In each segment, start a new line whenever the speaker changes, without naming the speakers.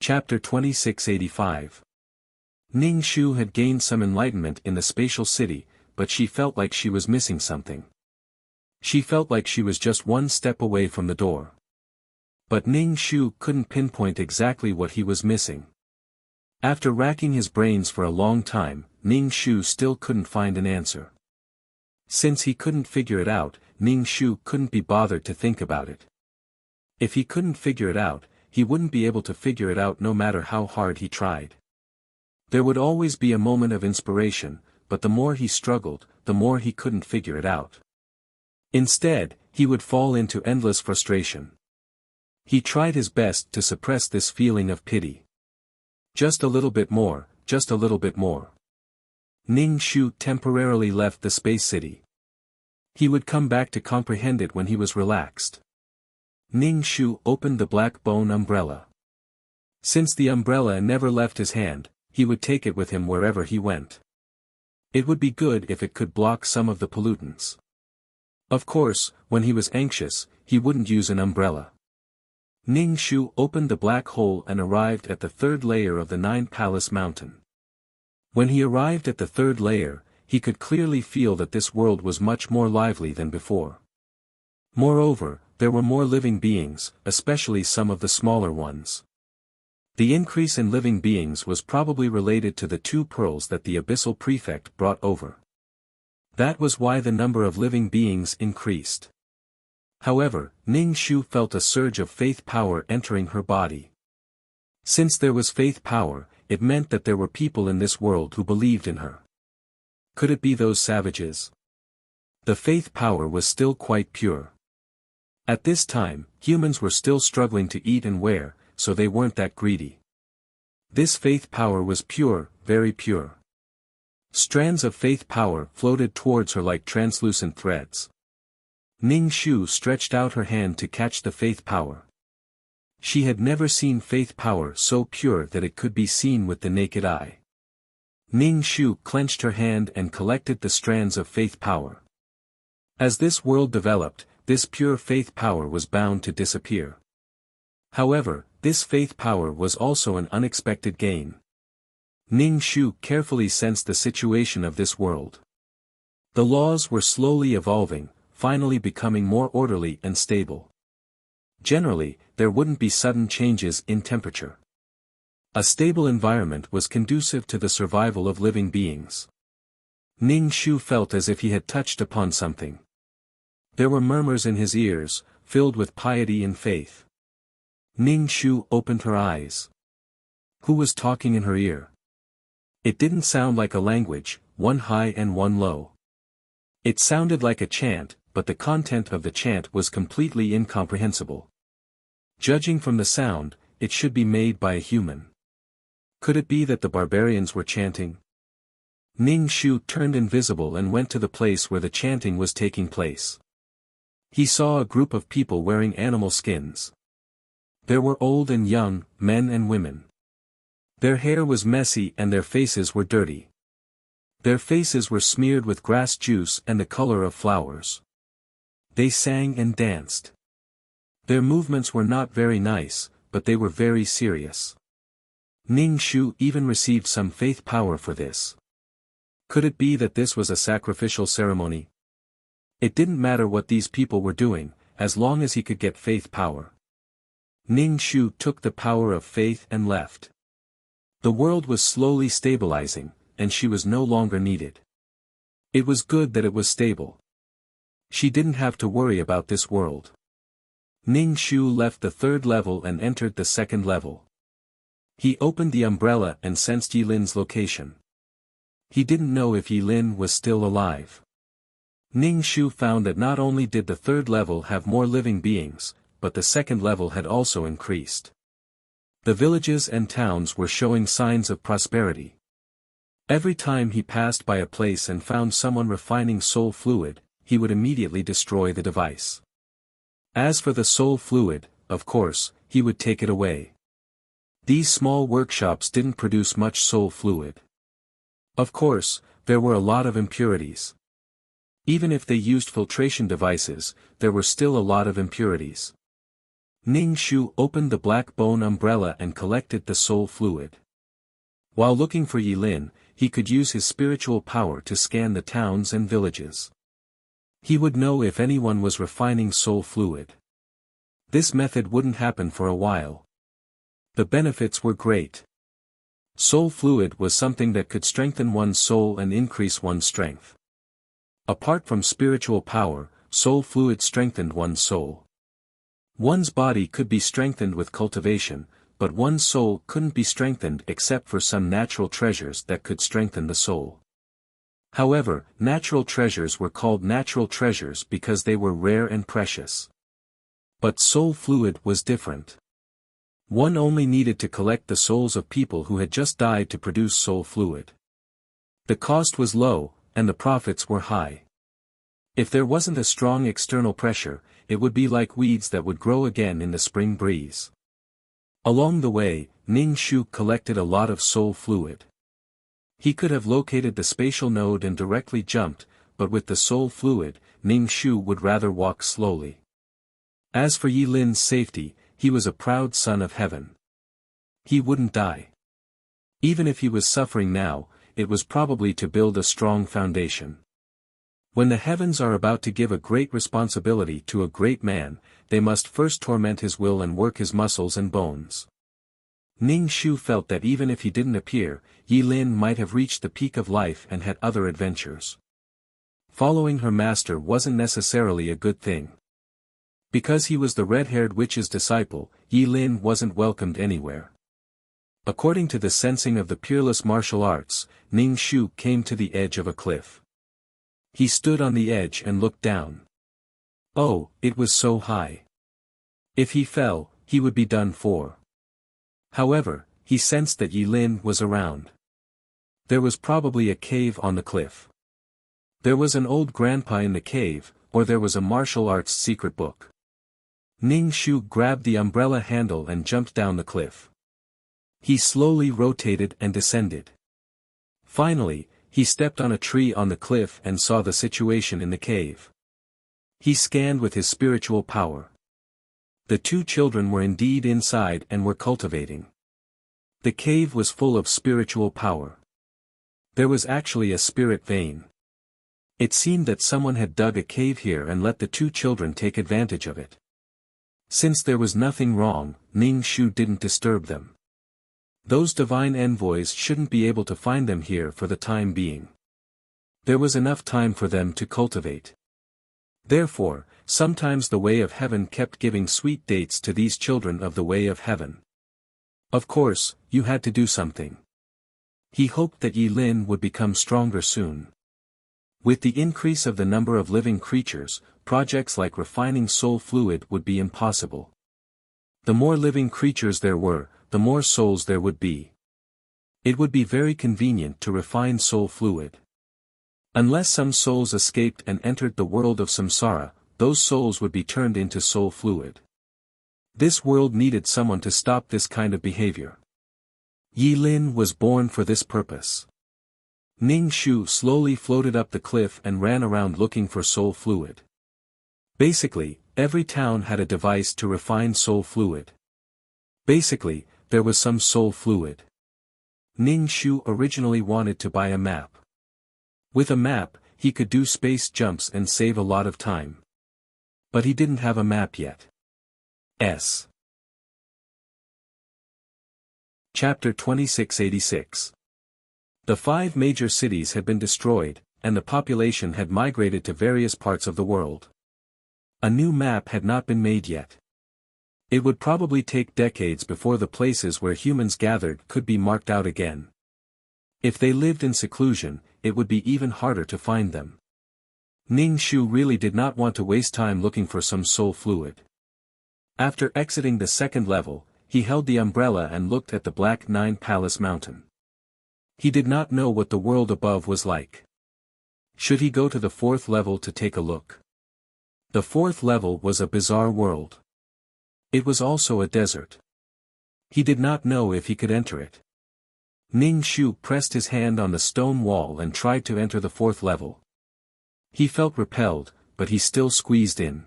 Chapter 2685. Ning Shu had gained some enlightenment in the spatial city, but she felt like she was missing something. She felt like she was just one step away from the door. But Ning Shu couldn't pinpoint exactly what he was missing. After racking his brains for a long time, Ning Shu still couldn't find an answer. Since he couldn't figure it out, Ning Shu couldn't be bothered to think about it. If he couldn't figure it out, he wouldn't be able to figure it out no matter how hard he tried. There would always be a moment of inspiration, but the more he struggled, the more he couldn't figure it out. Instead, he would fall into endless frustration. He tried his best to suppress this feeling of pity. Just a little bit more, just a little bit more. Ning Shu temporarily left the space city. He would come back to comprehend it when he was relaxed. Ning Shu opened the black bone umbrella. Since the umbrella never left his hand, he would take it with him wherever he went. It would be good if it could block some of the pollutants. Of course, when he was anxious, he wouldn't use an umbrella. Ning Shu opened the black hole and arrived at the third layer of the Nine Palace Mountain. When he arrived at the third layer, he could clearly feel that this world was much more lively than before. Moreover, there were more living beings, especially some of the smaller ones. The increase in living beings was probably related to the 2 pearls that the Abyssal Prefect brought over. That was why the number of living beings increased. However, Ning Shu felt a surge of faith power entering her body. Since there was faith power, it meant that there were people in this world who believed in her. Could it be those savages? The faith power was still quite pure. At this time, humans were still struggling to eat and wear, so they weren't that greedy. This faith power was pure, very pure. Strands of faith power floated towards her like translucent threads. Ning Shu stretched out her hand to catch the faith power. She had never seen faith power so pure that it could be seen with the naked eye. Ning Shu clenched her hand and collected the strands of faith power. As this world developed, this pure faith power was bound to disappear. However, this faith power was also an unexpected gain. Ning Shu carefully sensed the situation of this world. The laws were slowly evolving, finally becoming more orderly and stable. Generally, there wouldn't be sudden changes in temperature. A stable environment was conducive to the survival of living beings. Ning Shu felt as if he had touched upon something. There were murmurs in his ears, filled with piety and faith. Ning Shu opened her eyes. Who was talking in her ear? It didn't sound like a language, one high and one low. It sounded like a chant, but the content of the chant was completely incomprehensible. Judging from the sound, it should be made by a human. Could it be that the barbarians were chanting? Ning Shu turned invisible and went to the place where the chanting was taking place. He saw a group of people wearing animal skins. There were old and young, men and women. Their hair was messy and their faces were dirty. Their faces were smeared with grass juice and the color of flowers. They sang and danced. Their movements were not very nice, but they were very serious. Ning Shu even received some faith power for this. Could it be that this was a sacrificial ceremony? It didn't matter what these people were doing, as long as he could get faith power. Ning Shu took the power of faith and left. The world was slowly stabilizing, and she was no longer needed. It was good that it was stable. She didn't have to worry about this world. Ning Shu left the third level and entered the second level. He opened the umbrella and sensed Yilin's location. He didn't know if Yilin was still alive. Ning Shu found that not only did the third level have more living beings, but the second level had also increased. The villages and towns were showing signs of prosperity. Every time he passed by a place and found someone refining soul fluid, he would immediately destroy the device. As for the soul fluid, of course, he would take it away. These small workshops didn't produce much soul fluid. Of course, there were a lot of impurities. Even if they used filtration devices, there were still a lot of impurities. Ning Shu opened the black bone umbrella and collected the soul fluid. While looking for Yi Lin, he could use his spiritual power to scan the towns and villages. He would know if anyone was refining soul fluid. This method wouldn't happen for a while. The benefits were great. Soul fluid was something that could strengthen one's soul and increase one's strength. Apart from spiritual power, soul fluid strengthened one's soul. One's body could be strengthened with cultivation, but one's soul couldn't be strengthened except for some natural treasures that could strengthen the soul. However, natural treasures were called natural treasures because they were rare and precious. But soul fluid was different. One only needed to collect the souls of people who had just died to produce soul fluid. The cost was low, and the profits were high. If there wasn't a strong external pressure, it would be like weeds that would grow again in the spring breeze. Along the way, Ning Shu collected a lot of soul fluid. He could have located the spatial node and directly jumped, but with the soul fluid, Ning Shu would rather walk slowly. As for Yi Lin's safety, he was a proud son of heaven. He wouldn't die. Even if he was suffering now, it was probably to build a strong foundation. When the heavens are about to give a great responsibility to a great man, they must first torment his will and work his muscles and bones. Ning Shu felt that even if he didn't appear, Yi Lin might have reached the peak of life and had other adventures. Following her master wasn't necessarily a good thing. Because he was the red-haired witch's disciple, Yi Lin wasn't welcomed anywhere. According to the sensing of the peerless martial arts, Ning Shu came to the edge of a cliff. He stood on the edge and looked down. Oh, it was so high. If he fell, he would be done for. However, he sensed that Yi Lin was around. There was probably a cave on the cliff. There was an old grandpa in the cave, or there was a martial arts secret book. Ning Shu grabbed the umbrella handle and jumped down the cliff. He slowly rotated and descended. Finally, he stepped on a tree on the cliff and saw the situation in the cave. He scanned with his spiritual power. The two children were indeed inside and were cultivating. The cave was full of spiritual power. There was actually a spirit vein. It seemed that someone had dug a cave here and let the two children take advantage of it. Since there was nothing wrong, Ning Shu didn't disturb them. Those divine envoys shouldn't be able to find them here for the time being. There was enough time for them to cultivate. Therefore, sometimes the way of heaven kept giving sweet dates to these children of the way of heaven. Of course, you had to do something. He hoped that Yi Lin would become stronger soon. With the increase of the number of living creatures, projects like refining soul fluid would be impossible. The more living creatures there were, the more souls there would be. It would be very convenient to refine soul fluid. Unless some souls escaped and entered the world of samsara, those souls would be turned into soul fluid. This world needed someone to stop this kind of behavior. Yi Lin was born for this purpose. Ning Shu slowly floated up the cliff and ran around looking for soul fluid. Basically, every town had a device to refine soul fluid. Basically, there was some soul fluid. Ning Shu originally wanted to buy a map. With a map, he could do space jumps and save a lot of time. But he didn't have a map yet. Chapter 2686. The 5 major cities had been destroyed, and the population had migrated to various parts of the world. A new map had not been made yet. It would probably take decades before the places where humans gathered could be marked out again. If they lived in seclusion, it would be even harder to find them. Ning Shu really did not want to waste time looking for some soul fluid. After exiting the second level, he held the umbrella and looked at the Black 9 Palace Mountain. He did not know what the world above was like. Should he go to the 4th level to take a look? The 4th level was a bizarre world. It was also a desert. He did not know if he could enter it. Ning Shu pressed his hand on the stone wall and tried to enter the 4th level. He felt repelled, but he still squeezed in.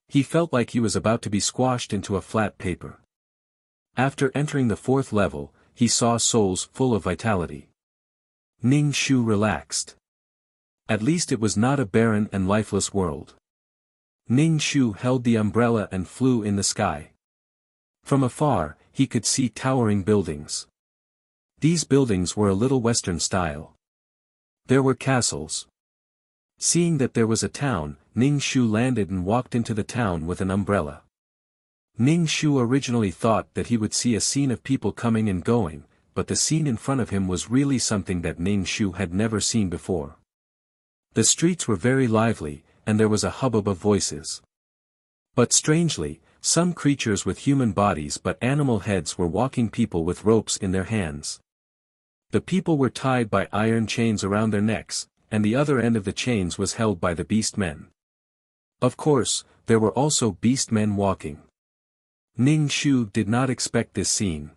He felt like he was about to be squashed into a flat paper. After entering the 4th level, he saw souls full of vitality. Ning Shu relaxed. At least it was not a barren and lifeless world. Ning Shu held the umbrella and flew in the sky. From afar, he could see towering buildings. These buildings were a little Western style. There were castles. Seeing that there was a town, Ning Shu landed and walked into the town with an umbrella. Ning Shu originally thought that he would see a scene of people coming and going, but the scene in front of him was really something that Ning Shu had never seen before. The streets were very lively, and there was a hubbub of voices. But strangely, some creatures with human bodies but animal heads were walking people with ropes in their hands. The people were tied by iron chains around their necks, and the other end of the chains was held by the beast men. Of course, there were also beast men walking. Ning Shu did not expect this scene.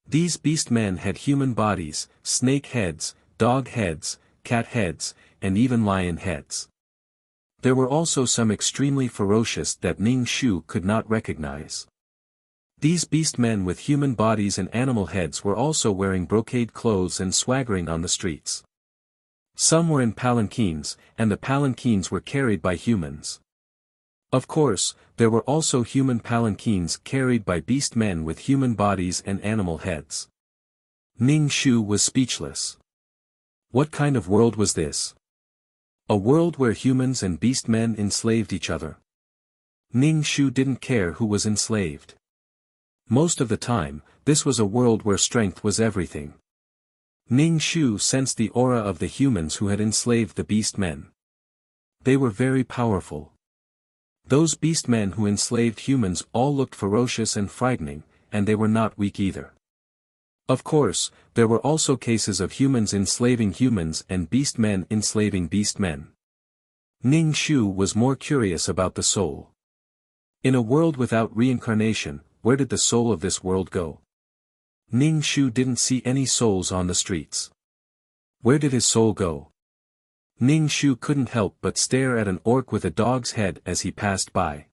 These beast men had human bodies, snake heads, dog heads, cat heads, and even lion heads. There were also some extremely ferocious that Ning Shu could not recognize. These beast men with human bodies and animal heads were also wearing brocade clothes and swaggering on the streets. Some were in palanquins, and the palanquins were carried by humans. Of course, there were also human palanquins carried by beast men with human bodies and animal heads. Ning Shu was speechless. What kind of world was this? A world where humans and beast men enslaved each other. Ning Shu didn't care who was enslaved. Most of the time, this was a world where strength was everything. Ning Shu sensed the aura of the humans who had enslaved the beast men. They were very powerful. Those beast men who enslaved humans all looked ferocious and frightening, and they were not weak either. Of course, there were also cases of humans enslaving humans and beast men enslaving beast men. Ning Shu was more curious about the soul. In a world without reincarnation, where did the soul of this world go? Ning Shu didn't see any souls on the streets. Where did his soul go? Ning Shu couldn't help but stare at an orc with a dog's head as he passed by.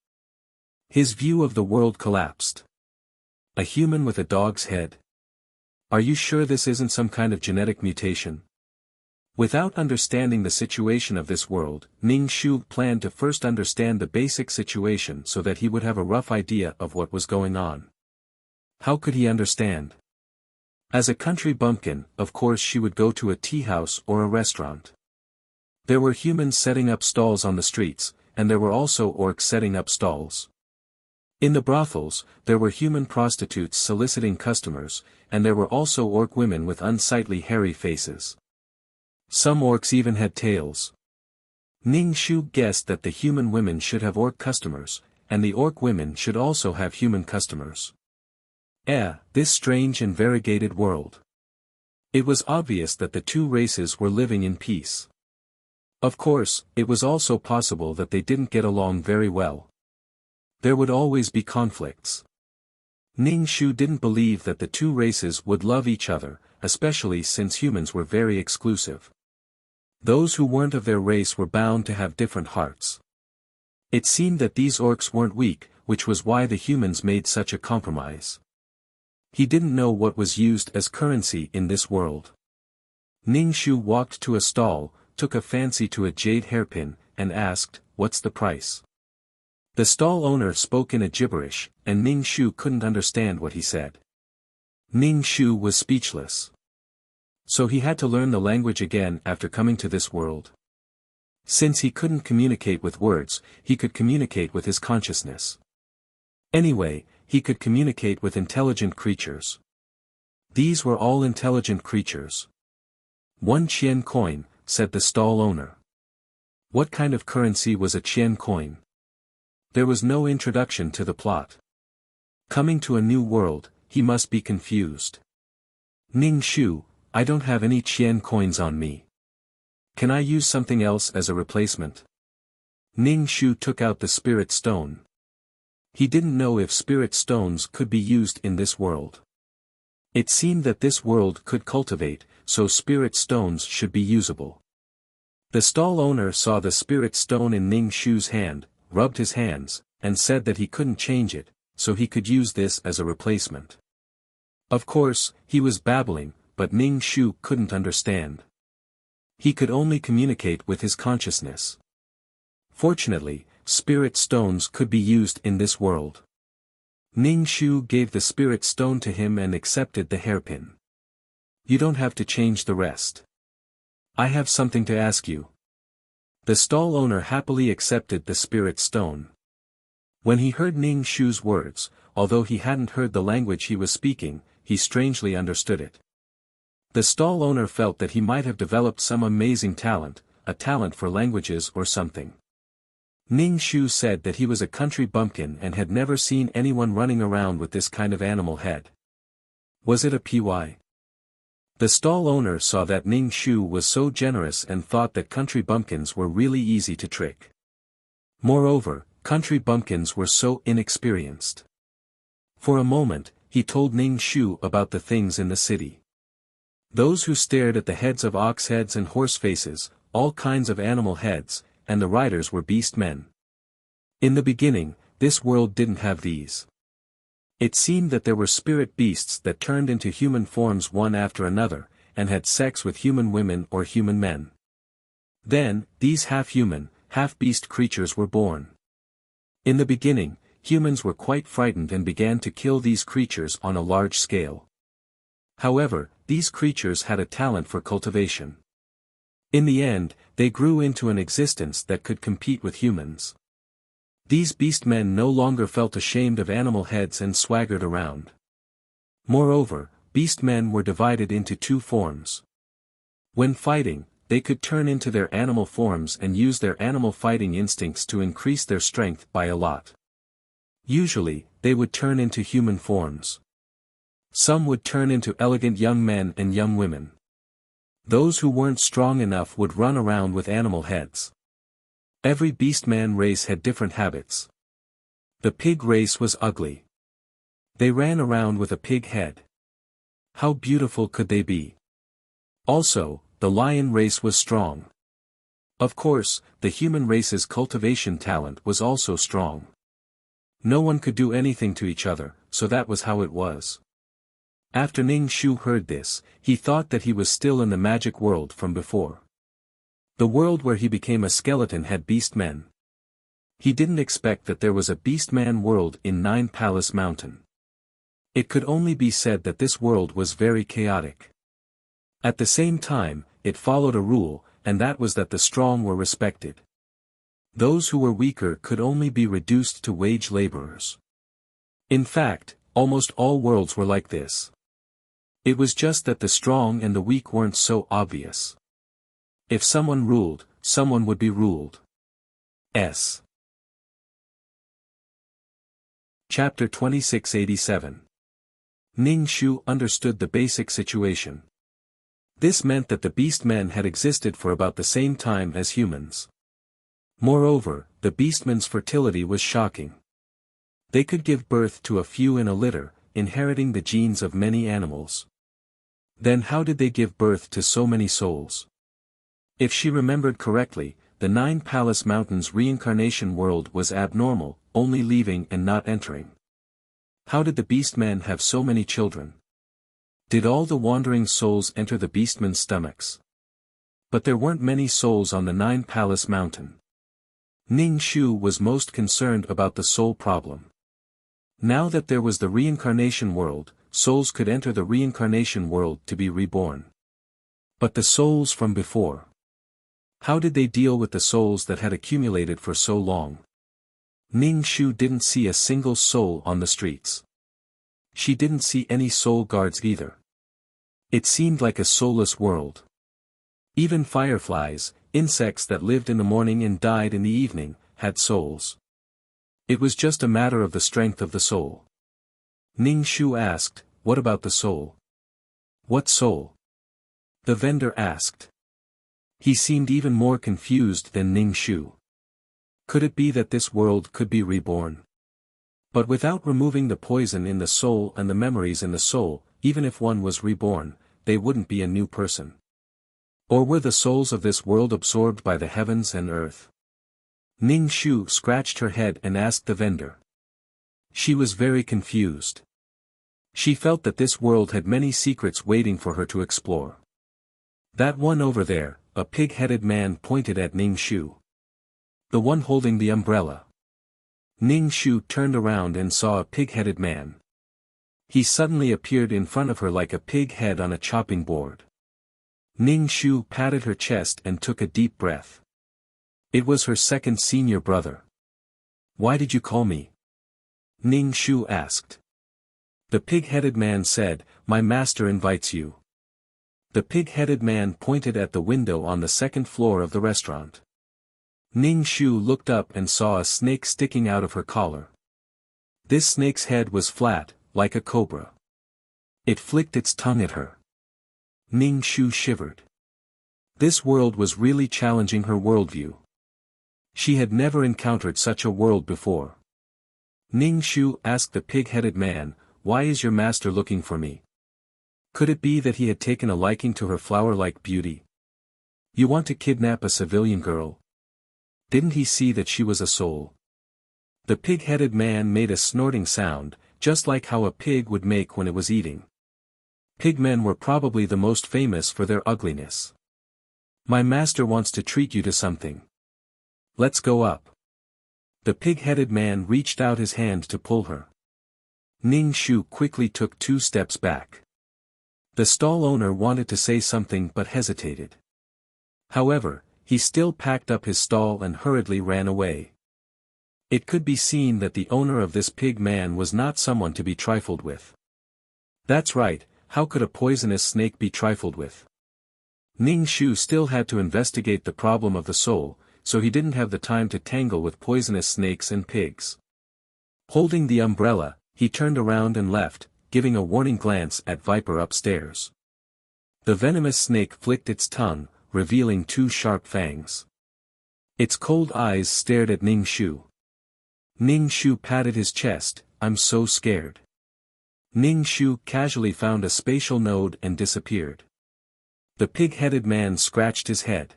His view of the world collapsed. A human with a dog's head? Are you sure this isn't some kind of genetic mutation? Without understanding the situation of this world, Ning Shu planned to first understand the basic situation so that he would have a rough idea of what was going on. How could he understand? As a country bumpkin, of course she would go to a tea house or a restaurant. There were humans setting up stalls on the streets, and there were also orcs setting up stalls. In the brothels, there were human prostitutes soliciting customers, and there were also orc women with unsightly hairy faces. Some orcs even had tails. Ning Shu guessed that the human women should have orc customers, and the orc women should also have human customers. This strange and variegated world. It was obvious that the two races were living in peace. Of course, it was also possible that they didn't get along very well. There would always be conflicts. Ning Shu didn't believe that the two races would love each other, especially since humans were very exclusive. Those who weren't of their race were bound to have different hearts. It seemed that these orcs weren't weak, which was why the humans made such a compromise. He didn't know what was used as currency in this world. Ning Shu walked to a stall, took a fancy to a jade hairpin, and asked, "What's the price?" The stall owner spoke in a gibberish, and Ning Shu couldn't understand what he said. Ning Shu was speechless. So he had to learn the language again after coming to this world. Since he couldn't communicate with words, he could communicate with his consciousness. Anyway, he could communicate with intelligent creatures. These were all intelligent creatures. 1 Qian coin, said the stall owner. What kind of currency was a Qian coin? There was no introduction to the plot. Coming to a new world, he must be confused. Ning Shu, I don't have any Qian coins on me. Can I use something else as a replacement? Ning Shu took out the spirit stone. He didn't know if spirit stones could be used in this world. It seemed that this world could cultivate, so spirit stones should be usable. The stall owner saw the spirit stone in Ning Shu's hand, rubbed his hands, and said that he couldn't change it, so he could use this as a replacement. Of course, he was babbling, but Ning Shu couldn't understand. He could only communicate with his consciousness. Fortunately, spirit stones could be used in this world. Ning Shu gave the spirit stone to him and accepted the hairpin. You don't have to change the rest. I have something to ask you. The stall owner happily accepted the spirit stone. When he heard Ning Shu's words, although he hadn't heard the language he was speaking, he strangely understood it. The stall owner felt that he might have developed some amazing talent, a talent for languages or something. Ning Shu said that he was a country bumpkin and had never seen anyone running around with this kind of animal head. Was it a PY? The stall owner saw that Ning Shu was so generous and thought that country bumpkins were really easy to trick. Moreover, country bumpkins were so inexperienced. For a moment, he told Ning Shu about the things in the city. Those who stared at the heads of ox heads and horse faces, all kinds of animal heads, and the riders were beast men. In the beginning, this world didn't have these. It seemed that there were spirit beasts that turned into human forms one after another, and had sex with human women or human men. Then, these half-human, half-beast creatures were born. In the beginning, humans were quite frightened and began to kill these creatures on a large scale. However, these creatures had a talent for cultivation. In the end, they grew into an existence that could compete with humans. These beast men no longer felt ashamed of animal heads and swaggered around. Moreover, beast men were divided into two forms. When fighting, they could turn into their animal forms and use their animal fighting instincts to increase their strength by a lot. Usually, they would turn into human forms. Some would turn into elegant young men and young women. Those who weren't strong enough would run around with animal heads. Every beastman race had different habits. The pig race was ugly. They ran around with a pig head. How beautiful could they be? Also, the lion race was strong. Of course, the human race's cultivation talent was also strong. No one could do anything to each other, so that was how it was. After Ning Shu heard this, he thought that he was still in the magic world from before. The world where he became a skeleton had beast men. He didn't expect that there was a beastman world in Nine Palace Mountain. It could only be said that this world was very chaotic. At the same time, it followed a rule, and that was that the strong were respected. Those who were weaker could only be reduced to wage laborers. In fact, almost all worlds were like this. It was just that the strong and the weak weren't so obvious. If someone ruled, someone would be ruled. Chapter 2687. Ning Shu understood the basic situation. This meant that the beast men had existed for about the same time as humans. Moreover, the beastmen's fertility was shocking. They could give birth to a few in a litter, inheriting the genes of many animals. Then how did they give birth to so many souls? If she remembered correctly, the Nine Palace Mountains reincarnation world was abnormal, only leaving and not entering. How did the beastmen have so many children? Did all the wandering souls enter the beastmen's stomachs? But there weren't many souls on the Nine Palace Mountain. Ning Shu was most concerned about the soul problem. Now that there was the reincarnation world, souls could enter the reincarnation world to be reborn. But the souls from before. How did they deal with the souls that had accumulated for so long? Ning Shu didn't see a single soul on the streets. She didn't see any soul guards either. It seemed like a soulless world. Even fireflies, insects that lived in the morning and died in the evening, had souls. It was just a matter of the strength of the soul. Ning Shu asked, "What about the soul?" "What soul?" the vendor asked. He seemed even more confused than Ning Shu. Could it be that this world could be reborn? But without removing the poison in the soul and the memories in the soul, even if one was reborn, they wouldn't be a new person. Or were the souls of this world absorbed by the heavens and earth? Ning Shu scratched her head and asked the vendor. She was very confused. She felt that this world had many secrets waiting for her to explore. That one over there, a pig-headed man pointed at Ning Shu. The one holding the umbrella. Ning Shu turned around and saw a pig-headed man. He suddenly appeared in front of her like a pig head on a chopping board. Ning Shu patted her chest and took a deep breath. It was her second senior brother. "Why did you call me?" Ning Shu asked. The pig-headed man said, "My master invites you." The pig-headed man pointed at the window on the second floor of the restaurant. Ning Shu looked up and saw a snake sticking out of her collar. This snake's head was flat, like a cobra. It flicked its tongue at her. Ning Shu shivered. This world was really challenging her worldview. She had never encountered such a world before. Ning Shu asked the pig-headed man, "Why is your master looking for me?" Could it be that he had taken a liking to her flower-like beauty? "You want to kidnap a civilian girl? Didn't he see that she was a soul?" The pig-headed man made a snorting sound, just like how a pig would make when it was eating. Pigmen were probably the most famous for their ugliness. "My master wants to treat you to something. Let's go up." The pig-headed man reached out his hand to pull her. Ning Shu quickly took 2 steps back. The stall owner wanted to say something but hesitated. However, he still packed up his stall and hurriedly ran away. It could be seen that the owner of this pig man was not someone to be trifled with. That's right, how could a poisonous snake be trifled with? Ning Shu still had to investigate the problem of the soul, so he didn't have the time to tangle with poisonous snakes and pigs. Holding the umbrella, he turned around and left, giving a warning glance at Viper upstairs. The venomous snake flicked its tongue, revealing 2 sharp fangs. Its cold eyes stared at Ning Shu. Ning Shu patted his chest, "I'm so scared." Ning Shu casually found a spatial node and disappeared. The pig-headed man scratched his head.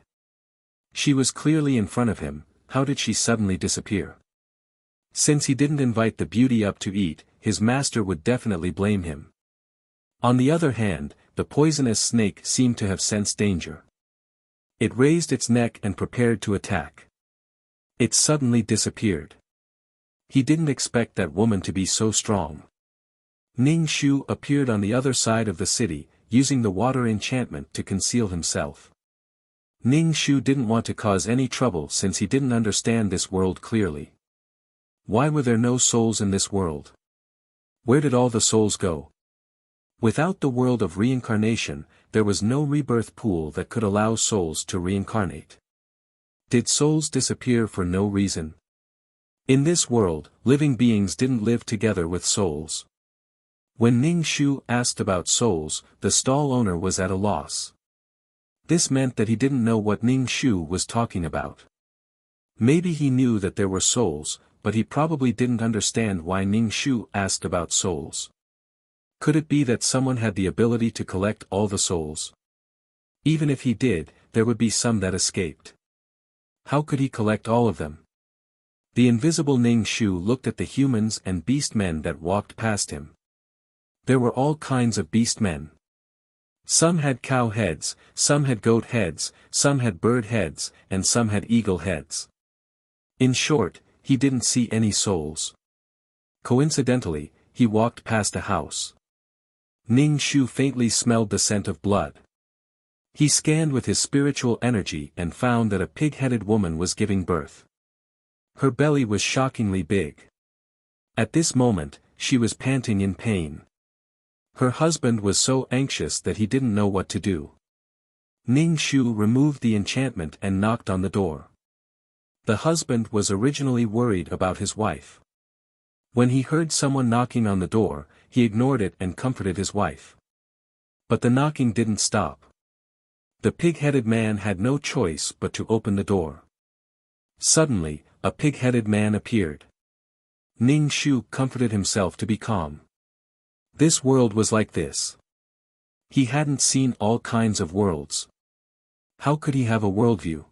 She was clearly in front of him, how did she suddenly disappear? Since he didn't invite the beauty up to eat, his master would definitely blame him. On the other hand, the poisonous snake seemed to have sensed danger. It raised its neck and prepared to attack. It suddenly disappeared. He didn't expect that woman to be so strong. Ning Shu appeared on the other side of the city, using the water enchantment to conceal himself. Ning Shu didn't want to cause any trouble since he didn't understand this world clearly. Why were there no souls in this world? Where did all the souls go? Without the world of reincarnation, there was no rebirth pool that could allow souls to reincarnate. Did souls disappear for no reason? In this world, living beings didn't live together with souls. When Ning Shu asked about souls, the stall owner was at a loss. This meant that he didn't know what Ning Shu was talking about. Maybe he knew that there were souls, but he probably didn't understand why Ning Shu asked about souls. Could it be that someone had the ability to collect all the souls? Even if he did, there would be some that escaped. How could he collect all of them? The invisible Ning Shu looked at the humans and beast men that walked past him. There were all kinds of beast men. Some had cow heads, some had goat heads, some had bird heads, and some had eagle heads. In short, he didn't see any souls. Coincidentally, he walked past a house. Ning Shu faintly smelled the scent of blood. He scanned with his spiritual energy and found that a pig-headed woman was giving birth. Her belly was shockingly big. At this moment, she was panting in pain. Her husband was so anxious that he didn't know what to do. Ning Shu removed the enchantment and knocked on the door. The husband was originally worried about his wife. When he heard someone knocking on the door, he ignored it and comforted his wife. But the knocking didn't stop. The pig-headed man had no choice but to open the door. Suddenly, a pig-headed man appeared. Ning Shu comforted himself to be calm. This world was like this. He hadn't seen all kinds of worlds. How could he have a worldview?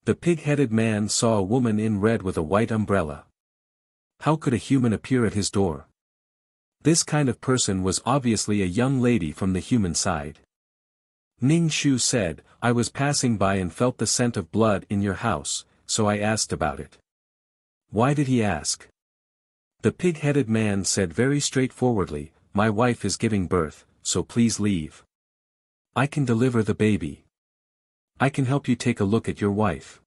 The pig-headed man saw a woman in red with a white umbrella. How could a human appear at his door? This kind of person was obviously a young lady from the human side. Ning Shu said, "I was passing by and felt the scent of blood in your house, so I asked about it." Why did he ask? The pig-headed man said very straightforwardly, "My wife is giving birth, so please leave. I can deliver the baby. I can help you take a look at your wife."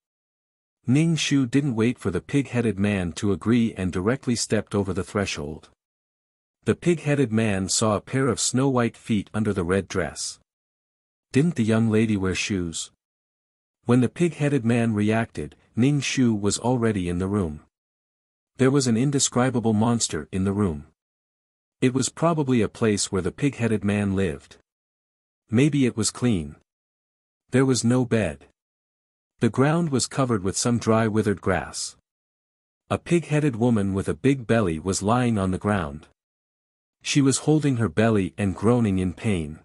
Ning Shu didn't wait for the pig-headed man to agree and directly stepped over the threshold. The pig-headed man saw a pair of snow-white feet under the red dress. Didn't the young lady wear shoes? When the pig-headed man reacted, Ning Shu was already in the room. There was an indescribable monster in the room. It was probably a place where the pig-headed man lived. Maybe it was clean. There was no bed. The ground was covered with some dry withered grass. A pig-headed woman with a big belly was lying on the ground. She was holding her belly and groaning in pain.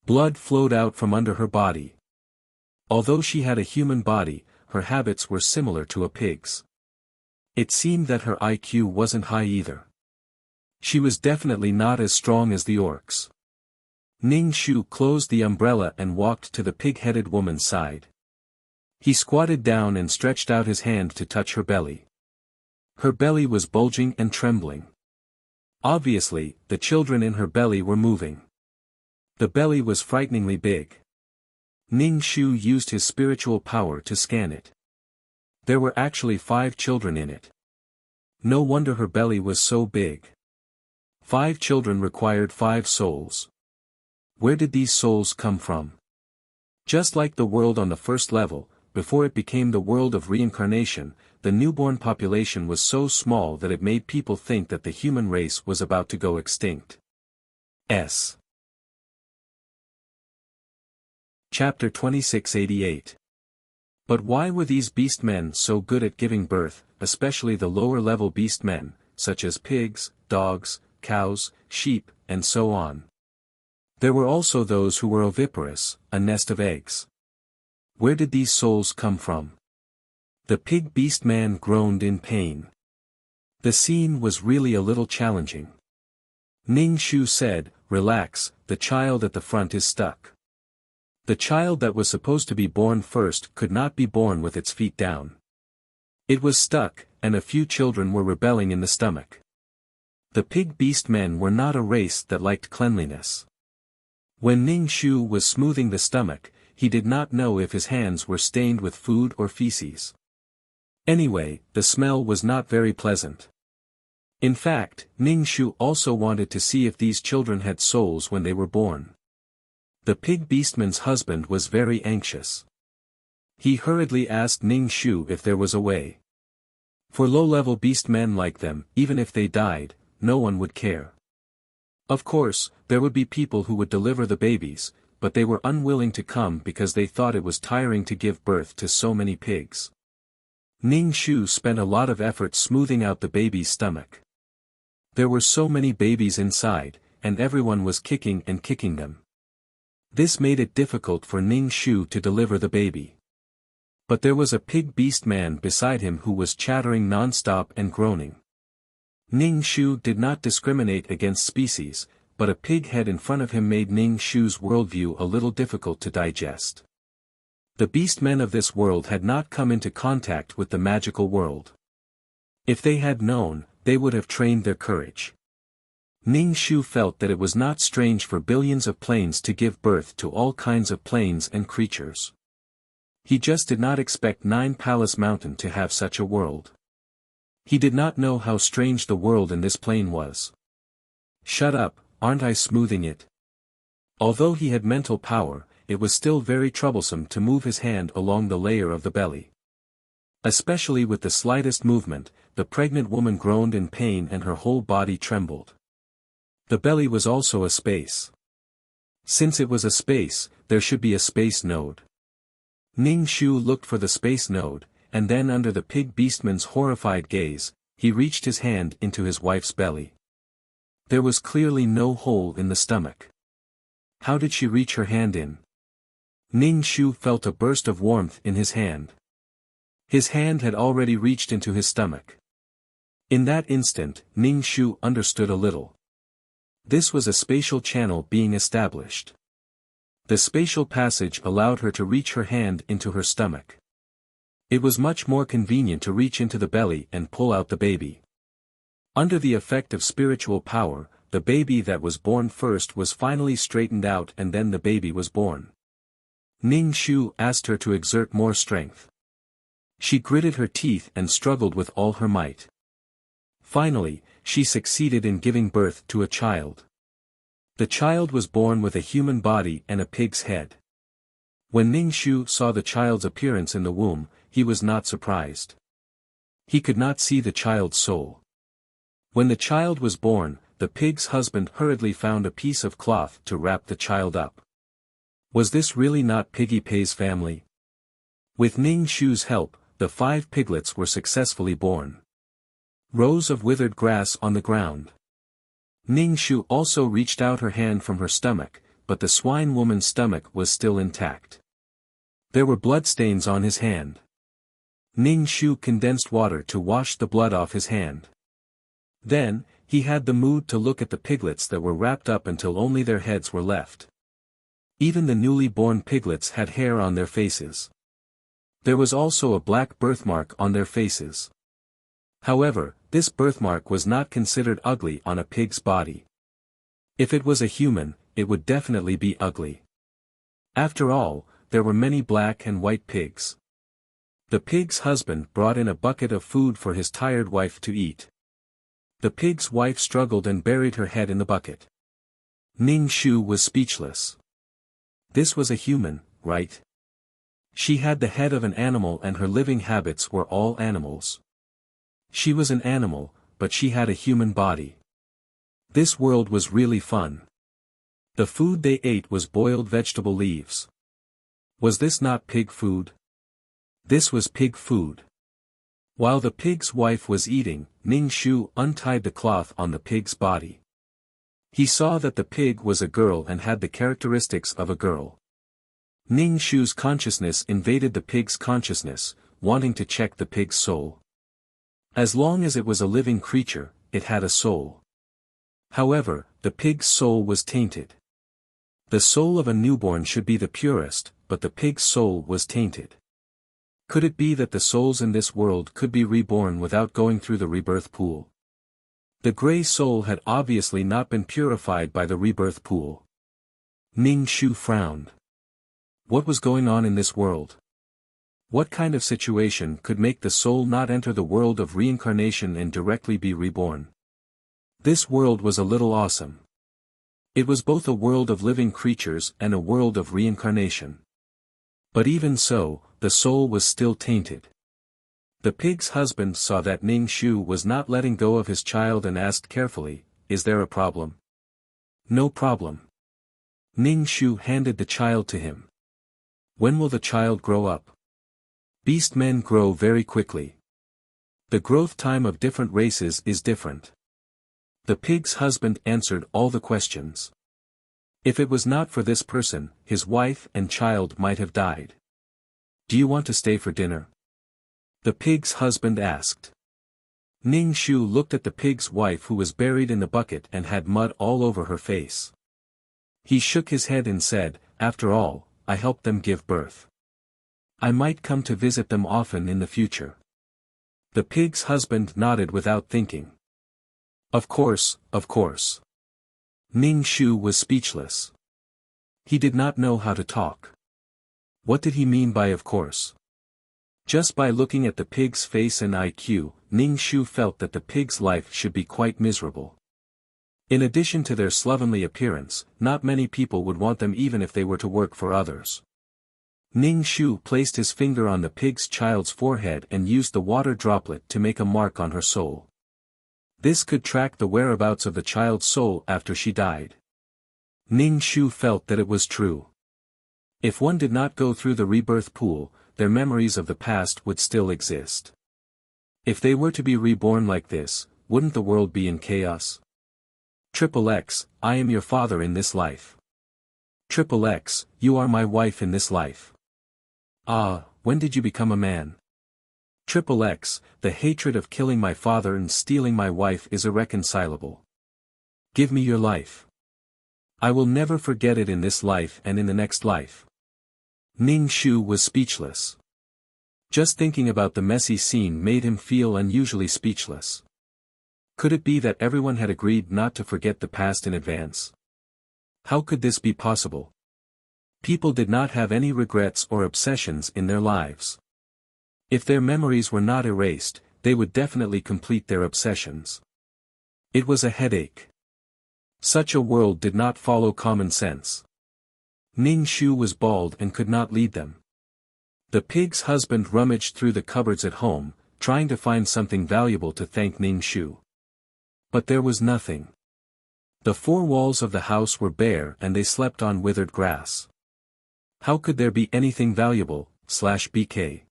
Blood flowed out from under her body. Although she had a human body, her habits were similar to a pig's. It seemed that her IQ wasn't high either. She was definitely not as strong as the orcs. Ning Shu closed the umbrella and walked to the pig-headed woman's side. He squatted down and stretched out his hand to touch her belly. Her belly was bulging and trembling. Obviously, the children in her belly were moving. The belly was frighteningly big. Ning Shu used his spiritual power to scan it. There were actually 5 children in it. No wonder her belly was so big. 5 children required 5 souls. Where did these souls come from? Just like the world on the first level, before it became the world of reincarnation, the newborn population was so small that it made people think that the human race was about to go extinct. Chapter 2688. But why were these beastmen so good at giving birth, especially the lower-level beastmen, such as pigs, dogs, cows, sheep, and so on? There were also those who were oviparous, a nest of eggs. Where did these souls come from? The pig beastman groaned in pain. The scene was really a little challenging. Ning Shu said, "Relax, the child at the front is stuck." The child that was supposed to be born first could not be born with its feet down. It was stuck, and a few children were rebelling in the stomach. The pig beast men were not a race that liked cleanliness. When Ning Shu was smoothing the stomach, he did not know if his hands were stained with food or feces. Anyway, the smell was not very pleasant. In fact, Ning Shu also wanted to see if these children had souls when they were born. The pig beastman's husband was very anxious. He hurriedly asked Ning Shu if there was a way. For low-level beastmen like them, even if they died, no one would care. Of course, there would be people who would deliver the babies, but they were unwilling to come because they thought it was tiring to give birth to so many pigs. Ning Shu spent a lot of effort smoothing out the baby's stomach. There were so many babies inside, and everyone was kicking and kicking them. This made it difficult for Ning Shu to deliver the baby. But there was a pig beast man beside him who was chattering non-stop and groaning. Ning Shu did not discriminate against species, but a pig head in front of him made Ning Shu's worldview a little difficult to digest. The beastmen of this world had not come into contact with the magical world. If they had known, they would have trained their courage. Ning Shu felt that it was not strange for billions of planes to give birth to all kinds of planes and creatures. He just did not expect 9 Palace Mountain to have such a world. He did not know how strange the world in this plane was. Shut up, aren't I smoothing it? Although he had mental power, it was still very troublesome to move his hand along the layer of the belly. Especially with the slightest movement, the pregnant woman groaned in pain and her whole body trembled. The belly was also a space. Since it was a space, there should be a space node. Ning Shu looked for the space node, and then under the pig beastman's horrified gaze, he reached his hand into his wife's belly. There was clearly no hole in the stomach. How did she reach her hand in? Ning Shu felt a burst of warmth in his hand. His hand had already reached into his stomach. In that instant, Ning Shu understood a little. This was a spatial channel being established. The spatial passage allowed her to reach her hand into her stomach. It was much more convenient to reach into the belly and pull out the baby. Under the effect of spiritual power, the baby that was born first was finally straightened out and then the baby was born. Ning Shu asked her to exert more strength. She gritted her teeth and struggled with all her might. Finally, she succeeded in giving birth to a child. The child was born with a human body and a pig's head. When Ning Shu saw the child's appearance in the womb, he was not surprised. He could not see the child's soul. When the child was born, the pig's husband hurriedly found a piece of cloth to wrap the child up. Was this really not Piggy Pay's family? With Ning Shu's help, the 5 piglets were successfully born. Rows of withered grass on the ground. Ning Shu also reached out her hand from her stomach, but the swine woman's stomach was still intact. There were bloodstains on his hand. Ning Shu condensed water to wash the blood off his hand. Then, he had the mood to look at the piglets that were wrapped up until only their heads were left. Even the newly born piglets had hair on their faces. There was also a black birthmark on their faces. However, this birthmark was not considered ugly on a pig's body. If it was a human, it would definitely be ugly. After all, there were many black and white pigs. The pig's husband brought in a bucket of food for his tired wife to eat. The pig's wife struggled and buried her head in the bucket. Ning Shu was speechless. This was a human, right? She had the head of an animal and her living habits were all animals. She was an animal, but she had a human body. This world was really fun. The food they ate was boiled vegetable leaves. Was this not pig food? This was pig food. While the pig's wife was eating, Ning Shu untied the cloth on the pig's body. He saw that the pig was a girl and had the characteristics of a girl. Ning Shu's consciousness invaded the pig's consciousness, wanting to check the pig's soul. As long as it was a living creature, it had a soul. However, the pig's soul was tainted. The soul of a newborn should be the purest, but the pig's soul was tainted. Could it be that the souls in this world could be reborn without going through the rebirth pool? The gray soul had obviously not been purified by the rebirth pool. Ning Shu frowned. What was going on in this world? What kind of situation could make the soul not enter the world of reincarnation and directly be reborn? This world was a little awesome. It was both a world of living creatures and a world of reincarnation. But even so, the soul was still tainted. The pig's husband saw that Ning Shu was not letting go of his child and asked carefully, "Is there a problem?" "No problem." Ning Shu handed the child to him. "When will the child grow up?" "Beast men grow very quickly. The growth time of different races is different." The pig's husband answered all the questions. If it was not for this person, his wife and child might have died. "Do you want to stay for dinner?" the pig's husband asked. Ning Shu looked at the pig's wife who was buried in the bucket and had mud all over her face. He shook his head and said, "After all, I helped them give birth. I might come to visit them often in the future." The pig's husband nodded without thinking. Of course, of course." Ning Shu was speechless. He did not know how to talk. What did he mean by of course? Just by looking at the pig's face and IQ, Ning Shu felt that the pig's life should be quite miserable. In addition to their slovenly appearance, not many people would want them even if they were to work for others. Ning Shu placed his finger on the pig's child's forehead and used the water droplet to make a mark on her soul. This could track the whereabouts of the child's soul after she died. Ning Shu felt that it was true. If one did not go through the rebirth pool, their memories of the past would still exist. If they were to be reborn like this, wouldn't the world be in chaos? XXX, I am your father in this life. XXX, you are my wife in this life. Ah, when did you become a man? XXX, the hatred of killing my father and stealing my wife is irreconcilable. Give me your life. I will never forget it in this life and in the next life. Ning Shu was speechless. Just thinking about the messy scene made him feel unusually speechless. Could it be that everyone had agreed not to forget the past in advance? How could this be possible? People did not have any regrets or obsessions in their lives. If their memories were not erased, they would definitely complete their obsessions. It was a headache. Such a world did not follow common sense. Ning Shu was bald and could not lead them. The pig's husband rummaged through the cupboards at home, trying to find something valuable to thank Ning Shu. But there was nothing. The four walls of the house were bare and they slept on withered grass. How could there be anything valuable, /BK?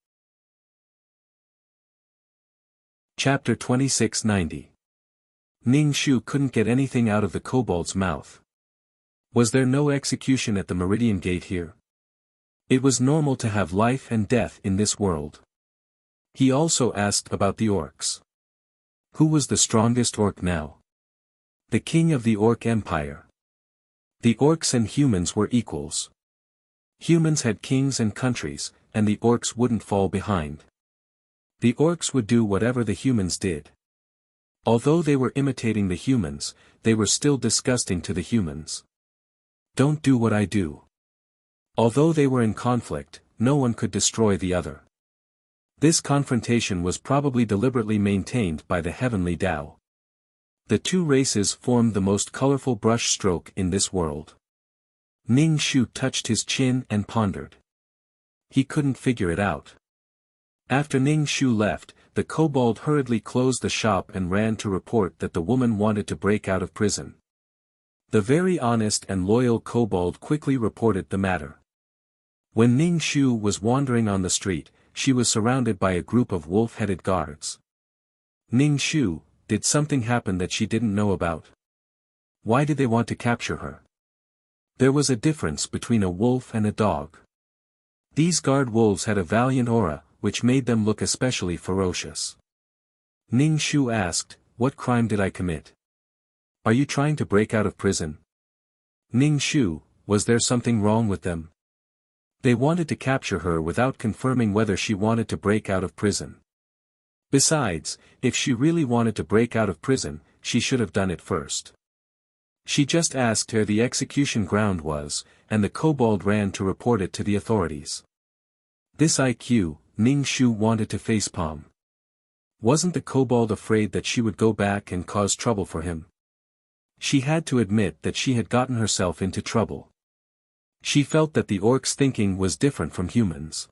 Chapter 2690. Ning Shu couldn't get anything out of the kobold's mouth. Was there no execution at the Meridian Gate here? It was normal to have life and death in this world. He also asked about the orcs. Who was the strongest orc now? The king of the Orc Empire. The orcs and humans were equals. Humans had kings and countries, and the orcs wouldn't fall behind. The orcs would do whatever the humans did. Although they were imitating the humans, they were still disgusting to the humans. Don't do what I do. Although they were in conflict, no one could destroy the other. This confrontation was probably deliberately maintained by the heavenly Tao. The two races formed the most colorful brush stroke in this world. Ning Shu touched his chin and pondered. He couldn't figure it out. After Ning Shu left, the kobold hurriedly closed the shop and ran to report that the woman wanted to break out of prison. The very honest and loyal kobold quickly reported the matter. When Ning Shu was wandering on the street, she was surrounded by a group of wolf-headed guards. Ning Shu, did something happen that she didn't know about? Why did they want to capture her? There was a difference between a wolf and a dog. These guard wolves had a valiant aura, which made them look especially ferocious. Ning Shu asked, "What crime did I commit? Are you trying to break out of prison?" Ning Shu, was there something wrong with them? They wanted to capture her without confirming whether she wanted to break out of prison. Besides, if she really wanted to break out of prison, she should have done it first. She just asked where the execution ground was, and the kobold ran to report it to the authorities. This IQ, Ning Shu wanted to facepalm. Wasn't the kobold afraid that she would go back and cause trouble for him? She had to admit that she had gotten herself into trouble. She felt that the orcs' thinking was different from humans.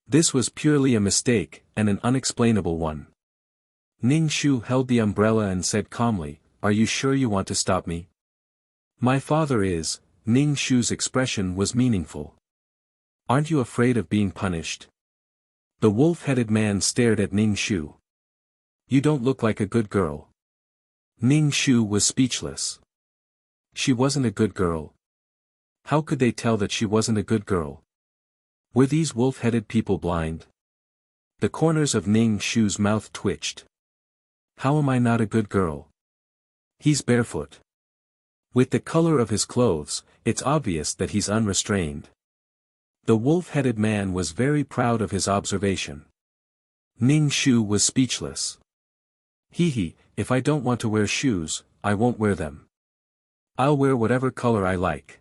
This was purely a mistake, and an unexplainable one. Ning Shu held the umbrella and said calmly, "Are you sure you want to stop me?" "My father is." Ning Shu's expression was meaningful. "Aren't you afraid of being punished?" The wolf-headed man stared at Ning Shu. "You don't look like a good girl." Ning Shu was speechless. She wasn't a good girl. How could they tell that she wasn't a good girl? Were these wolf-headed people blind? The corners of Ning Shu's mouth twitched. How am I not a good girl? He's barefoot. With the color of his clothes, it's obvious that he's unrestrained. The wolf-headed man was very proud of his observation. Ning Shu was speechless. Hee, if I don't want to wear shoes, I won't wear them. I'll wear whatever color I like.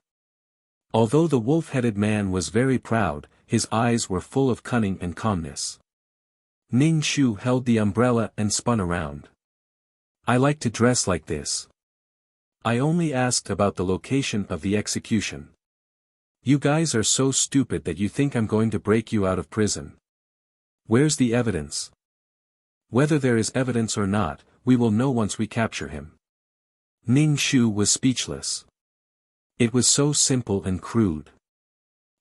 Although the wolf-headed man was very proud, his eyes were full of cunning and calmness. Ning Shu held the umbrella and spun around. I like to dress like this. I only asked about the location of the execution. You guys are so stupid that you think I'm going to break you out of prison. Where's the evidence? Whether there is evidence or not, we will know once we capture him. Ning Shu was speechless. It was so simple and crude.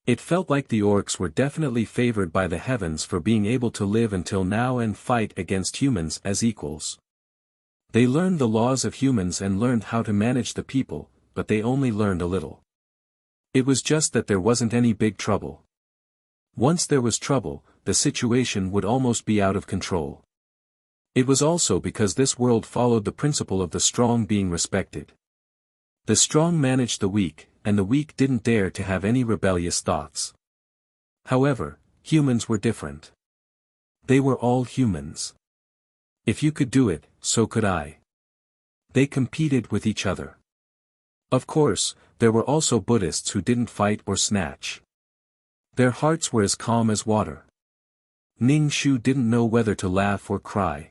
It felt like the orcs were definitely favored by the heavens for being able to live until now and fight against humans as equals. They learned the laws of humans and learned how to manage the people, but they only learned a little. It was just that there wasn't any big trouble. Once there was trouble, the situation would almost be out of control. It was also because this world followed the principle of the strong being respected. The strong managed the weak, and the weak didn't dare to have any rebellious thoughts. However, humans were different. They were all humans. If you could do it, so could I. They competed with each other. Of course, there were also Buddhists who didn't fight or snatch. Their hearts were as calm as water. Ning Shu didn't know whether to laugh or cry.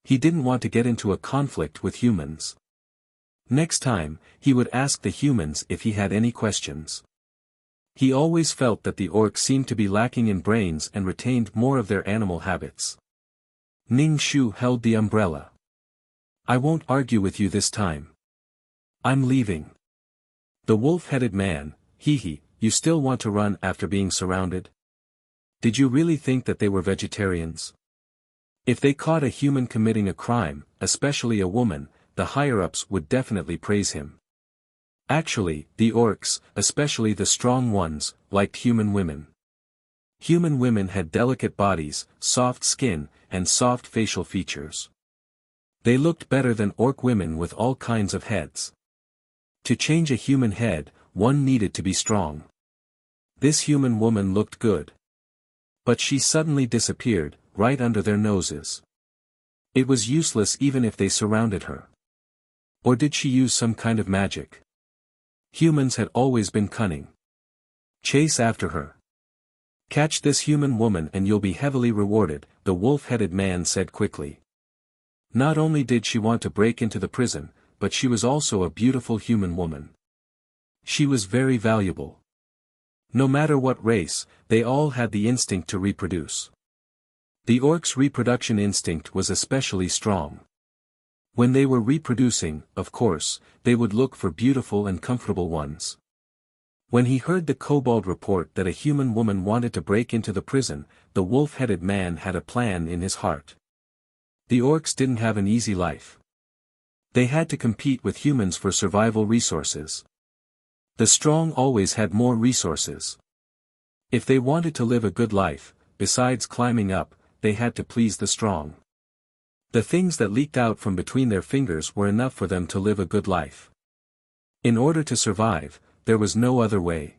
He didn't want to get into a conflict with humans. Next time, he would ask the humans if he had any questions. He always felt that the orcs seemed to be lacking in brains and retained more of their animal habits. Ning Shu held the umbrella. I won't argue with you this time. I'm leaving. The wolf-headed man, hee, you still want to run after being surrounded? Did you really think that they were vegetarians? If they caught a human committing a crime, especially a woman, the higher-ups would definitely praise him. Actually, the orcs, especially the strong ones, liked human women. Human women had delicate bodies, soft skin, and soft facial features. They looked better than orc women with all kinds of heads. To change a human head, one needed to be strong. This human woman looked good. But she suddenly disappeared, right under their noses. It was useless even if they surrounded her. Or did she use some kind of magic? Humans had always been cunning. Chase after her. Catch this human woman and you'll be heavily rewarded, the wolf-headed man said quickly. Not only did she want to break into the prison, but she was also a beautiful human woman. She was very valuable. No matter what race, they all had the instinct to reproduce. The orcs' reproduction instinct was especially strong. When they were reproducing, of course, they would look for beautiful and comfortable ones. When he heard the kobold report that a human woman wanted to break into the prison, the wolf-headed man had a plan in his heart. The orcs didn't have an easy life. They had to compete with humans for survival resources. The strong always had more resources. If they wanted to live a good life, besides climbing up, they had to please the strong. The things that leaked out from between their fingers were enough for them to live a good life. In order to survive, there was no other way.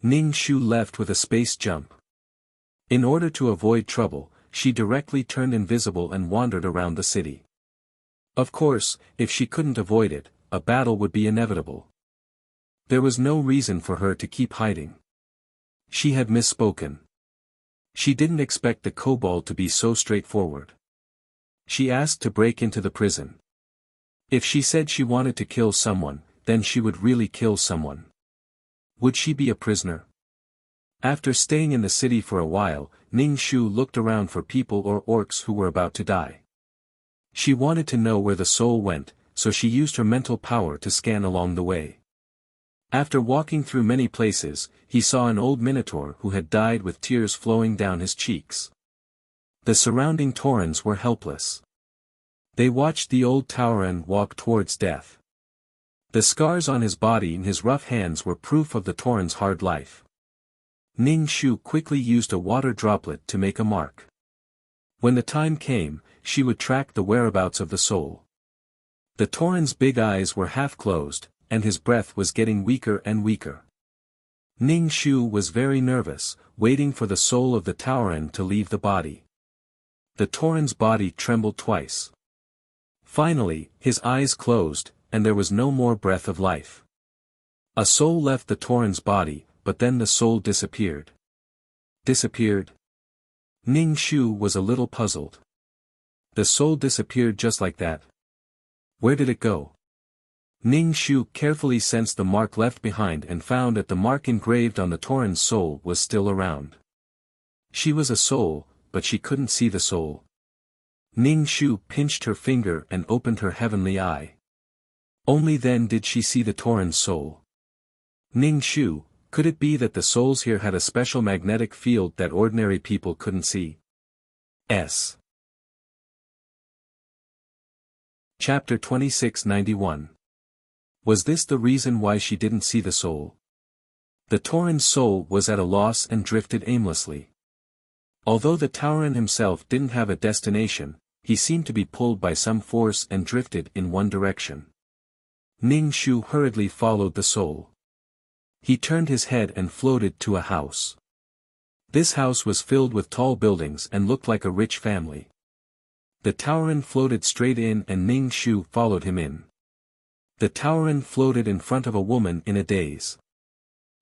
Ning Shu left with a space jump. In order to avoid trouble, she directly turned invisible and wandered around the city. Of course, if she couldn't avoid it, a battle would be inevitable. There was no reason for her to keep hiding. She had misspoken. She didn't expect the kobold to be so straightforward. She asked to break into the prison. If she said she wanted to kill someone, then she would really kill someone. Would she be a prisoner? After staying in the city for a while, Ning Shu looked around for people or orcs who were about to die. She wanted to know where the soul went, so she used her mental power to scan along the way. After walking through many places, he saw an old minotaur who had died with tears flowing down his cheeks. The surrounding taurens were helpless. They watched the old tauren walk towards death. The scars on his body and his rough hands were proof of the tauren's hard life. Ning Shu quickly used a water droplet to make a mark. When the time came, she would track the whereabouts of the soul. The tauren's big eyes were half closed, and his breath was getting weaker and weaker. Ning Shu was very nervous, waiting for the soul of the tauren to leave the body. The tauren's body trembled twice. Finally, his eyes closed, and there was no more breath of life. A soul left the tauren's body, but then the soul disappeared. Disappeared? Ning Shu was a little puzzled. The soul disappeared just like that. Where did it go? Ning Shu carefully sensed the mark left behind and found that the mark engraved on the tauren's soul was still around. She was a soul, but she couldn't see the soul. Ning Shu pinched her finger and opened her heavenly eye. Only then did she see the tauren's soul. Ning Shu, could it be that the souls here had a special magnetic field that ordinary people couldn't see? Chapter 2691. Was this the reason why she didn't see the soul? The tauren's soul was at a loss and drifted aimlessly. Although the Tauren himself didn't have a destination, he seemed to be pulled by some force and drifted in one direction. Ning Shu hurriedly followed the soul. He turned his head and floated to a house. This house was filled with tall buildings and looked like a rich family. The Tauren floated straight in and Ning Shu followed him in. The Tauren floated in front of a woman in a daze.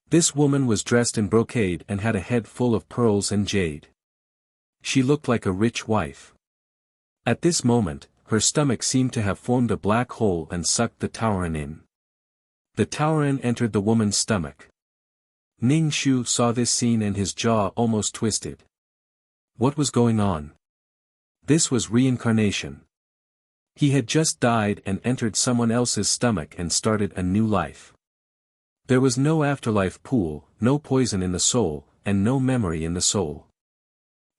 This woman was dressed in brocade and had a head full of pearls and jade. She looked like a rich wife. At this moment, her stomach seemed to have formed a black hole and sucked the Tauren in. The Tauren entered the woman's stomach. Ning Shu saw this scene and his jaw almost twisted. What was going on? This was reincarnation. He had just died and entered someone else's stomach and started a new life. There was no afterlife pool, no poison in the soul, and no memory in the soul.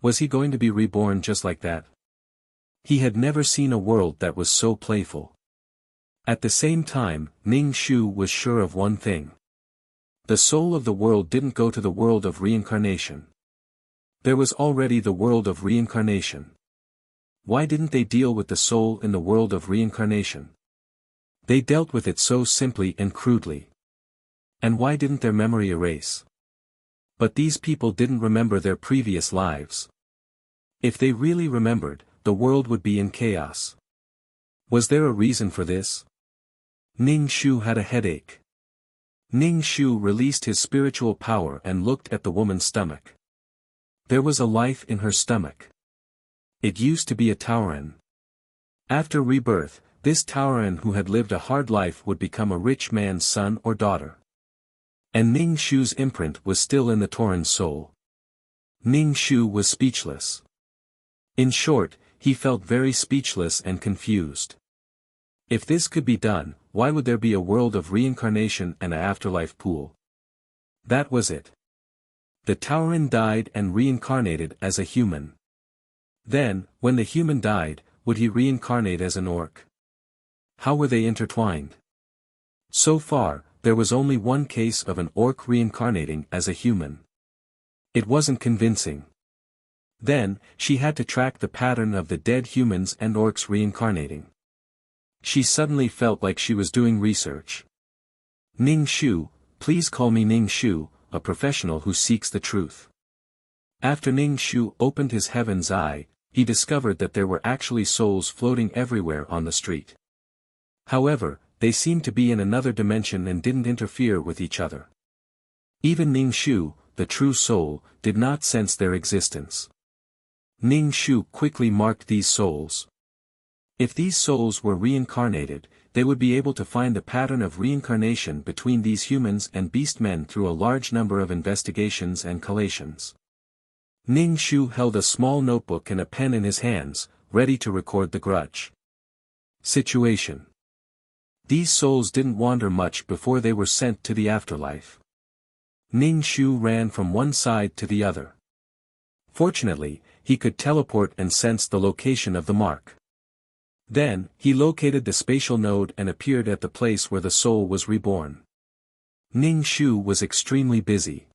Was he going to be reborn just like that? He had never seen a world that was so playful. At the same time, Ning Shu was sure of one thing. The soul of the world didn't go to the world of reincarnation. There was already the world of reincarnation. Why didn't they deal with the soul in the world of reincarnation? They dealt with it so simply and crudely. And why didn't their memory erase? But these people didn't remember their previous lives. If they really remembered, the world would be in chaos. Was there a reason for this? Ning Shu had a headache. Ning Shu released his spiritual power and looked at the woman's stomach. There was a life in her stomach. It used to be a Tauren. After rebirth, this Tauren who had lived a hard life would become a rich man's son or daughter. And Ning Shu's imprint was still in the Tauren's soul. Ning Shu was speechless. In short, he felt very speechless and confused. If this could be done, why would there be a world of reincarnation and an afterlife pool? That was it. The Tauren died and reincarnated as a human. Then, when the human died, would he reincarnate as an orc? How were they intertwined? So far, there was only one case of an orc reincarnating as a human. It wasn't convincing. Then, she had to track the pattern of the dead humans and orcs reincarnating. She suddenly felt like she was doing research. Ning Shu, please call me Ning Shu, a professional who seeks the truth. After Ning Shu opened his heaven's eye, he discovered that there were actually souls floating everywhere on the street. However, they seemed to be in another dimension and didn't interfere with each other. Even Ning Shu, the true soul, did not sense their existence. Ning Shu quickly marked these souls. If these souls were reincarnated, they would be able to find the pattern of reincarnation between these humans and beast men through a large number of investigations and collations. Ning Shu held a small notebook and a pen in his hands, ready to record the grudge. Situation. These souls didn't wander much before they were sent to the afterlife. Ning Shu ran from one side to the other. Fortunately, he could teleport and sense the location of the mark. Then, he located the spatial node and appeared at the place where the soul was reborn. Ning Shu was extremely busy.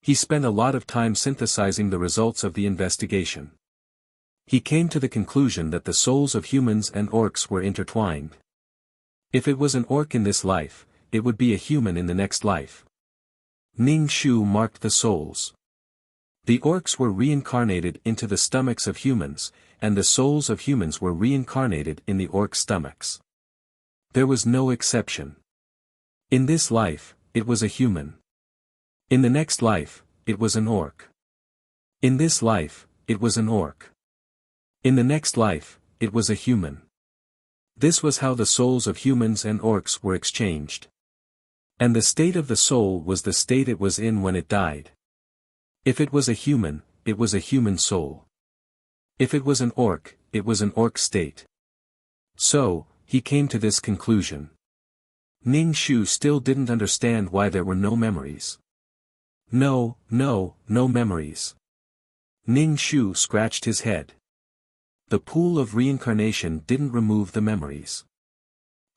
He spent a lot of time synthesizing the results of the investigation. He came to the conclusion that the souls of humans and orcs were intertwined. If it was an orc in this life, it would be a human in the next life. Ning Shu marked the souls. The orcs were reincarnated into the stomachs of humans, and the souls of humans were reincarnated in the orc stomachs. There was no exception. In this life, it was a human. In the next life, it was an orc. In this life, it was an orc. In the next life, it was a human. This was how the souls of humans and orcs were exchanged. And the state of the soul was the state it was in when it died. If it was a human, it was a human soul. If it was an orc, it was an orc state. So, he came to this conclusion. Ning Shu still didn't understand why there were no memories. No memories. Ning Shu scratched his head. The pool of reincarnation didn't remove the memories.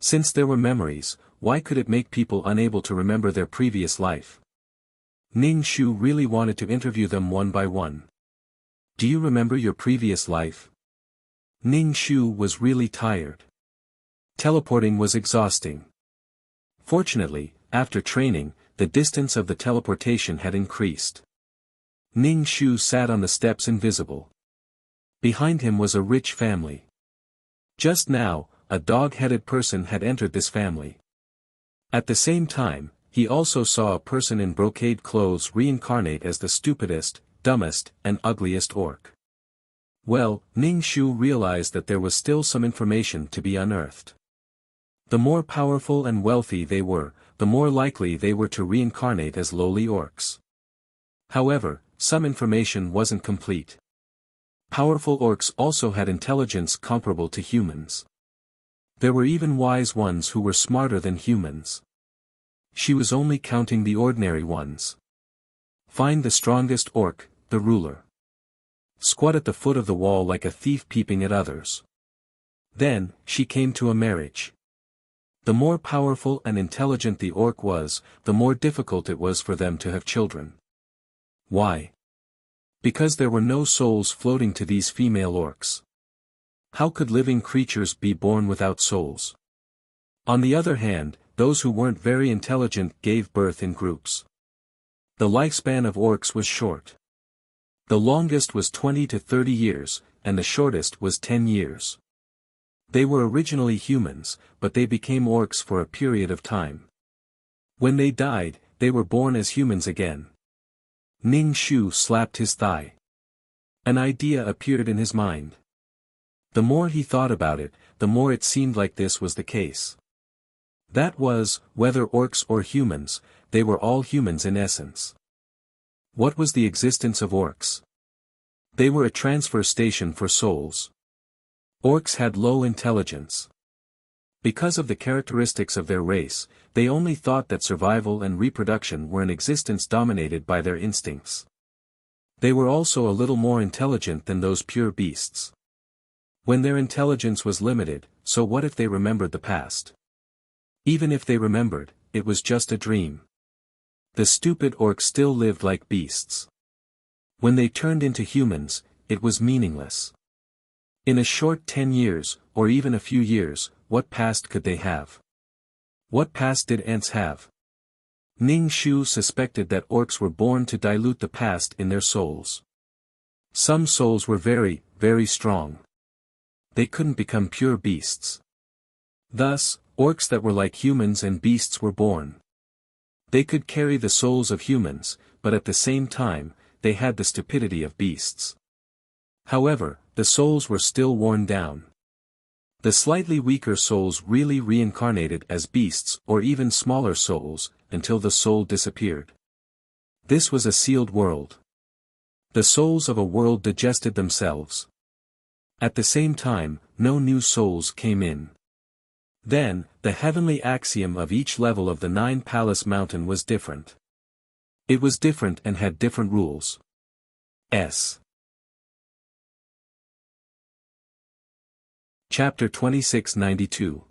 Since there were memories, why could it make people unable to remember their previous life? Ning Shu really wanted to interview them one by one. Do you remember your previous life? Ning Shu was really tired. Teleporting was exhausting. Fortunately, after training, the distance of the teleportation had increased. Ning Shu sat on the steps invisible. Behind him was a rich family. Just now, a dog-headed person had entered this family. At the same time, he also saw a person in brocade clothes reincarnate as the stupidest, dumbest, and ugliest orc. Well, Ning Shu realized that there was still some information to be unearthed. The more powerful and wealthy they were, the more likely they were to reincarnate as lowly orcs. However, some information wasn't complete. Powerful orcs also had intelligence comparable to humans. There were even wise ones who were smarter than humans. She was only counting the ordinary ones. Find the strongest orc, the ruler. Squat at the foot of the wall like a thief peeping at others. Then, she came to a marriage. The more powerful and intelligent the orc was, the more difficult it was for them to have children. Why? Because there were no souls floating to these female orcs. How could living creatures be born without souls? On the other hand, those who weren't very intelligent gave birth in groups. The lifespan of orcs was short. The longest was 20 to 30 years, and the shortest was 10 years. They were originally humans, but they became orcs for a period of time. When they died, they were born as humans again. Ning Shu slapped his thigh. An idea appeared in his mind. The more he thought about it, the more it seemed like this was the case. That was, whether orcs or humans, they were all humans in essence. What was the existence of orcs? They were a transfer station for souls. Orcs had low intelligence. Because of the characteristics of their race, they only thought that survival and reproduction were an existence dominated by their instincts. They were also a little more intelligent than those pure beasts. When their intelligence was limited, so what if they remembered the past? Even if they remembered, it was just a dream. The stupid orcs still lived like beasts. When they turned into humans, it was meaningless. In a short 10 years, or even a few years, what past could they have? What past did ants have? Ning Shu suspected that orcs were born to dilute the past in their souls. Some souls were very, very strong. They couldn't become pure beasts. Thus, orcs that were like humans and beasts were born. They could carry the souls of humans, but at the same time, they had the stupidity of beasts. However, the souls were still worn down. The slightly weaker souls really reincarnated as beasts or even smaller souls, until the soul disappeared. This was a sealed world. The souls of a world digested themselves. At the same time, no new souls came in. Then, the heavenly axiom of each level of the 9-palace mountain was different. It was different and had different rules. Chapter 2692.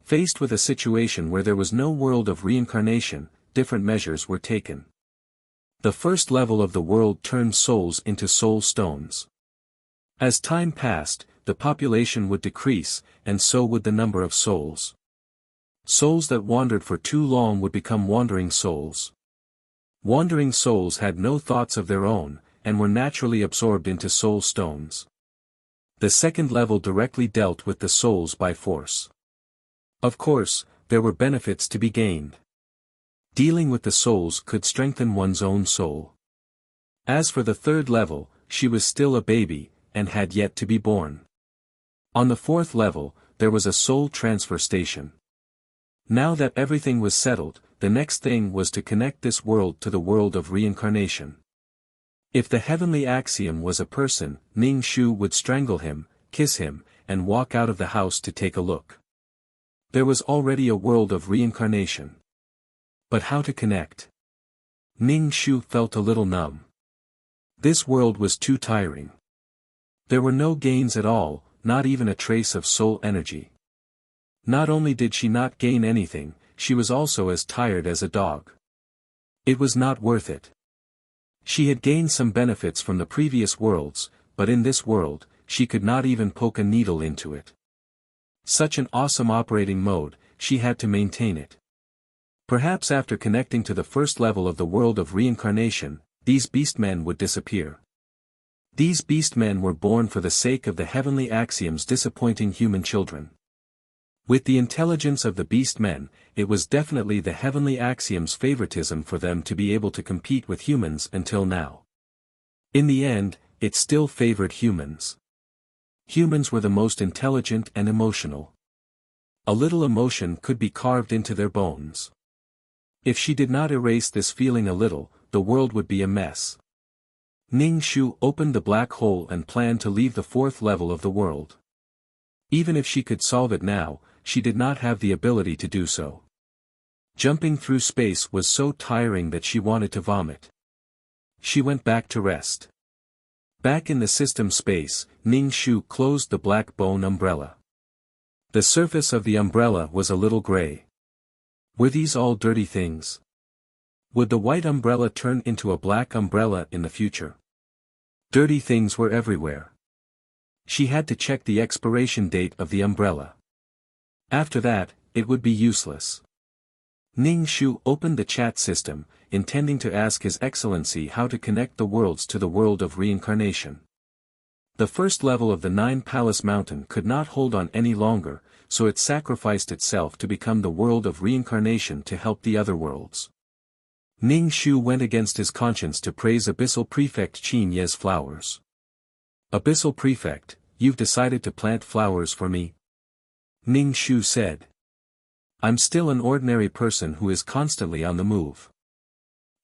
Faced with a situation where there was no world of reincarnation, different measures were taken. The first level of the world turned souls into soul stones. As time passed, the population would decrease, and so would the number of souls. Souls that wandered for too long would become wandering souls. Wandering souls had no thoughts of their own, and were naturally absorbed into soul stones. The second level directly dealt with the souls by force. Of course, there were benefits to be gained. Dealing with the souls could strengthen one's own soul. As for the third level, she was still a baby, and had yet to be born. On the fourth level, there was a soul transfer station. Now that everything was settled, the next thing was to connect this world to the world of reincarnation. If the heavenly axiom was a person, Ning Shu would strangle him, kiss him, and walk out of the house to take a look. There was already a world of reincarnation. But how to connect? Ning Shu felt a little numb. This world was too tiring. There were no gains at all, not even a trace of soul energy. Not only did she not gain anything, she was also as tired as a dog. It was not worth it. She had gained some benefits from the previous worlds, but in this world, she could not even poke a needle into it. Such an awesome operating mode, she had to maintain it. Perhaps after connecting to the first level of the world of reincarnation, these beastmen would disappear. These beastmen were born for the sake of the heavenly axioms disappointing human children. With the intelligence of the beastmen, it was definitely the heavenly axioms' favoritism for them to be able to compete with humans until now. In the end, it still favored humans. Humans were the most intelligent and emotional. A little emotion could be carved into their bones. If she did not erase this feeling a little, the world would be a mess. Ning Shu opened the black hole and planned to leave the fourth level of the world. Even if she could solve it now, she did not have the ability to do so. Jumping through space was so tiring that she wanted to vomit. She went back to rest. Back in the system space, Ning Shu closed the black bone umbrella. The surface of the umbrella was a little gray. Were these all dirty things? Would the white umbrella turn into a black umbrella in the future? Dirty things were everywhere. She had to check the expiration date of the umbrella. After that, it would be useless. Ning Shu opened the chat system, intending to ask His Excellency how to connect the worlds to the world of reincarnation. The first level of the Nine Palace Mountain could not hold on any longer, so it sacrificed itself to become the world of reincarnation to help the other worlds. Ning Shu went against his conscience to praise Abyssal Prefect Qin Ye's flowers. Abyssal Prefect, you've decided to plant flowers for me? Ning Shu said. I'm still an ordinary person who is constantly on the move.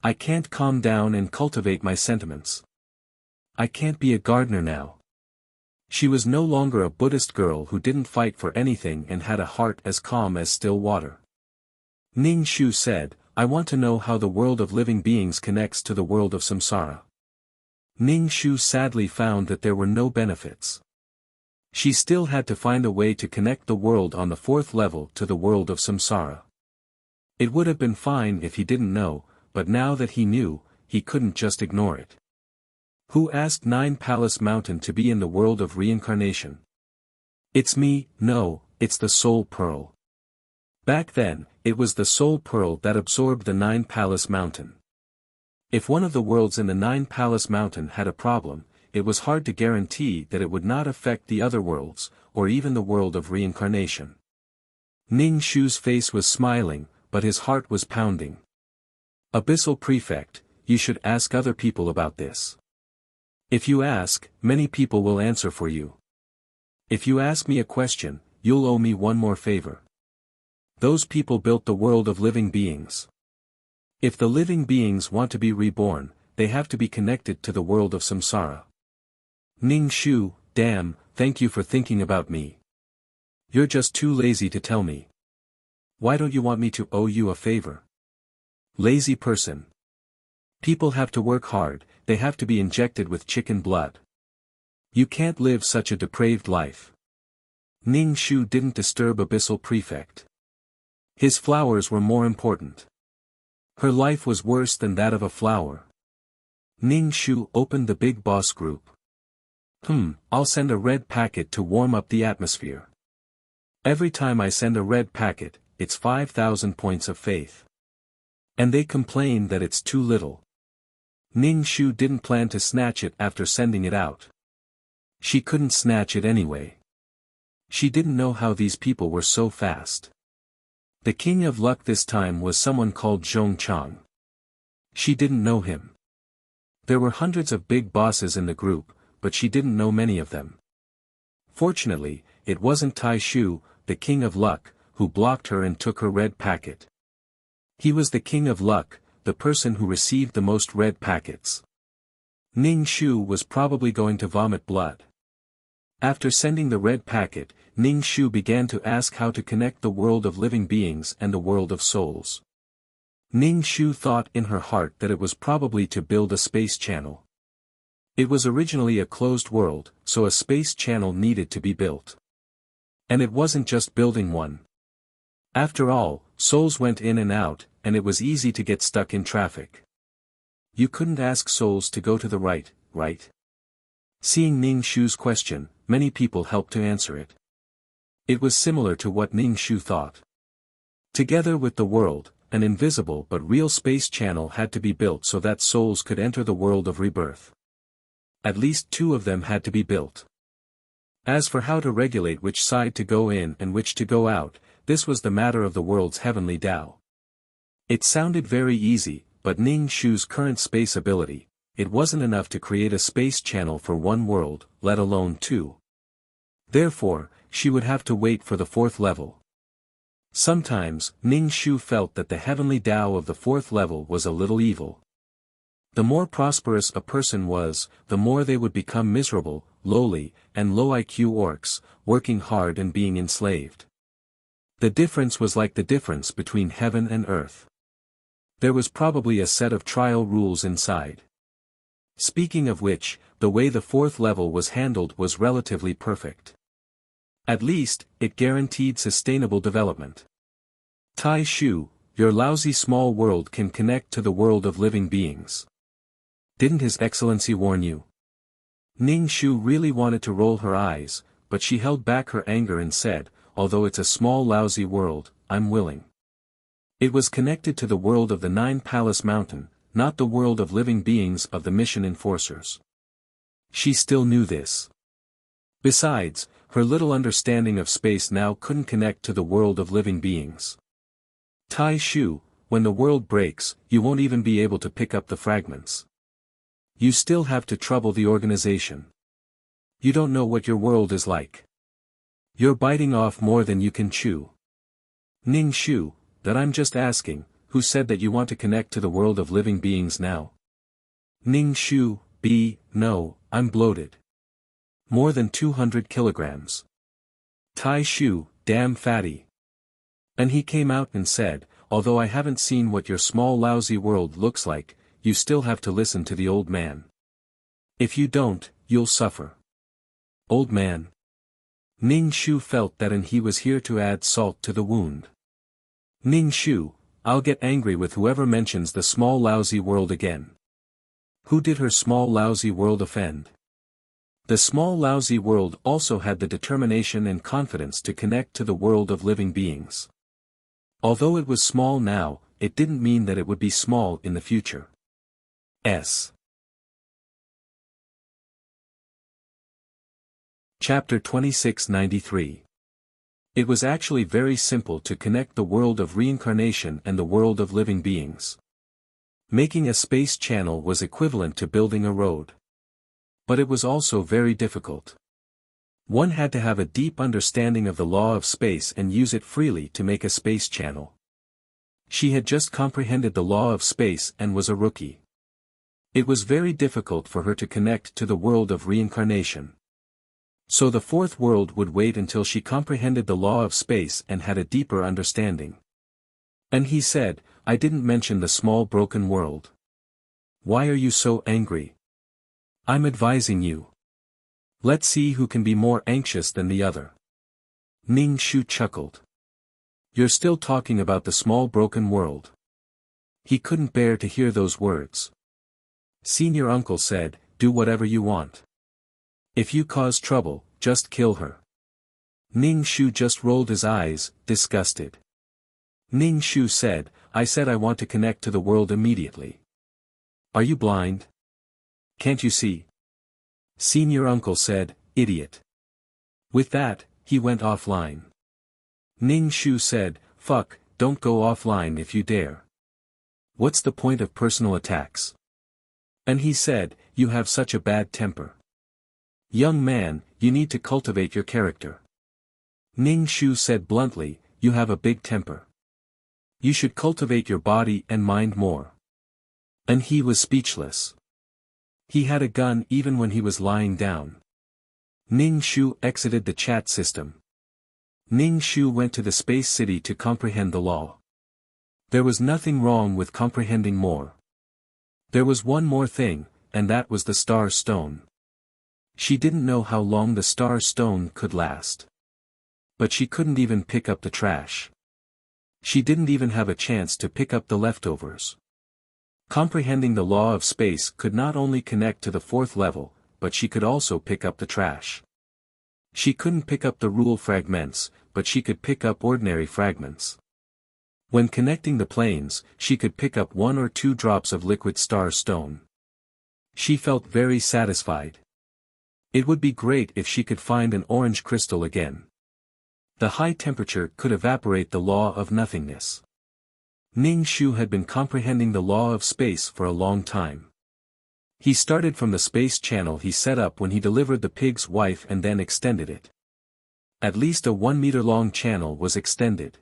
I can't calm down and cultivate my sentiments. I can't be a gardener now. She was no longer a Buddhist girl who didn't fight for anything and had a heart as calm as still water. Ning Shu said, I want to know how the world of living beings connects to the world of samsara. Ning Shu sadly found that there were no benefits. She still had to find a way to connect the world on the fourth level to the world of samsara. It would have been fine if he didn't know, but now that he knew, he couldn't just ignore it. Who asked Nine Palace Mountain to be in the world of reincarnation? It's me, no, it's the Soul Pearl. Back then, it was the Soul Pearl that absorbed the Nine Palace Mountain. If one of the worlds in the Nine Palace Mountain had a problem, it was hard to guarantee that it would not affect the other worlds, or even the world of reincarnation. Ning Shu's face was smiling, but his heart was pounding. Abyssal Prefect, you should ask other people about this. If you ask, many people will answer for you. If you ask me a question, you'll owe me one more favor. Those people built the world of living beings. If the living beings want to be reborn, they have to be connected to the world of samsara. Ning Shu, damn, thank you for thinking about me. You're just too lazy to tell me. Why don't you want me to owe you a favor? Lazy person. People have to work hard, they have to be injected with chicken blood. You can't live such a depraved life. Ning Shu didn't disturb Abyssal Prefect. His flowers were more important. Her life was worse than that of a flower. Ning Shu opened the Big Boss group. I'll send a red packet to warm up the atmosphere. Every time I send a red packet, it's 5,000 points of faith. And they complain that it's too little. Ning Shu didn't plan to snatch it after sending it out. She couldn't snatch it anyway. She didn't know how these people were so fast. The king of luck this time was someone called Zhong Chang. She didn't know him. There were hundreds of big bosses in the group, but she didn't know many of them. Fortunately, it wasn't Tai Shu, the king of luck, who blocked her and took her red packet. He was the king of luck, the person who received the most red packets. Ning Shu was probably going to vomit blood. After sending the red packet, Ning Shu began to ask how to connect the world of living beings and the world of souls. Ning Shu thought in her heart that it was probably to build a space channel. It was originally a closed world, so a space channel needed to be built. And it wasn't just building one. After all, souls went in and out, and it was easy to get stuck in traffic. You couldn't ask souls to go to the right, right? Seeing Ning Shu's question, many people helped to answer it. It was similar to what Ning Shu thought. Together with the world, an invisible but real space channel had to be built so that souls could enter the world of rebirth. At least 2 of them had to be built. As for how to regulate which side to go in and which to go out, this was the matter of the world's heavenly Tao. It sounded very easy, but Ning Shu's current space ability, it wasn't enough to create a space channel for 1 world, let alone 2. Therefore, she would have to wait for the 4th level. Sometimes, Ning Shu felt that the heavenly Tao of the 4th level was a little evil. The more prosperous a person was, the more they would become miserable, lowly, and low IQ orcs, working hard and being enslaved. The difference was like the difference between heaven and earth. There was probably a set of trial rules inside. Speaking of which, the way the 4th level was handled was relatively perfect. At least, it guaranteed sustainable development. Tai Shu, your lousy small world can connect to the world of living beings. Didn't His Excellency warn you? Ning Shu really wanted to roll her eyes, but she held back her anger and said, although it's a small lousy world, I'm willing. It was connected to the world of the 9 Palace Mountain, not the world of living beings of the mission enforcers. She still knew this. Besides, her little understanding of space now couldn't connect to the world of living beings. Tai Shu, when the world breaks, you won't even be able to pick up the fragments. You still have to trouble the organization. You don't know what your world is like. You're biting off more than you can chew. Ning Shu, that I'm just asking, who said that you want to connect to the world of living beings now? Ning Shu, no, I'm bloated. More than 200 kilograms. Tai Shu, damn fatty. And he came out and said, although I haven't seen what your small lousy world looks like, you still have to listen to the old man. If you don't, you'll suffer. Old man. Ning Shu felt that and he was here to add salt to the wound. Ning Shu, I'll get angry with whoever mentions the small lousy world again. Who did her small lousy world offend? The small lousy world also had the determination and confidence to connect to the world of living beings. Although it was small now, it didn't mean that it would be small in the future. Chapter 2693. It was actually very simple to connect the world of reincarnation and the world of living beings. Making a space channel was equivalent to building a road. But it was also very difficult. One had to have a deep understanding of the law of space and use it freely to make a space channel. She had just comprehended the law of space and was a rookie. It was very difficult for her to connect to the world of reincarnation. So the 4th world would wait until she comprehended the law of space and had a deeper understanding. And he said, I didn't mention the small broken world. Why are you so angry? I'm advising you. Let's see who can be more anxious than the other. Ning Shu chuckled. You're still talking about the small broken world. He couldn't bear to hear those words. Senior uncle said, do whatever you want. If you cause trouble, just kill her. Ning Shu just rolled his eyes, disgusted. Ning Shu said, I said I want to connect to the world immediately. Are you blind? Can't you see? Senior uncle said, idiot. With that, he went offline. Ning Shu said, fuck, don't go offline if you dare. What's the point of personal attacks? And he said, you have such a bad temper. Young man, you need to cultivate your character. Ning Shu said bluntly, you have a big temper. You should cultivate your body and mind more. And he was speechless. He had a gun even when he was lying down. Ning Shu exited the chat system. Ning Shu went to the space city to comprehend the law. There was nothing wrong with comprehending more. There was one more thing, and that was the Star Stone. She didn't know how long the Star Stone could last. But she couldn't even pick up the trash. She didn't even have a chance to pick up the leftovers. Comprehending the law of space could not only connect to the fourth level, but she could also pick up the trash. She couldn't pick up the rule fragments, but she could pick up ordinary fragments. When connecting the planes, she could pick up 1 or 2 drops of liquid star stone. She felt very satisfied. It would be great if she could find an orange crystal again. The high temperature could evaporate the law of nothingness. Ning Shu had been comprehending the law of space for a long time. He started from the space channel he set up when he delivered the pig's wife and then extended it. At least a 1-meter-long channel was extended.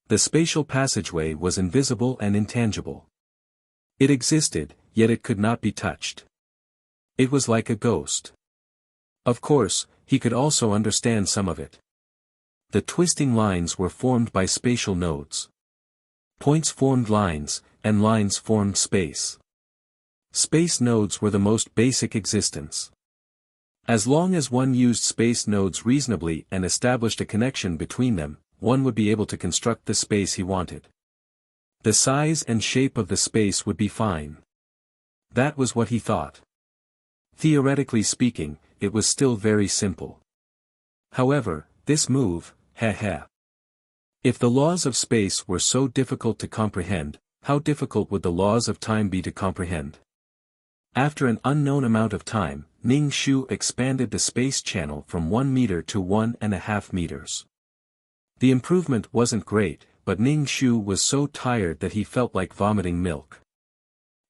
The spatial passageway was invisible and intangible. It existed, yet it could not be touched. It was like a ghost. Of course, he could also understand some of it. The twisting lines were formed by spatial nodes. Points formed lines, and lines formed space. Space nodes were the most basic existence. As long as one used space nodes reasonably and established a connection between them, one would be able to construct the space he wanted. The size and shape of the space would be fine. That was what he thought. Theoretically speaking, it was still very simple. However, this move, If the laws of space were so difficult to comprehend, how difficult would the laws of time be to comprehend? After an unknown amount of time, Ning Shu expanded the space channel from 1 meter to 1.5 meters. The improvement wasn't great, but Ning Shu was so tired that he felt like vomiting milk.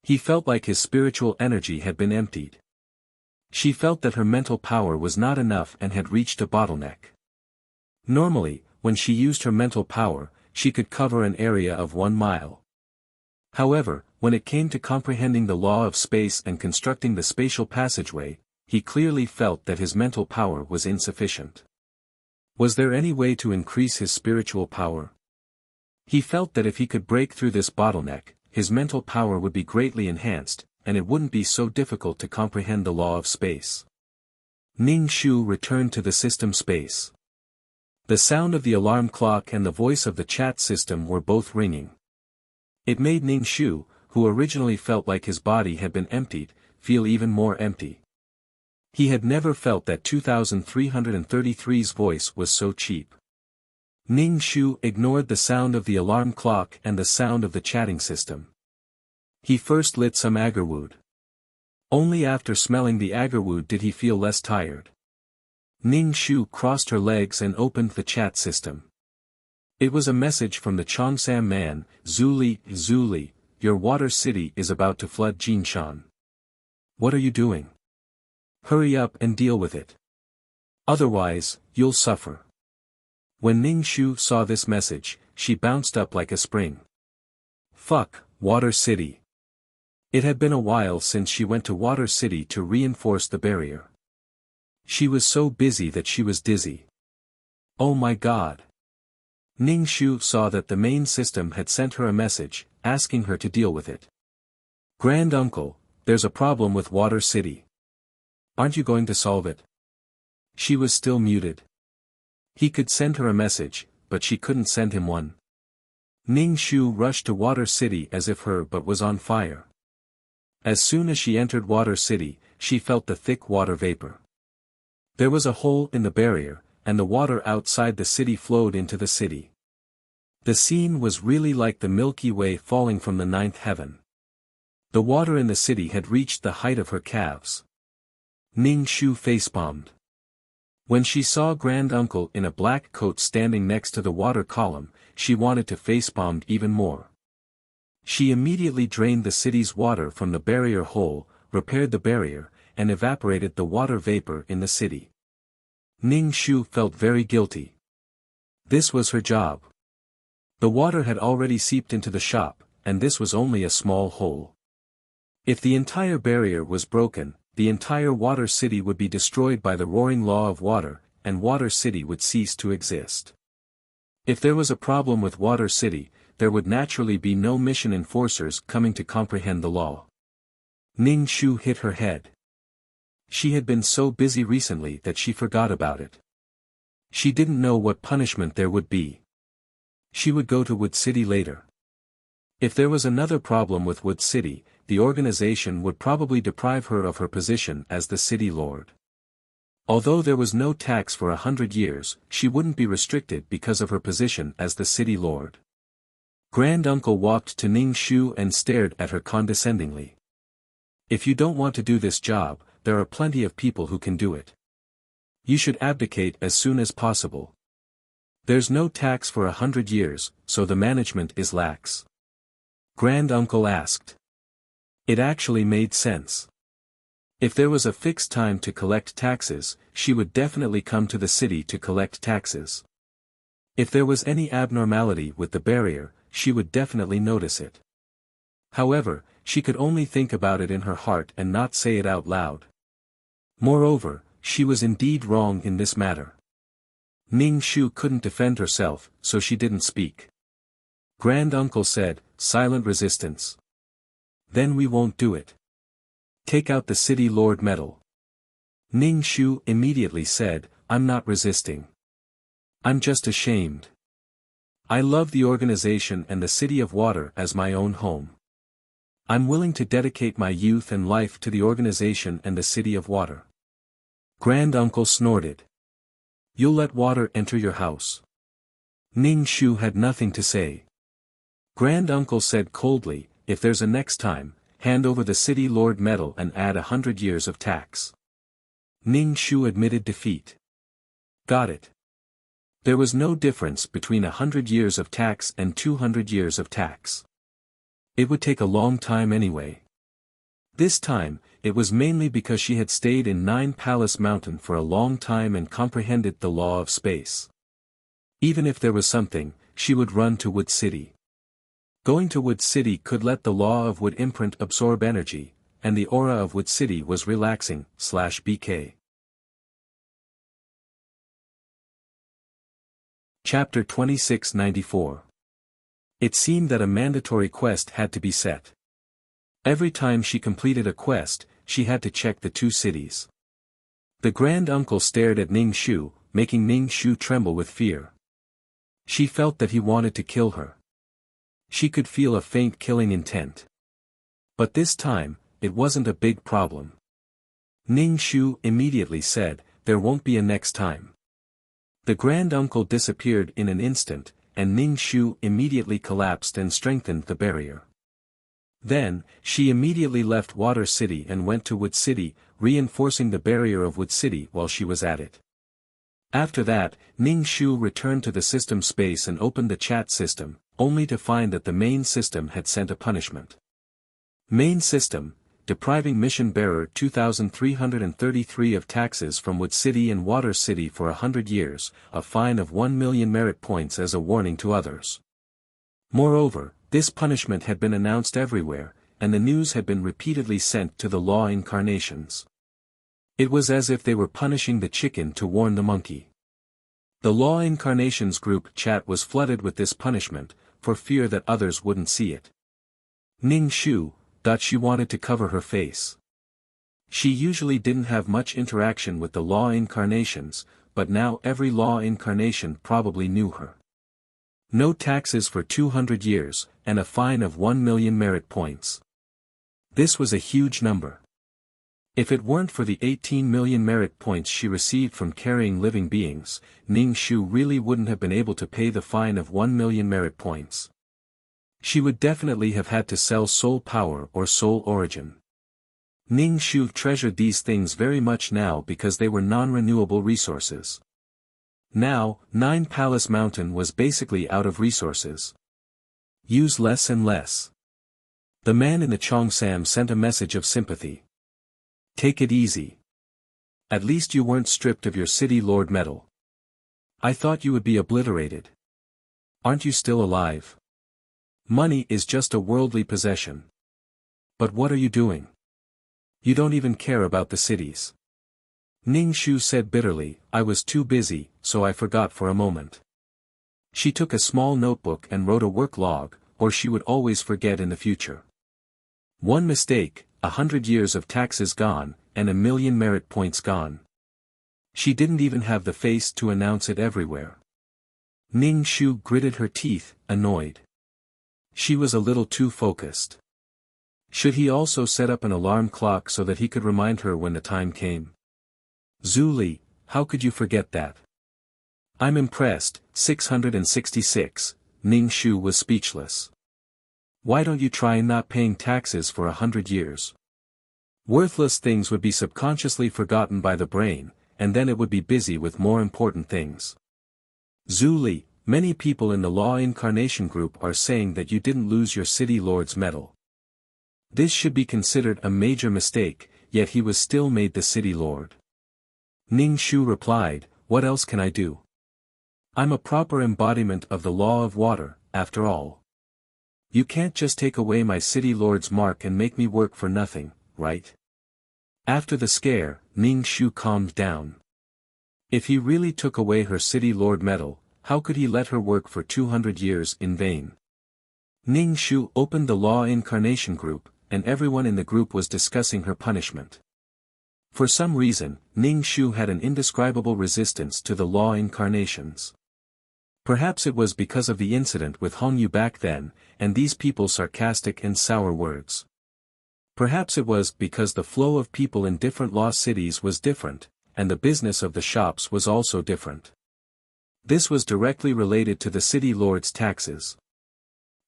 He felt like his spiritual energy had been emptied. She felt that her mental power was not enough and had reached a bottleneck. Normally, when she used her mental power, she could cover an area of 1 mile. However, when it came to comprehending the law of space and constructing the spatial passageway, he clearly felt that his mental power was insufficient. Was there any way to increase his spiritual power? He felt that if he could break through this bottleneck, his mental power would be greatly enhanced, and it wouldn't be so difficult to comprehend the law of space. Ning Shu returned to the system space. The sound of the alarm clock and the voice of the chat system were both ringing. It made Ning Shu, who originally felt like his body had been emptied, feel even more empty. He had never felt that 2333's voice was so cheap. Ning Shu ignored the sound of the alarm clock and the sound of the chatting system. He first lit some agarwood. Only after smelling the agarwood did he feel less tired. Ning Shu crossed her legs and opened the chat system. It was a message from the Cheongsam man, Zuli, your water city is about to flood Jinshan. What are you doing? Hurry up and deal with it. Otherwise, you'll suffer. When Ning Shu saw this message, she bounced up like a spring. Fuck, Water City. It had been a while since she went to Water City to reinforce the barrier. She was so busy that she was dizzy. Oh my god. Ning Shu saw that the main system had sent her a message, asking her to deal with it. Grand Uncle, there's a problem with Water City. Aren't you going to solve it? She was still muted. He could send her a message, but she couldn't send him one. Ning Shu rushed to Water City as if her butt was on fire. As soon as she entered Water City, she felt the thick water vapor. There was a hole in the barrier, and the water outside the city flowed into the city. The scene was really like the Milky Way falling from the 9th heaven. The water in the city had reached the height of her calves. Ning Shu facepalmed. When she saw Grand Uncle in a black coat standing next to the water column, she wanted to facepalm even more. She immediately drained the city's water from the barrier hole, repaired the barrier, and evaporated the water vapor in the city. Ning Shu felt very guilty. This was her job. The water had already seeped into the shop, and this was only a small hole. If the entire barrier was broken, the entire Water City would be destroyed by the roaring law of water, and Water City would cease to exist. If there was a problem with Water City, there would naturally be no mission enforcers coming to comprehend the law. Ning Shu hit her head. She had been so busy recently that she forgot about it. She didn't know what punishment there would be. She would go to Wood City later. If there was another problem with Wood City, the organization would probably deprive her of her position as the city lord. Although there was no tax for 100 years, she wouldn't be restricted because of her position as the city lord. Grand-uncle walked to Ning Shu and stared at her condescendingly. If you don't want to do this job, there are plenty of people who can do it. You should abdicate as soon as possible. There's no tax for 100 years, so the management is lax. Grand-uncle asked. It actually made sense. If there was a fixed time to collect taxes, she would definitely come to the city to collect taxes. If there was any abnormality with the barrier, she would definitely notice it. However, she could only think about it in her heart and not say it out loud. Moreover, she was indeed wrong in this matter. Ning Shu couldn't defend herself, so she didn't speak. Grand-uncle said, "Silent resistance. Then we won't do it. Take out the city lord medal." Ning Shu immediately said, "I'm not resisting. I'm just ashamed. I love the organization and the city of water as my own home. I'm willing to dedicate my youth and life to the organization and the city of water." Grand-uncle snorted. "You'll let water enter your house?" Ning Shu had nothing to say. Grand-uncle said coldly, "If there's a next time, hand over the city lord medal and add 100 years of tax." Ning Shu admitted defeat. Got it. There was no difference between 100 years of tax and 200 years of tax. It would take a long time anyway. This time, it was mainly because she had stayed in Nine Palace Mountain for a long time and comprehended the law of space. Even if there was something, she would run to Wood City. Going to Wood City could let the law of Wood imprint absorb energy, and the aura of Wood City was relaxing/BK. Chapter 2694. It seemed that a mandatory quest had to be set. Every time she completed a quest, she had to check the two cities. The grand-uncle stared at Ning Shu, making Ning Shu tremble with fear. She felt that he wanted to kill her. She could feel a faint killing intent. But this time, it wasn't a big problem. Ning Shu immediately said, "There won't be a next time." The grand-uncle disappeared in an instant, and Ning Shu immediately collapsed and strengthened the barrier. Then, she immediately left Water City and went to Wood City, reinforcing the barrier of Wood City while she was at it. After that, Ning Shu returned to the system space and opened the chat system, only to find that the main system had sent a punishment. Main system, depriving mission bearer 2333 of taxes from Wood City and Water City for 100 years, a fine of 1 million merit points as a warning to others. Moreover, this punishment had been announced everywhere, and the news had been repeatedly sent to the law incarnations. It was as if they were punishing the chicken to warn the monkey. The law incarnations group chat was flooded with this punishment, for fear that others wouldn't see it. Ning Shu thought she wanted to cover her face. She usually didn't have much interaction with the law incarnations, but now every law incarnation probably knew her. No taxes for 200 years, and a fine of 1 million merit points. This was a huge number. If it weren't for the 18 million merit points she received from carrying living beings, Ning Shu really wouldn't have been able to pay the fine of 1 million merit points. She would definitely have had to sell soul power or soul origin. Ning Shu treasured these things very much now because they were non-renewable resources. Now, Nine Palace Mountain was basically out of resources. Use less and less. The man in the Cheongsam sent a message of sympathy. Take it easy. At least you weren't stripped of your city lord medal. I thought you would be obliterated. Aren't you still alive? Money is just a worldly possession. But what are you doing? You don't even care about the cities. Ning Shu said bitterly, I was too busy, so I forgot for a moment. She took a small notebook and wrote a work log, or she would always forget in the future. One mistake, 100 years of taxes gone, and 1 million merit points gone. She didn't even have the face to announce it everywhere. Ning Shu gritted her teeth, annoyed. She was a little too focused. Should he also set up an alarm clock so that he could remind her when the time came? Zhu Li, how could you forget that? I'm impressed. 666, Ning Shu was speechless. Why don't you try not paying taxes for 100 years? Worthless things would be subconsciously forgotten by the brain, and then it would be busy with more important things. Zhu Li, many people in the Law Incarnation group are saying that you didn't lose your City Lord's medal. This should be considered a major mistake, yet he was still made the City Lord. Ning Shu replied, what else can I do? I'm a proper embodiment of the law of water, after all. You can't just take away my City Lord's mark and make me work for nothing, right? After the scare, Ning Shu calmed down. If he really took away her City Lord medal, how could he let her work for 200 years in vain? Ning Shu opened the Law Incarnation group, and everyone in the group was discussing her punishment. For some reason, Ning Shu had an indescribable resistance to the Law Incarnations. Perhaps it was because of the incident with Hong Yu back then, and these people's sarcastic and sour words. Perhaps it was because the flow of people in different law cities was different, and the business of the shops was also different. This was directly related to the City Lord's taxes.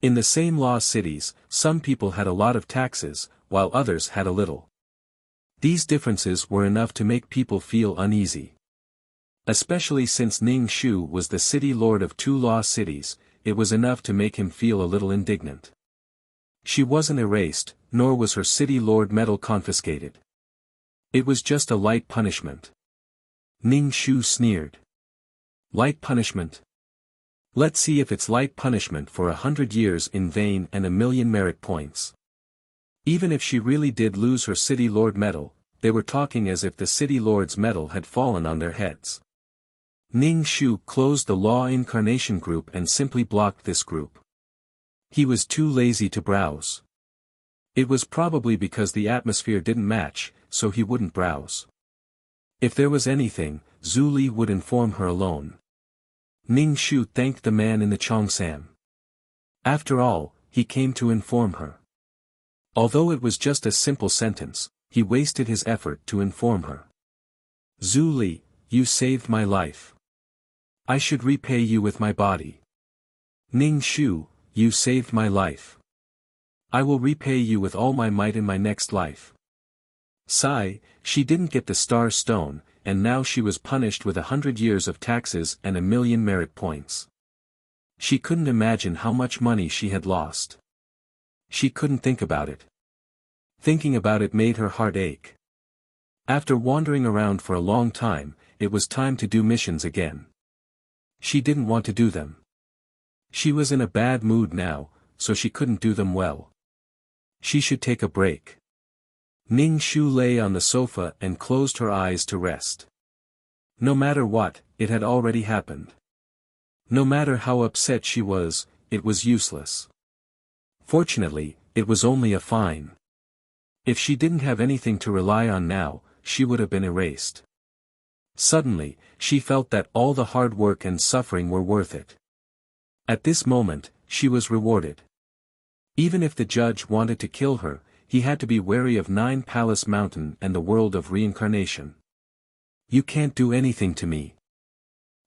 In the same law cities, some people had a lot of taxes, while others had a little. These differences were enough to make people feel uneasy. Especially since Ning Shu was the City Lord of 2 law cities, it was enough to make him feel a little indignant. She wasn't erased, nor was her City Lord medal confiscated. It was just a light punishment. Ning Shu sneered. Light punishment? Let's see if it's light punishment for 100 years in vain and 1,000,000 merit points. Even if she really did lose her City Lord medal, they were talking as if the City Lord's medal had fallen on their heads. Ning Shu closed the Law Incarnation group and simply blocked this group. He was too lazy to browse. It was probably because the atmosphere didn't match, so he wouldn't browse. If there was anything, Zhu Li would inform her alone. Ning Shu thanked the man in the Chongsam. After all, he came to inform her. Although it was just a simple sentence, he wasted his effort to inform her. Zhu Li, you saved my life. I should repay you with my body. Ning Shu, you saved my life. I will repay you with all my might in my next life. Sigh, she didn't get the Star Stone, and now she was punished with 100 years of taxes and 1,000,000 merit points. She couldn't imagine how much money she had lost. She couldn't think about it. Thinking about it made her heart ache. After wandering around for a long time, it was time to do missions again. She didn't want to do them. She was in a bad mood now, so she couldn't do them well. She should take a break. Ning Shu lay on the sofa and closed her eyes to rest. No matter what, it had already happened. No matter how upset she was, it was useless. Fortunately, it was only a fine. If she didn't have anything to rely on now, she would have been erased. Suddenly, she felt that all the hard work and suffering were worth it. At this moment, she was rewarded. Even if the judge wanted to kill her, he had to be wary of 9 Palace Mountain and the world of reincarnation. You can't do anything to me.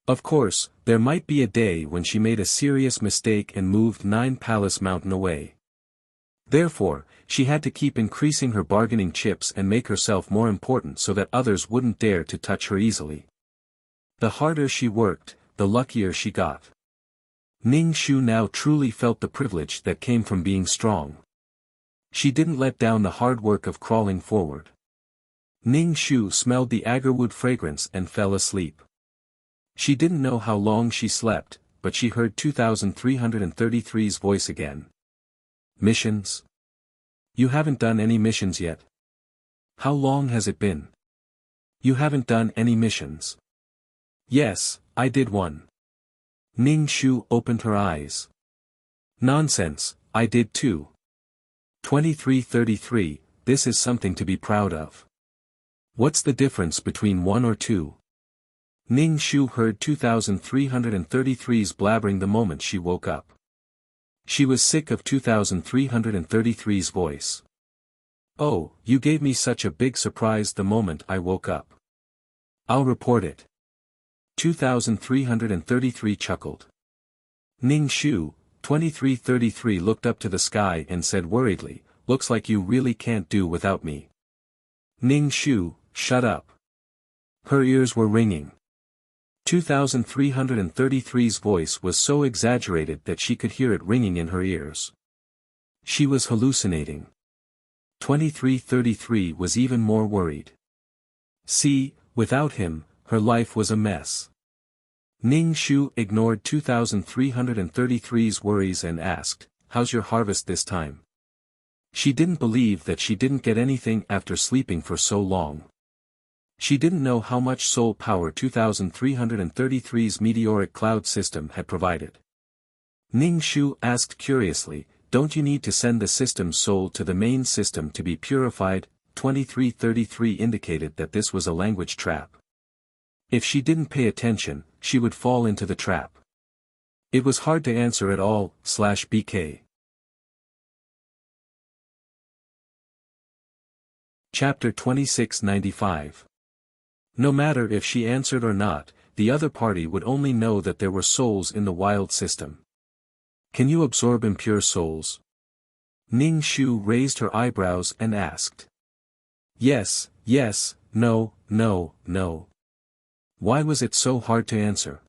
Of course, there might be a day when she made a serious mistake and moved 9 Palace Mountain away. Therefore, she had to keep increasing her bargaining chips and make herself more important so that others wouldn't dare to touch her easily. The harder she worked, the luckier she got. Ning Shu now truly felt the privilege that came from being strong. She didn't let down the hard work of crawling forward. Ning Shu smelled the agarwood fragrance and fell asleep. She didn't know how long she slept, but she heard 2333's voice again. Missions? You haven't done any missions yet. How long has it been? You haven't done any missions. Yes, I did one. Ning Shu opened her eyes. Nonsense, I did too. 2333, this is something to be proud of. What's the difference between 1 or 2? Ning Shu heard 2333's blabbering the moment she woke up. She was sick of 2333's voice. "Oh, you gave me such a big surprise the moment I woke up. I'll report it." 2333 chuckled. Ning Shu, 2333 looked up to the sky and said worriedly, "Looks like you really can't do without me." Ning Shu, shut up. Her ears were ringing. 2333's voice was so exaggerated that she could hear it ringing in her ears. She was hallucinating. 2333 was even more worried. See, without him, her life was a mess. Ning Shu ignored 2333's worries and asked, "How's your harvest this time?" She didn't believe that she didn't get anything after sleeping for so long. She didn't know how much soul power 2333's meteoric cloud system had provided. Ning Shu asked curiously, "Don't you need to send the system's soul to the main system to be purified?" 2333 indicated that this was a language trap. If she didn't pay attention, she would fall into the trap. It was hard to answer at all, /BK. Chapter 2695. No matter if she answered or not, the other party would only know that there were souls in the wild system. "Can you absorb impure souls?" Ning Shu raised her eyebrows and asked. Yes, yes, no, no, no. Why was it so hard to answer?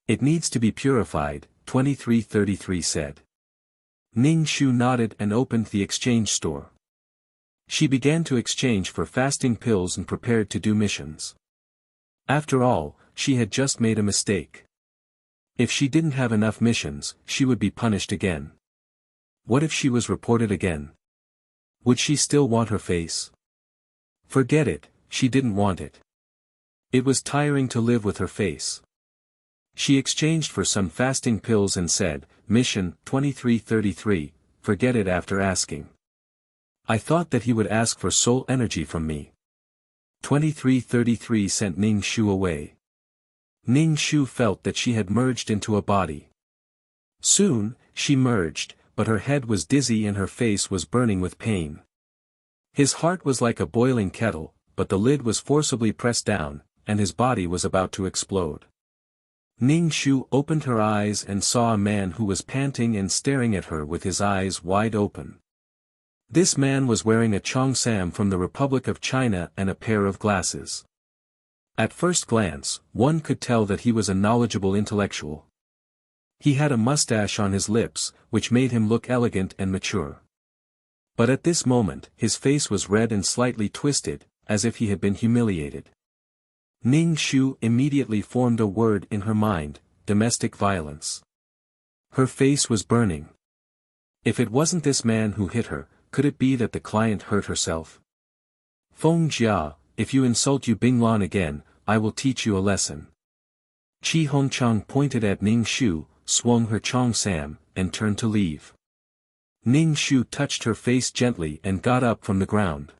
"It needs to be purified," 2333 said. Ning Shu nodded and opened the exchange store. She began to exchange for fasting pills and prepared to do missions. After all, she had just made a mistake. If she didn't have enough missions, she would be punished again. What if she was reported again? Would she still want her face? Forget it, she didn't want it. It was tiring to live with her face. She exchanged for some fasting pills and said, "Mission, 2333, forget it." After asking, "I thought that he would ask for soul energy from me." 2333 sent Ning Shu away. Ning Shu felt that she had merged into a body. Soon, she merged, but her head was dizzy and her face was burning with pain. His heart was like a boiling kettle, but the lid was forcibly pressed down, and his body was about to explode. Ning Shu opened her eyes and saw a man who was panting and staring at her with his eyes wide open. This man was wearing a cheongsam from the Republic of China and a pair of glasses. At first glance, one could tell that he was a knowledgeable intellectual. He had a mustache on his lips, which made him look elegant and mature. But at this moment, his face was red and slightly twisted, as if he had been humiliated. Ning Shu immediately formed a word in her mind: domestic violence. Her face was burning. If it wasn't this man who hit her, could it be that the client hurt herself? "Feng Jia, if you insult Yu Binglan again, I will teach you a lesson." Chi Hongchang pointed at Ning Shu, swung her cheongsam, and turned to leave. Ning Shu touched her face gently and got up from the ground.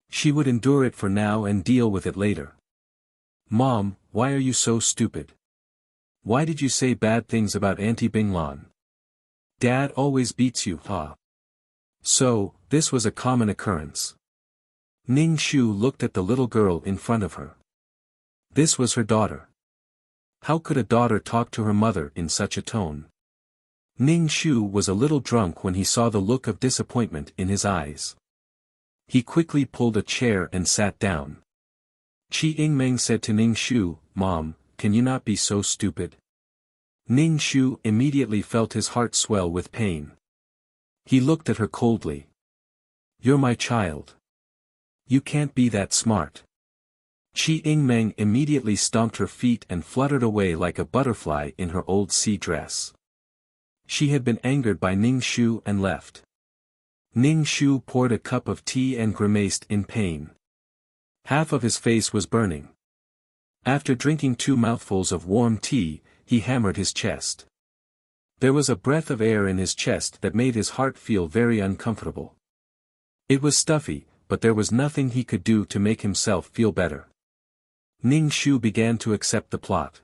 She would endure it for now and deal with it later. "Mom, why are you so stupid? Why did you say bad things about Auntie Binglan? Dad always beats you, huh?" So, this was a common occurrence. Ning Shu looked at the little girl in front of her. This was her daughter. How could a daughter talk to her mother in such a tone? Ning Shu was a little drunk when he saw the look of disappointment in his eyes. He quickly pulled a chair and sat down. Qi Yingmeng said to Ning Shu, "Mom, can you not be so stupid?" Ning Shu immediately felt his heart swell with pain. He looked at her coldly. "You're my child. You can't be that smart." Qi Yingmeng immediately stomped her feet and fluttered away like a butterfly in her old sea dress. She had been angered by Ning Shu and left. Ning Shu poured a cup of tea and grimaced in pain. Half of his face was burning. After drinking 2 mouthfuls of warm tea, he hammered his chest. There was a breath of air in his chest that made his heart feel very uncomfortable. It was stuffy, but there was nothing he could do to make himself feel better. Ning Shu began to accept the plot.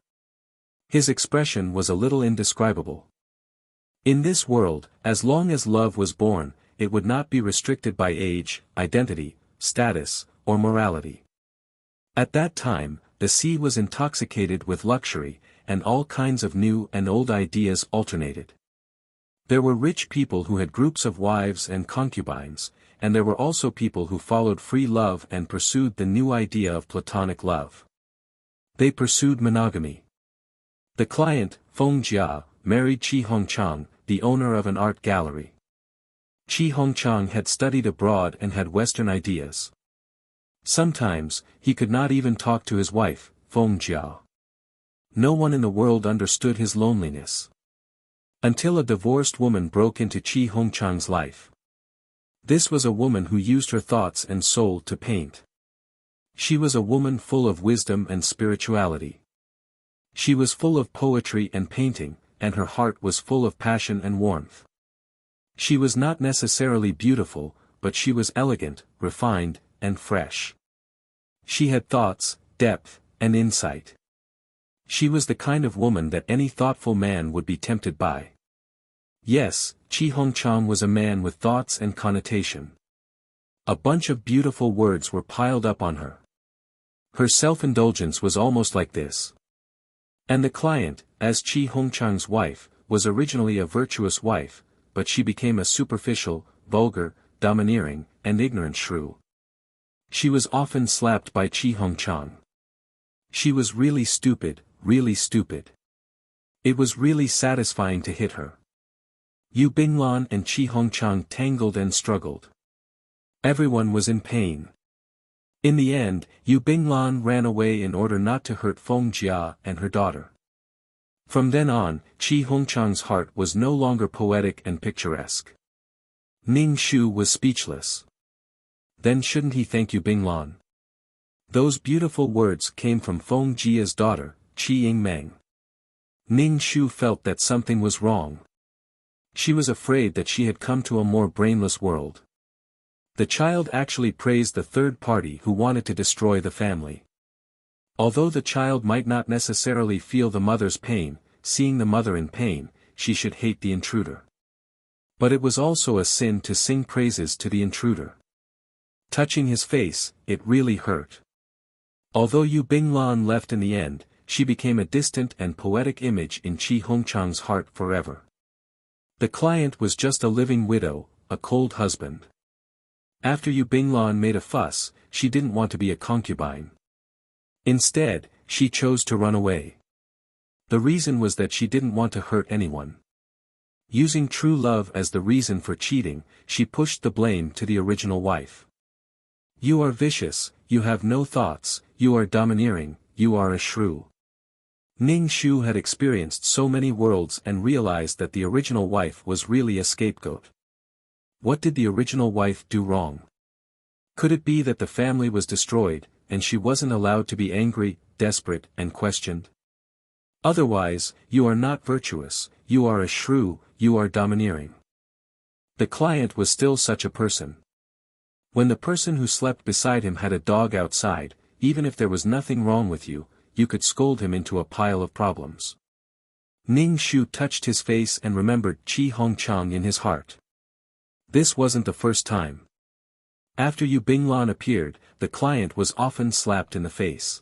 His expression was a little indescribable. In this world, as long as love was born, it would not be restricted by age, identity, status, or morality. At that time, the sea was intoxicated with luxury, and all kinds of new and old ideas alternated. There were rich people who had groups of wives and concubines, and there were also people who followed free love and pursued the new idea of platonic love. They pursued monogamy. The client, Feng Jia, married Qi Hongchang, the owner of an art gallery. Qi Hongchang had studied abroad and had Western ideas. Sometimes, he could not even talk to his wife, Feng Jia. No one in the world understood his loneliness. Until a divorced woman broke into Qi Hongchang's life. This was a woman who used her thoughts and soul to paint. She was a woman full of wisdom and spirituality. She was full of poetry and painting, and her heart was full of passion and warmth. She was not necessarily beautiful, but she was elegant, refined, and fresh. She had thoughts, depth, and insight. She was the kind of woman that any thoughtful man would be tempted by. Yes, Qi Hongchang was a man with thoughts and connotation. A bunch of beautiful words were piled up on her. Her self-indulgence was almost like this. And the client, as Qi Hongchang's wife, was originally a virtuous wife, but she became a superficial, vulgar, domineering, and ignorant shrew. She was often slapped by Qi Hongchang. She was really stupid, really stupid. It was really satisfying to hit her. Yu Binglan and Qi Hongchang tangled and struggled. Everyone was in pain. In the end, Yu Binglan ran away in order not to hurt Feng Jia and her daughter. From then on, Qi Hongchang's heart was no longer poetic and picturesque. Ning Shu was speechless. Then shouldn't he thank Yu Binglan? Those beautiful words came from Feng Jia's daughter, Qi Yingmeng. Ning Shu felt that something was wrong. She was afraid that she had come to a more brainless world. The child actually praised the third party who wanted to destroy the family. Although the child might not necessarily feel the mother's pain, seeing the mother in pain, she should hate the intruder. But it was also a sin to sing praises to the intruder. Touching his face, it really hurt. Although Yu Binglan left in the end, she became a distant and poetic image in Qi Hongchang's heart forever. The client was just a living widow, a cold husband. After Yu Binglan made a fuss, she didn't want to be a concubine. Instead, she chose to run away. The reason was that she didn't want to hurt anyone. Using true love as the reason for cheating, she pushed the blame to the original wife. You are vicious, you have no thoughts, you are domineering, you are a shrew. Ning Shu had experienced so many worlds and realized that the original wife was really a scapegoat. What did the original wife do wrong? Could it be that the family was destroyed, and she wasn't allowed to be angry, desperate, and questioned? Otherwise, you are not virtuous, you are a shrew, you are domineering. The client was still such a person. When the person who slept beside him had a dog outside, even if there was nothing wrong with you, you could scold him into a pile of problems. Ning Shu touched his face and remembered Qi Hongchang in his heart. This wasn't the first time. After Yu Binglan appeared, the client was often slapped in the face.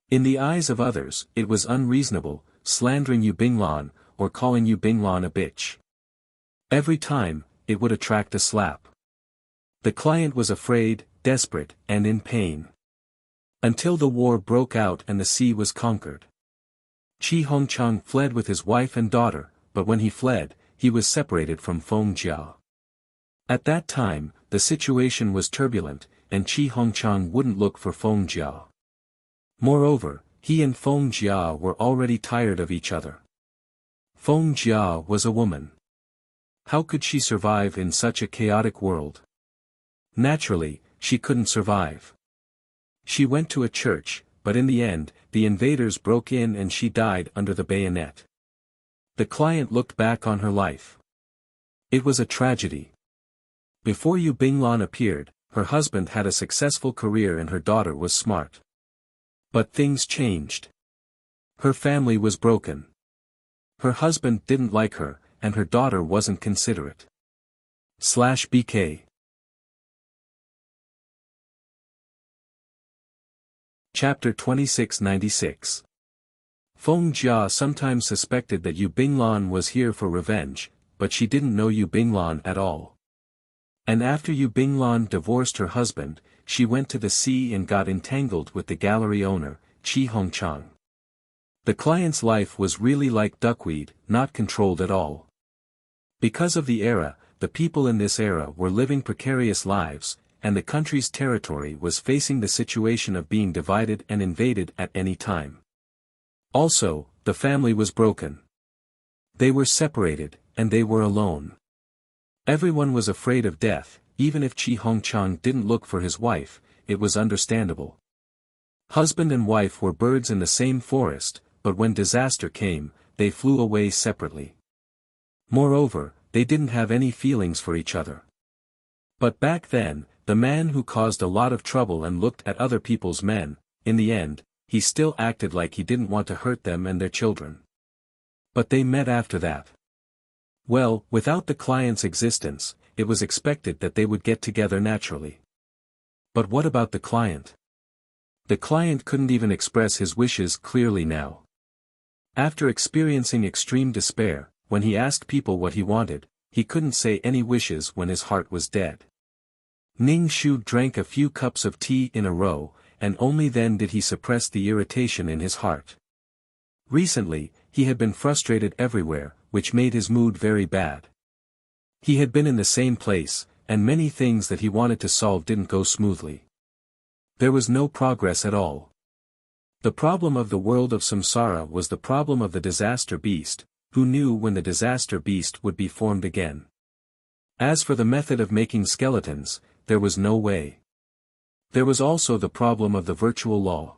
In the eyes of others, it was unreasonable, slandering Yu Binglan, or calling Yu Binglan a bitch. Every time, it would attract a slap. The client was afraid, desperate, and in pain. Until the war broke out and the sea was conquered. Qi Hongchang fled with his wife and daughter, but when he fled, he was separated from Feng Jia. At that time, the situation was turbulent, and Qi Hongchang wouldn't look for Feng Jia. Moreover, he and Feng Jia were already tired of each other. Feng Jia was a woman. How could she survive in such a chaotic world? Naturally, she couldn't survive. She went to a church, but in the end, the invaders broke in and she died under the bayonet. The client looked back on her life. It was a tragedy. Before Yu Binglan appeared, her husband had a successful career and her daughter was smart. But things changed. Her family was broken. Her husband didn't like her, and her daughter wasn't considerate. /BK. Chapter 2696. Feng Jia sometimes suspected that Yu Binglan was here for revenge, but she didn't know Yu Binglan at all. And after Yu Binglan divorced her husband, she went to the sea and got entangled with the gallery owner, Qi Hongchang. The client's life was really like duckweed, not controlled at all. Because of the era, the people in this era were living precarious lives, and the country's territory was facing the situation of being divided and invaded at any time. Also, the family was broken. They were separated, and they were alone. Everyone was afraid of death, even if Qi Hongchang didn't look for his wife, it was understandable. Husband and wife were birds in the same forest, but when disaster came, they flew away separately. Moreover, they didn't have any feelings for each other. But back then, the man who caused a lot of trouble and looked at other people's men, in the end, he still acted like he didn't want to hurt them and their children. But they met after that. Well, without the client's existence, it was expected that they would get together naturally. But what about the client? The client couldn't even express his wishes clearly now. After experiencing extreme despair, when he asked people what he wanted, he couldn't say any wishes when his heart was dead. Ning Shu drank a few cups of tea in a row, and only then did he suppress the irritation in his heart. Recently, he had been frustrated everywhere, which made his mood very bad. He had been in the same place, and many things that he wanted to solve didn't go smoothly. There was no progress at all. The problem of the world of samsara was the problem of the disaster beast, who knew when the disaster beast would be formed again. As for the method of making skeletons, there was no way. There was also the problem of the virtual law.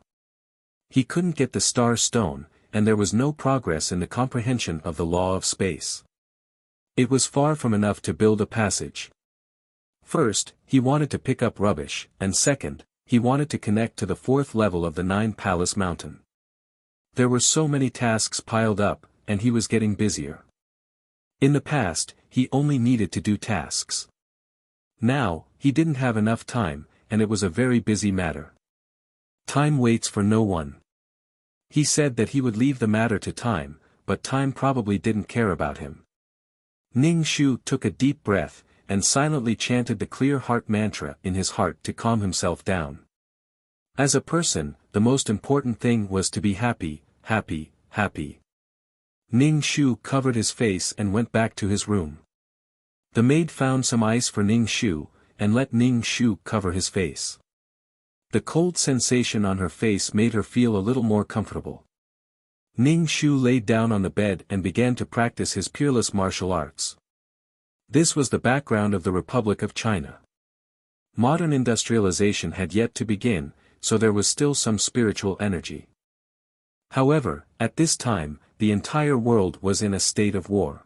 He couldn't get the star stone, and there was no progress in the comprehension of the law of space. It was far from enough to build a passage. First, he wanted to pick up rubbish, and second, he wanted to connect to the fourth level of the Nine Palace Mountain. There were so many tasks piled up, and he was getting busier. In the past, he only needed to do tasks. Now, he didn't have enough time, and it was a very busy matter. Time waits for no one. He said that he would leave the matter to time, but time probably didn't care about him. Ning Shu took a deep breath, and silently chanted the clear heart mantra in his heart to calm himself down. As a person, the most important thing was to be happy, happy, happy. Ning Shu covered his face and went back to his room. The maid found some ice for Ning Shu, and let Ning Shu cover his face. The cold sensation on her face made her feel a little more comfortable. Ning Shu laid down on the bed and began to practice his peerless martial arts. This was the background of the Republic of China. Modern industrialization had yet to begin, so there was still some spiritual energy. However, at this time, the entire world was in a state of war.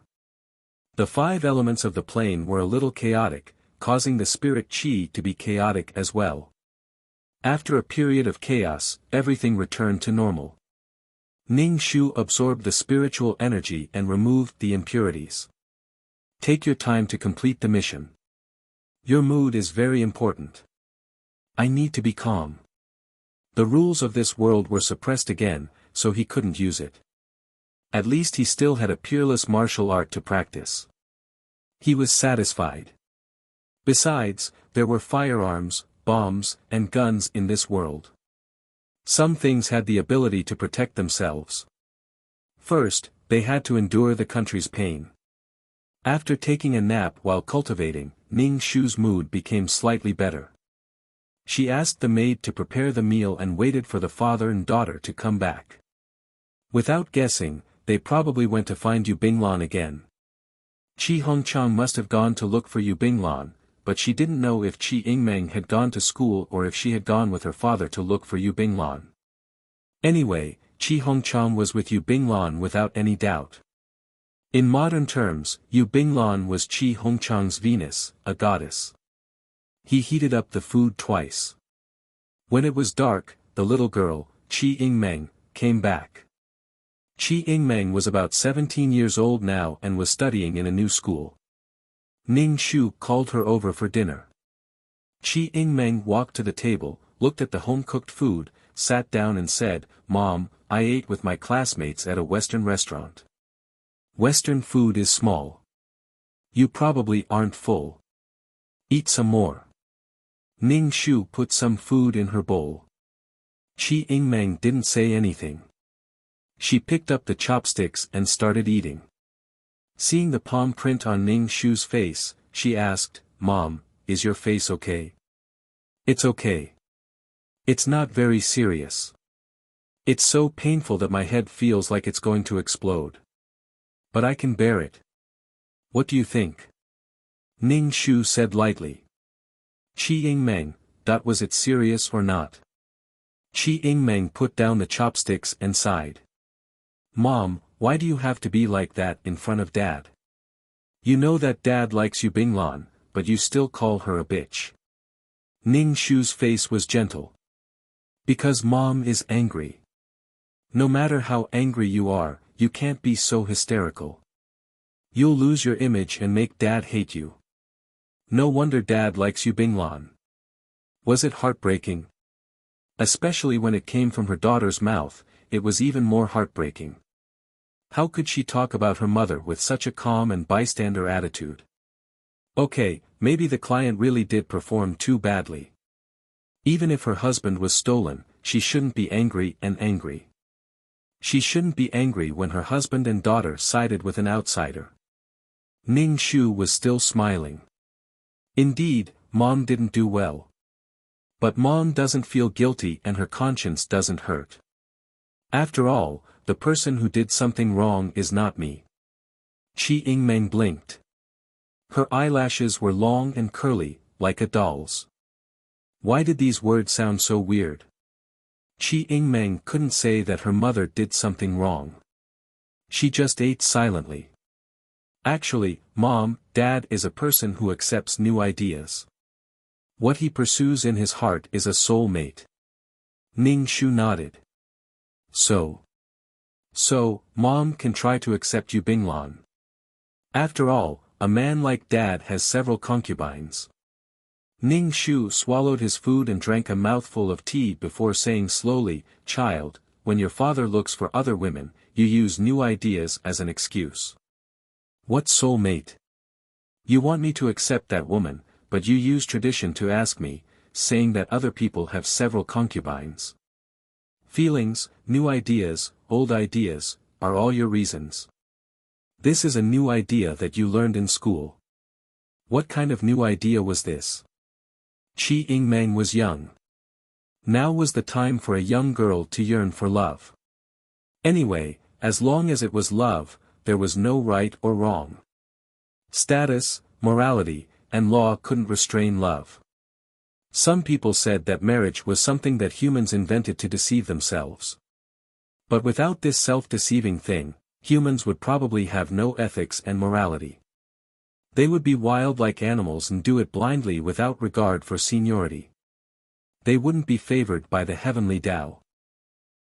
The five elements of the plane were a little chaotic, causing the spirit qi to be chaotic as well. After a period of chaos, everything returned to normal. Ning Shu absorbed the spiritual energy and removed the impurities. Take your time to complete the mission. Your mood is very important. I need to be calm. The rules of this world were suppressed again, so he couldn't use it. At least he still had a peerless martial art to practice. He was satisfied. Besides, there were firearms, bombs, and guns in this world. Some things had the ability to protect themselves. First, they had to endure the country's pain. After taking a nap while cultivating, Ning Shu's mood became slightly better. She asked the maid to prepare the meal and waited for the father and daughter to come back. Without guessing, they probably went to find Yu Binglan again. Qi Hongchang must have gone to look for Yu Binglan, but she didn't know if Qi Yingmeng had gone to school or if she had gone with her father to look for Yu Binglan. Anyway, Qi Hongchang was with Yu Binglan without any doubt. In modern terms, Yu Binglan was Qi Hongchang's Venus, a goddess. He heated up the food twice. When it was dark, the little girl, Qi Yingmeng, came back. Qi Yingmeng was about 17 years old now and was studying in a new school. Ning Shu called her over for dinner. Qi Yingmeng walked to the table, looked at the home-cooked food, sat down and said, "Mom, I ate with my classmates at a Western restaurant. Western food is small. You probably aren't full. Eat some more." Ning Shu put some food in her bowl. Qi Yingmeng didn't say anything. She picked up the chopsticks and started eating. Seeing the palm print on Ning Shu's face, she asked, "Mom, is your face okay?" "It's okay. It's not very serious. It's so painful that my head feels like it's going to explode. But I can bear it. What do you think?" Ning Shu said lightly. "Qi Yingmeng, was it serious or not?" Qi Yingmeng put down the chopsticks and sighed. "Mom, why do you have to be like that in front of Dad? You know that Dad likes you Binglan, but you still call her a bitch." Ning Shu's face was gentle. "Because Mom is angry. No matter how angry you are, you can't be so hysterical. You'll lose your image and make Dad hate you. No wonder Dad likes you Binglan." Was it heartbreaking? Especially when it came from her daughter's mouth, it was even more heartbreaking. How could she talk about her mother with such a calm and bystander attitude? Okay, maybe the client really did perform too badly. Even if her husband was stolen, she shouldn't be angry and angry. She shouldn't be angry when her husband and daughter sided with an outsider. Ning Shu was still smiling. Indeed, Mom didn't do well. But Mom doesn't feel guilty and her conscience doesn't hurt. After all, the person who did something wrong is not me. Qi Yingmeng blinked. Her eyelashes were long and curly, like a doll's. Why did these words sound so weird? Qi Yingmeng couldn't say that her mother did something wrong. She just ate silently. Actually, Mom, Dad is a person who accepts new ideas. What he pursues in his heart is a soulmate. Ning Shu nodded. So, Mom can try to accept you Binglan. After all, a man like Dad has several concubines. Ning Shu swallowed his food and drank a mouthful of tea before saying slowly, "Child, when your father looks for other women, you use new ideas as an excuse. What soulmate? You want me to accept that woman, but you use tradition to ask me, saying that other people have several concubines. Feelings, new ideas, old ideas, are all your reasons. This is a new idea that you learned in school. What kind of new idea was this?" Qi Yingmeng was young. Now was the time for a young girl to yearn for love. Anyway, as long as it was love, there was no right or wrong. Status, morality, and law couldn't restrain love. Some people said that marriage was something that humans invented to deceive themselves. But without this self-deceiving thing, humans would probably have no ethics and morality. They would be wild like animals and do it blindly without regard for seniority. They wouldn't be favored by the heavenly Tao.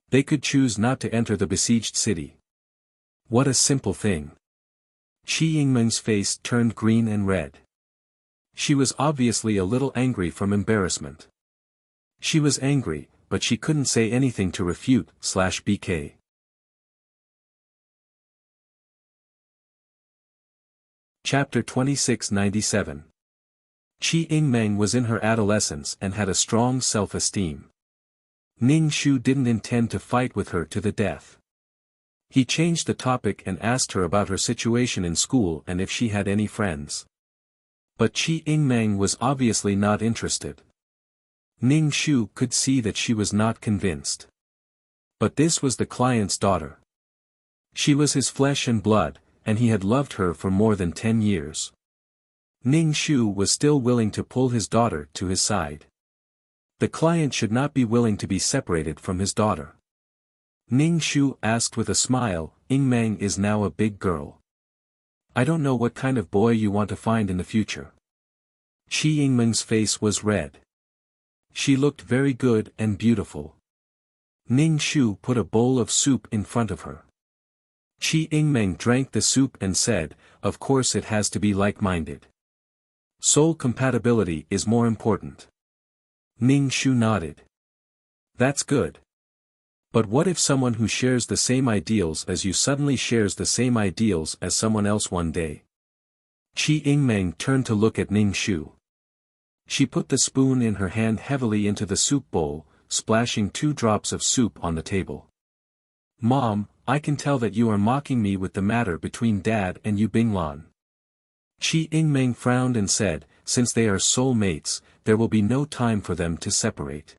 They could choose not to enter the besieged city. What a simple thing. Qi Yingmeng's face turned green and red. She was obviously a little angry from embarrassment. She was angry, but she couldn't say anything to refute/BK. Chapter 2697. Qi Yingmeng was in her adolescence and had a strong self-esteem. Ning Shu didn't intend to fight with her to the death. He changed the topic and asked her about her situation in school and if she had any friends. But Qi Yingmeng was obviously not interested. Ning Shu could see that she was not convinced. But this was the client's daughter. She was his flesh and blood, and he had loved her for more than 10 years. Ning Shu was still willing to pull his daughter to his side. The client should not be willing to be separated from his daughter. Ning Shu asked with a smile, "Yingmeng is now a big girl. I don't know what kind of boy you want to find in the future." Qi Yingmeng's face was red. She looked very good and beautiful. Ning Shu put a bowl of soup in front of her. Qi Yingmeng drank the soup and said, "Of course it has to be like-minded. Soul compatibility is more important." Ning Shu nodded. "That's good. But what if someone who shares the same ideals as you suddenly shares the same ideals as someone else one day?" Qi Yingmeng turned to look at Ning Shu. She put the spoon in her hand heavily into the soup bowl, splashing 2 drops of soup on the table. "Mom, I can tell that you are mocking me with the matter between Dad and Yu Binglan." Qi Yingmeng frowned and said, "Since they are soul mates, there will be no time for them to separate."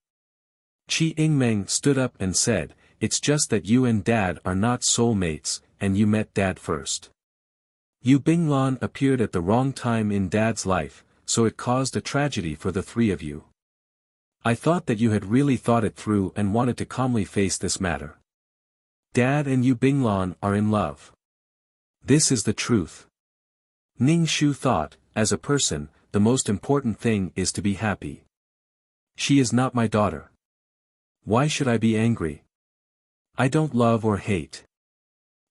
Qi Yingmeng stood up and said, "It's just that you and Dad are not soul mates, and you met Dad first. Yu Binglan appeared at the wrong time in Dad's life, so it caused a tragedy for the 3 of you. I thought that you had really thought it through and wanted to calmly face this matter. Dad and Yu Binglan are in love. This is the truth." Ning Shu thought, as a person, the most important thing is to be happy. She is not my daughter. Why should I be angry? I don't love or hate.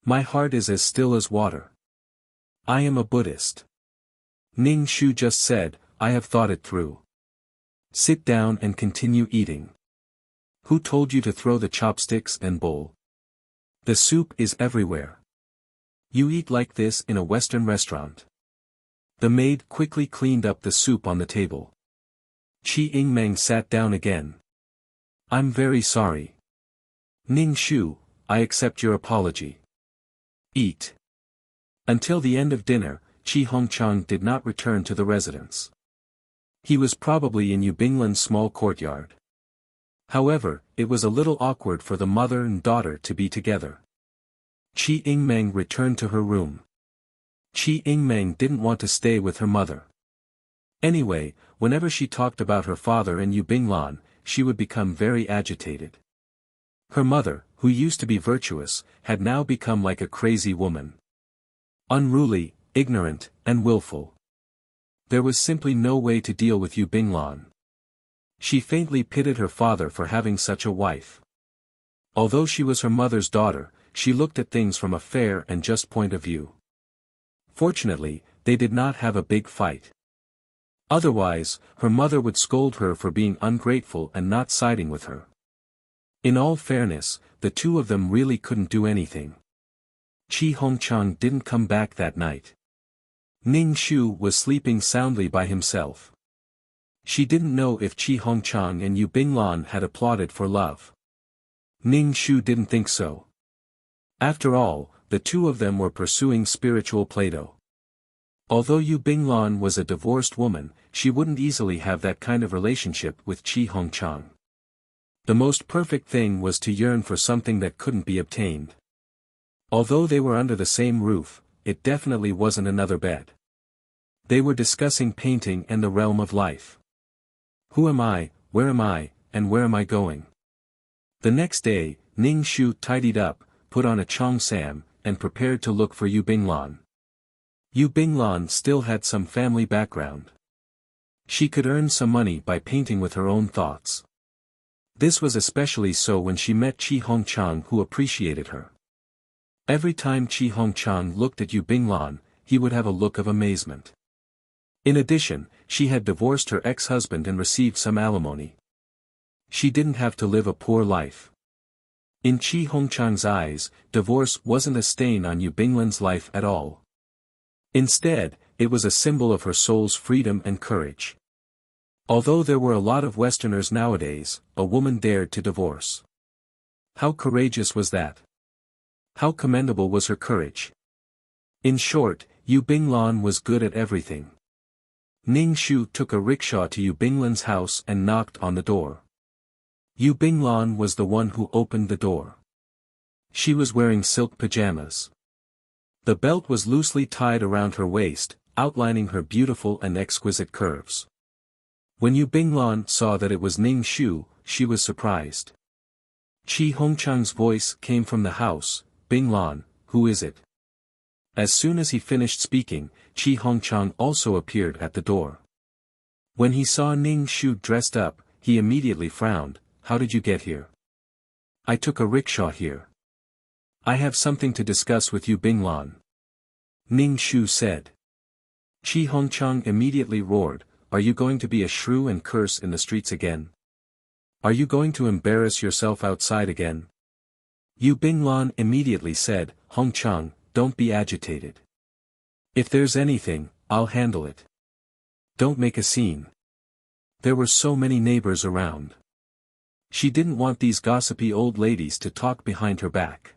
My heart is as still as water. I am a Buddhist. Ning Shu just said, "I have thought it through. Sit down and continue eating." "Who told you to throw the chopsticks and bowl? The soup is everywhere. You eat like this in a Western restaurant." The maid quickly cleaned up the soup on the table. Qi Yingmeng sat down again. "I'm very sorry. Ning Shu, I accept your apology. Eat." Until the end of dinner, Qi Hongchang did not return to the residence. He was probably in Yu Binglan's small courtyard. However, it was a little awkward for the mother and daughter to be together. Qi Yingmeng returned to her room. Qi Yingmeng didn't want to stay with her mother. Anyway, whenever she talked about her father and Yu Binglan, she would become very agitated. Her mother, who used to be virtuous, had now become like a crazy woman. Unruly, ignorant, and willful. There was simply no way to deal with Yu Binglan. She faintly pitied her father for having such a wife. Although she was her mother's daughter, she looked at things from a fair and just point of view. Fortunately, they did not have a big fight. Otherwise, her mother would scold her for being ungrateful and not siding with her. In all fairness, the 2 of them really couldn't do anything. Qi Hongchang didn't come back that night. Ning Shu was sleeping soundly by himself. She didn't know if Qi Hongchang and Yu Binglan had applauded for love. Ning Shu didn't think so. After all, the 2 of them were pursuing spiritual Plato. Although Yu Binglan was a divorced woman, she wouldn't easily have that kind of relationship with Qi Hongchang. The most perfect thing was to yearn for something that couldn't be obtained. Although they were under the same roof, it definitely wasn't another bed. They were discussing painting and the realm of life. Who am I, where am I, and where am I going? The next day, Ning Shu tidied up, put on a cheongsam, and prepared to look for Yu Binglan. Yu Binglan still had some family background. She could earn some money by painting with her own thoughts. This was especially so when she met Qi Hongchang, who appreciated her. Every time Qi Hongchang looked at Yu Binglan, he would have a look of amazement. In addition, she had divorced her ex-husband and received some alimony. She didn't have to live a poor life. In Qi Hongchang's eyes, divorce wasn't a stain on Yu Binglan's life at all. Instead, it was a symbol of her soul's freedom and courage. Although there were a lot of Westerners nowadays, a woman dared to divorce. How courageous was that? How commendable was her courage? In short, Yu Binglan was good at everything. Ning Shu took a rickshaw to Yu Binglan's house and knocked on the door. Yu Binglan was the one who opened the door. She was wearing silk pajamas. The belt was loosely tied around her waist, outlining her beautiful and exquisite curves. When Yu Binglan saw that it was Ning Shu, she was surprised. Qi Hongchang's voice came from the house, "Binglan, who is it?" As soon as he finished speaking, Qi Hongchang also appeared at the door. When he saw Ning Shu dressed up, he immediately frowned. "How did you get here?" "I took a rickshaw here." I have something to discuss with you, Binglan. Ning Shu said. Qi Hongchang immediately roared, are you going to be a shrew and curse in the streets again? Are you going to embarrass yourself outside again? Yu Binglan immediately said, Hongchang, don't be agitated. If there's anything, I'll handle it. Don't make a scene. There were so many neighbors around. She didn't want these gossipy old ladies to talk behind her back.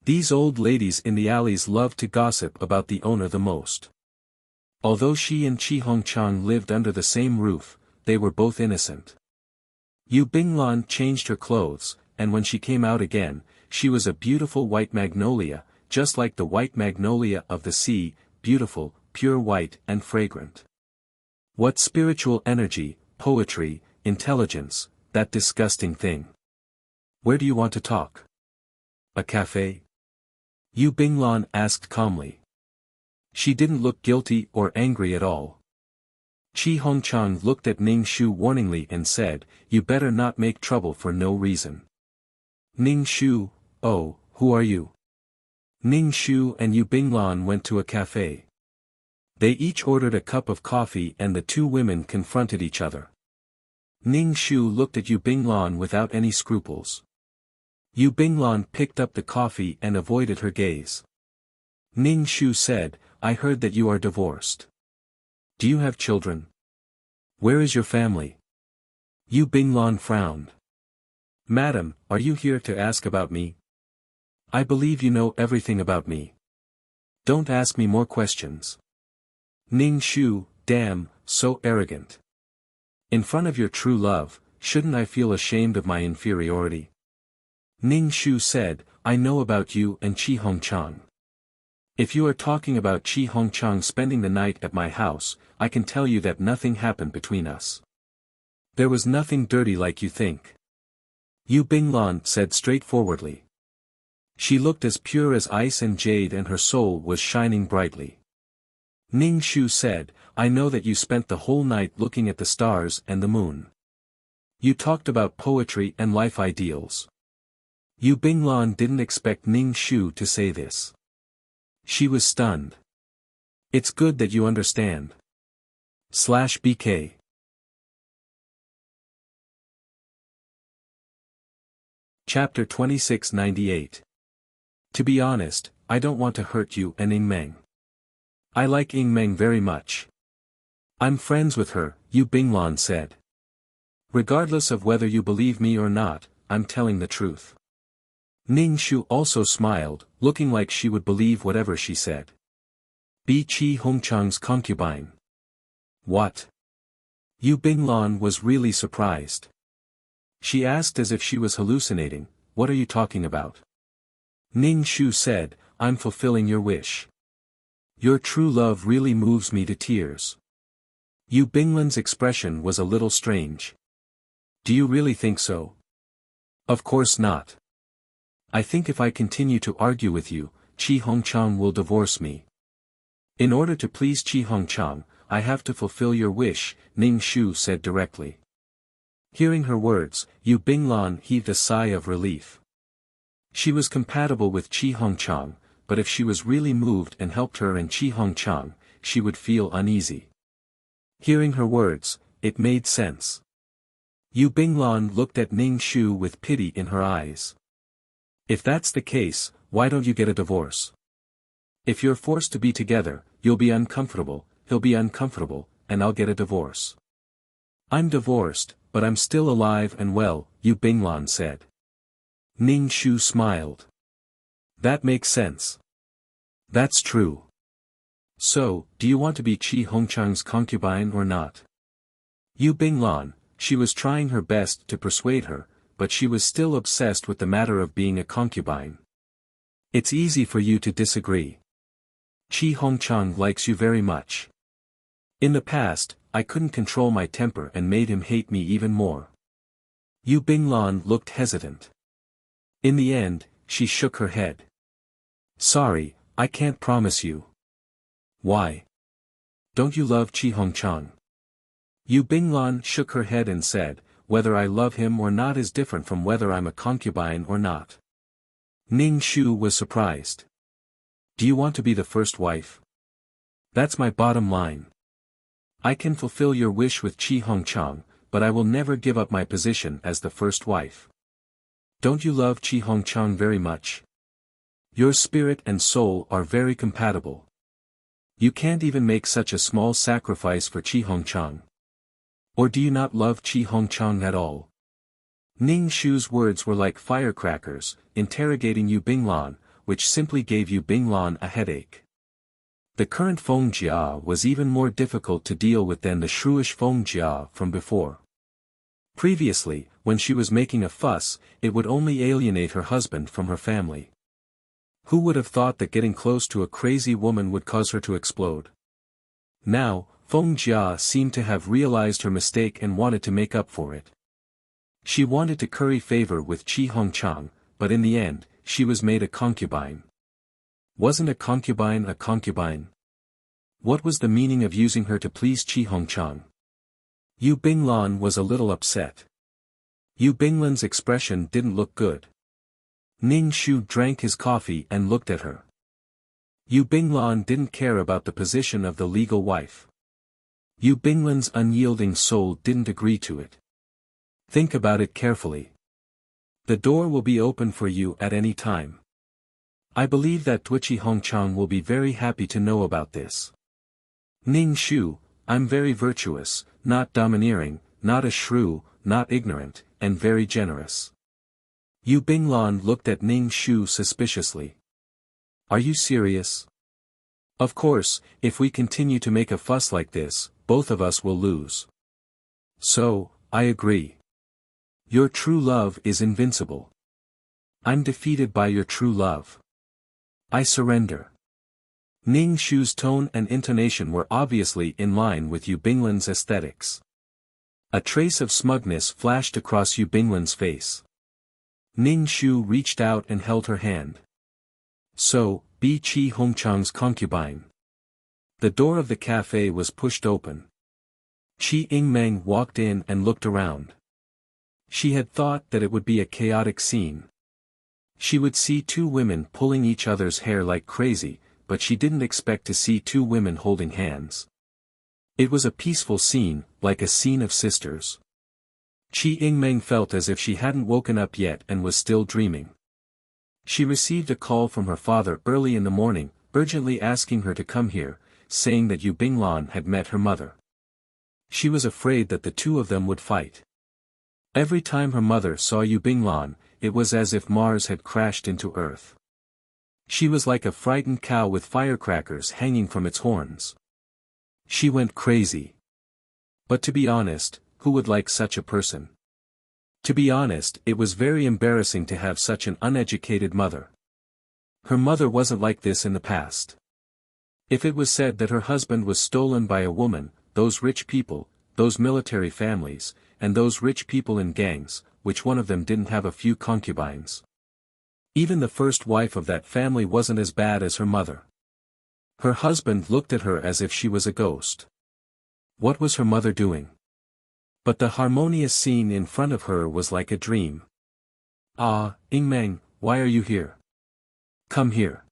These old ladies in the alleys loved to gossip about the owner the most. Although she and Qi Hongchang lived under the same roof, they were both innocent. Yu Binglan changed her clothes, and when she came out again, she was a beautiful white magnolia, just like the white magnolia of the sea, beautiful, pure white and fragrant. What spiritual energy, poetry, intelligence, that disgusting thing. Where do you want to talk? A cafe? Yu Binglan asked calmly. She didn't look guilty or angry at all. Qi Hongchang looked at Ning Shu warningly and said, you better not make trouble for no reason. Ning Shu, oh, who are you? Ning Shu and Yu Binglan went to a cafe. They each ordered a cup of coffee and the two women confronted each other. Ning Shu looked at Yu Binglan without any scruples. Yu Binglan picked up the coffee and avoided her gaze. Ning Shu said, I heard that you are divorced. Do you have children? Where is your family? Yu Binglan frowned. Madam, are you here to ask about me? I believe you know everything about me. Don't ask me more questions. Ning Shu, damn, so arrogant. In front of your true love, shouldn't I feel ashamed of my inferiority? Ning Shu said, I know about you and Qi Hongchang. If you are talking about Qi Hongchang spending the night at my house, I can tell you that nothing happened between us. There was nothing dirty like you think. Yu Binglan said straightforwardly. She looked as pure as ice and jade and her soul was shining brightly. Ning Shu said, I know that you spent the whole night looking at the stars and the moon. You talked about poetry and life ideals. Yu Binglan didn't expect Ning Shu to say this. She was stunned. It's good that you understand. /BK Chapter 2698. To be honest, I don't want to hurt you and Ing Meng. I like Ing Meng very much. I'm friends with her, Yu Binglan said. Regardless of whether you believe me or not, I'm telling the truth. Ning Shu also smiled, looking like she would believe whatever she said. Be Qi Hongchang's concubine. What? Yu Binglan was really surprised. She asked as if she was hallucinating, what are you talking about? Ning Shu said, I'm fulfilling your wish. Your true love really moves me to tears. Yu Binglan's expression was a little strange. Do you really think so? Of course not. I think if I continue to argue with you, Qi Hongchang will divorce me. In order to please Qi Hongchang, I have to fulfill your wish, Ning Shu said directly. Hearing her words, Yu Binglan heaved a sigh of relief. She was compatible with Qi Hongchang, but if she was really moved and helped her and Qi Hongchang, she would feel uneasy. Hearing her words, it made sense. Yu Binglan looked at Ning Shu with pity in her eyes. If that's the case, why don't you get a divorce? If you're forced to be together, you'll be uncomfortable, he'll be uncomfortable, and I'll get a divorce. I'm divorced, but I'm still alive and well, Yu Binglan said. Ning Shu smiled. That makes sense. That's true. So, do you want to be Qi Hongchang's concubine or not? Yu Binglan, she was trying her best to persuade her, but she was still obsessed with the matter of being a concubine. It's easy for you to disagree. Qi Hongchang likes you very much. In the past, I couldn't control my temper and made him hate me even more. Yu Binglan looked hesitant. In the end, she shook her head. Sorry, I can't promise you. Why? Don't you love Qi Hongchang? Yu Binglan shook her head and said, whether I love him or not is different from whether I'm a concubine or not. Ning Shu was surprised. Do you want to be the first wife? That's my bottom line. I can fulfill your wish with Qi Hongchang, but I will never give up my position as the first wife. Don't you love Qi Hongchang very much? Your spirit and soul are very compatible. You can't even make such a small sacrifice for Qi Hongchang. Or do you not love Qi Hongchang at all? Ning Shu's words were like firecrackers, interrogating Yu Binglan, which simply gave Yu Binglan a headache. The current Feng Jia was even more difficult to deal with than the shrewish Feng Jia from before. Previously, when she was making a fuss, it would only alienate her husband from her family. Who would have thought that getting close to a crazy woman would cause her to explode? Now, Feng Jia seemed to have realized her mistake and wanted to make up for it. She wanted to curry favor with Qi Hongchang, but in the end, she was made a concubine. Wasn't a concubine a concubine? What was the meaning of using her to please Qi Hongchang? Yu Binglan was a little upset. Yu Binglan's expression didn't look good. Ning Shu drank his coffee and looked at her. Yu Binglan didn't care about the position of the legal wife. Yu Binglan's unyielding soul didn't agree to it. Think about it carefully. The door will be open for you at any time. I believe that Qi Hongchang will be very happy to know about this. Ning Shu, I'm very virtuous, not domineering, not a shrew, not ignorant, and very generous. Yu Binglan looked at Ning Shu suspiciously. Are you serious? Of course, if we continue to make a fuss like this, both of us will lose. So, I agree. Your true love is invincible. I'm defeated by your true love. I surrender. Ning Shu's tone and intonation were obviously in line with Yu Binglan's aesthetics. A trace of smugness flashed across Yu Binglan's face. Ning Shu reached out and held her hand. So, be Qi Hongchang's concubine. The door of the cafe was pushed open. Qi Yingmeng walked in and looked around. She had thought that it would be a chaotic scene. She would see two women pulling each other's hair like crazy, but she didn't expect to see two women holding hands. It was a peaceful scene, like a scene of sisters. Qi Yingmeng felt as if she hadn't woken up yet and was still dreaming. She received a call from her father early in the morning, urgently asking her to come here, saying that Yu Binglan had met her mother. She was afraid that the two of them would fight. Every time her mother saw Yu Binglan, it was as if Mars had crashed into Earth. She was like a frightened cow with firecrackers hanging from its horns. She went crazy. But to be honest, who would like such a person? To be honest, it was very embarrassing to have such an uneducated mother. Her mother wasn't like this in the past. If it was said that her husband was stolen by a woman, those rich people, those military families, and those rich people in gangs, which one of them didn't have a few concubines? Even the first wife of that family wasn't as bad as her mother. Her husband looked at her as if she was a ghost. What was her mother doing? But the harmonious scene in front of her was like a dream. Ah, Yingmeng, why are you here? Come here.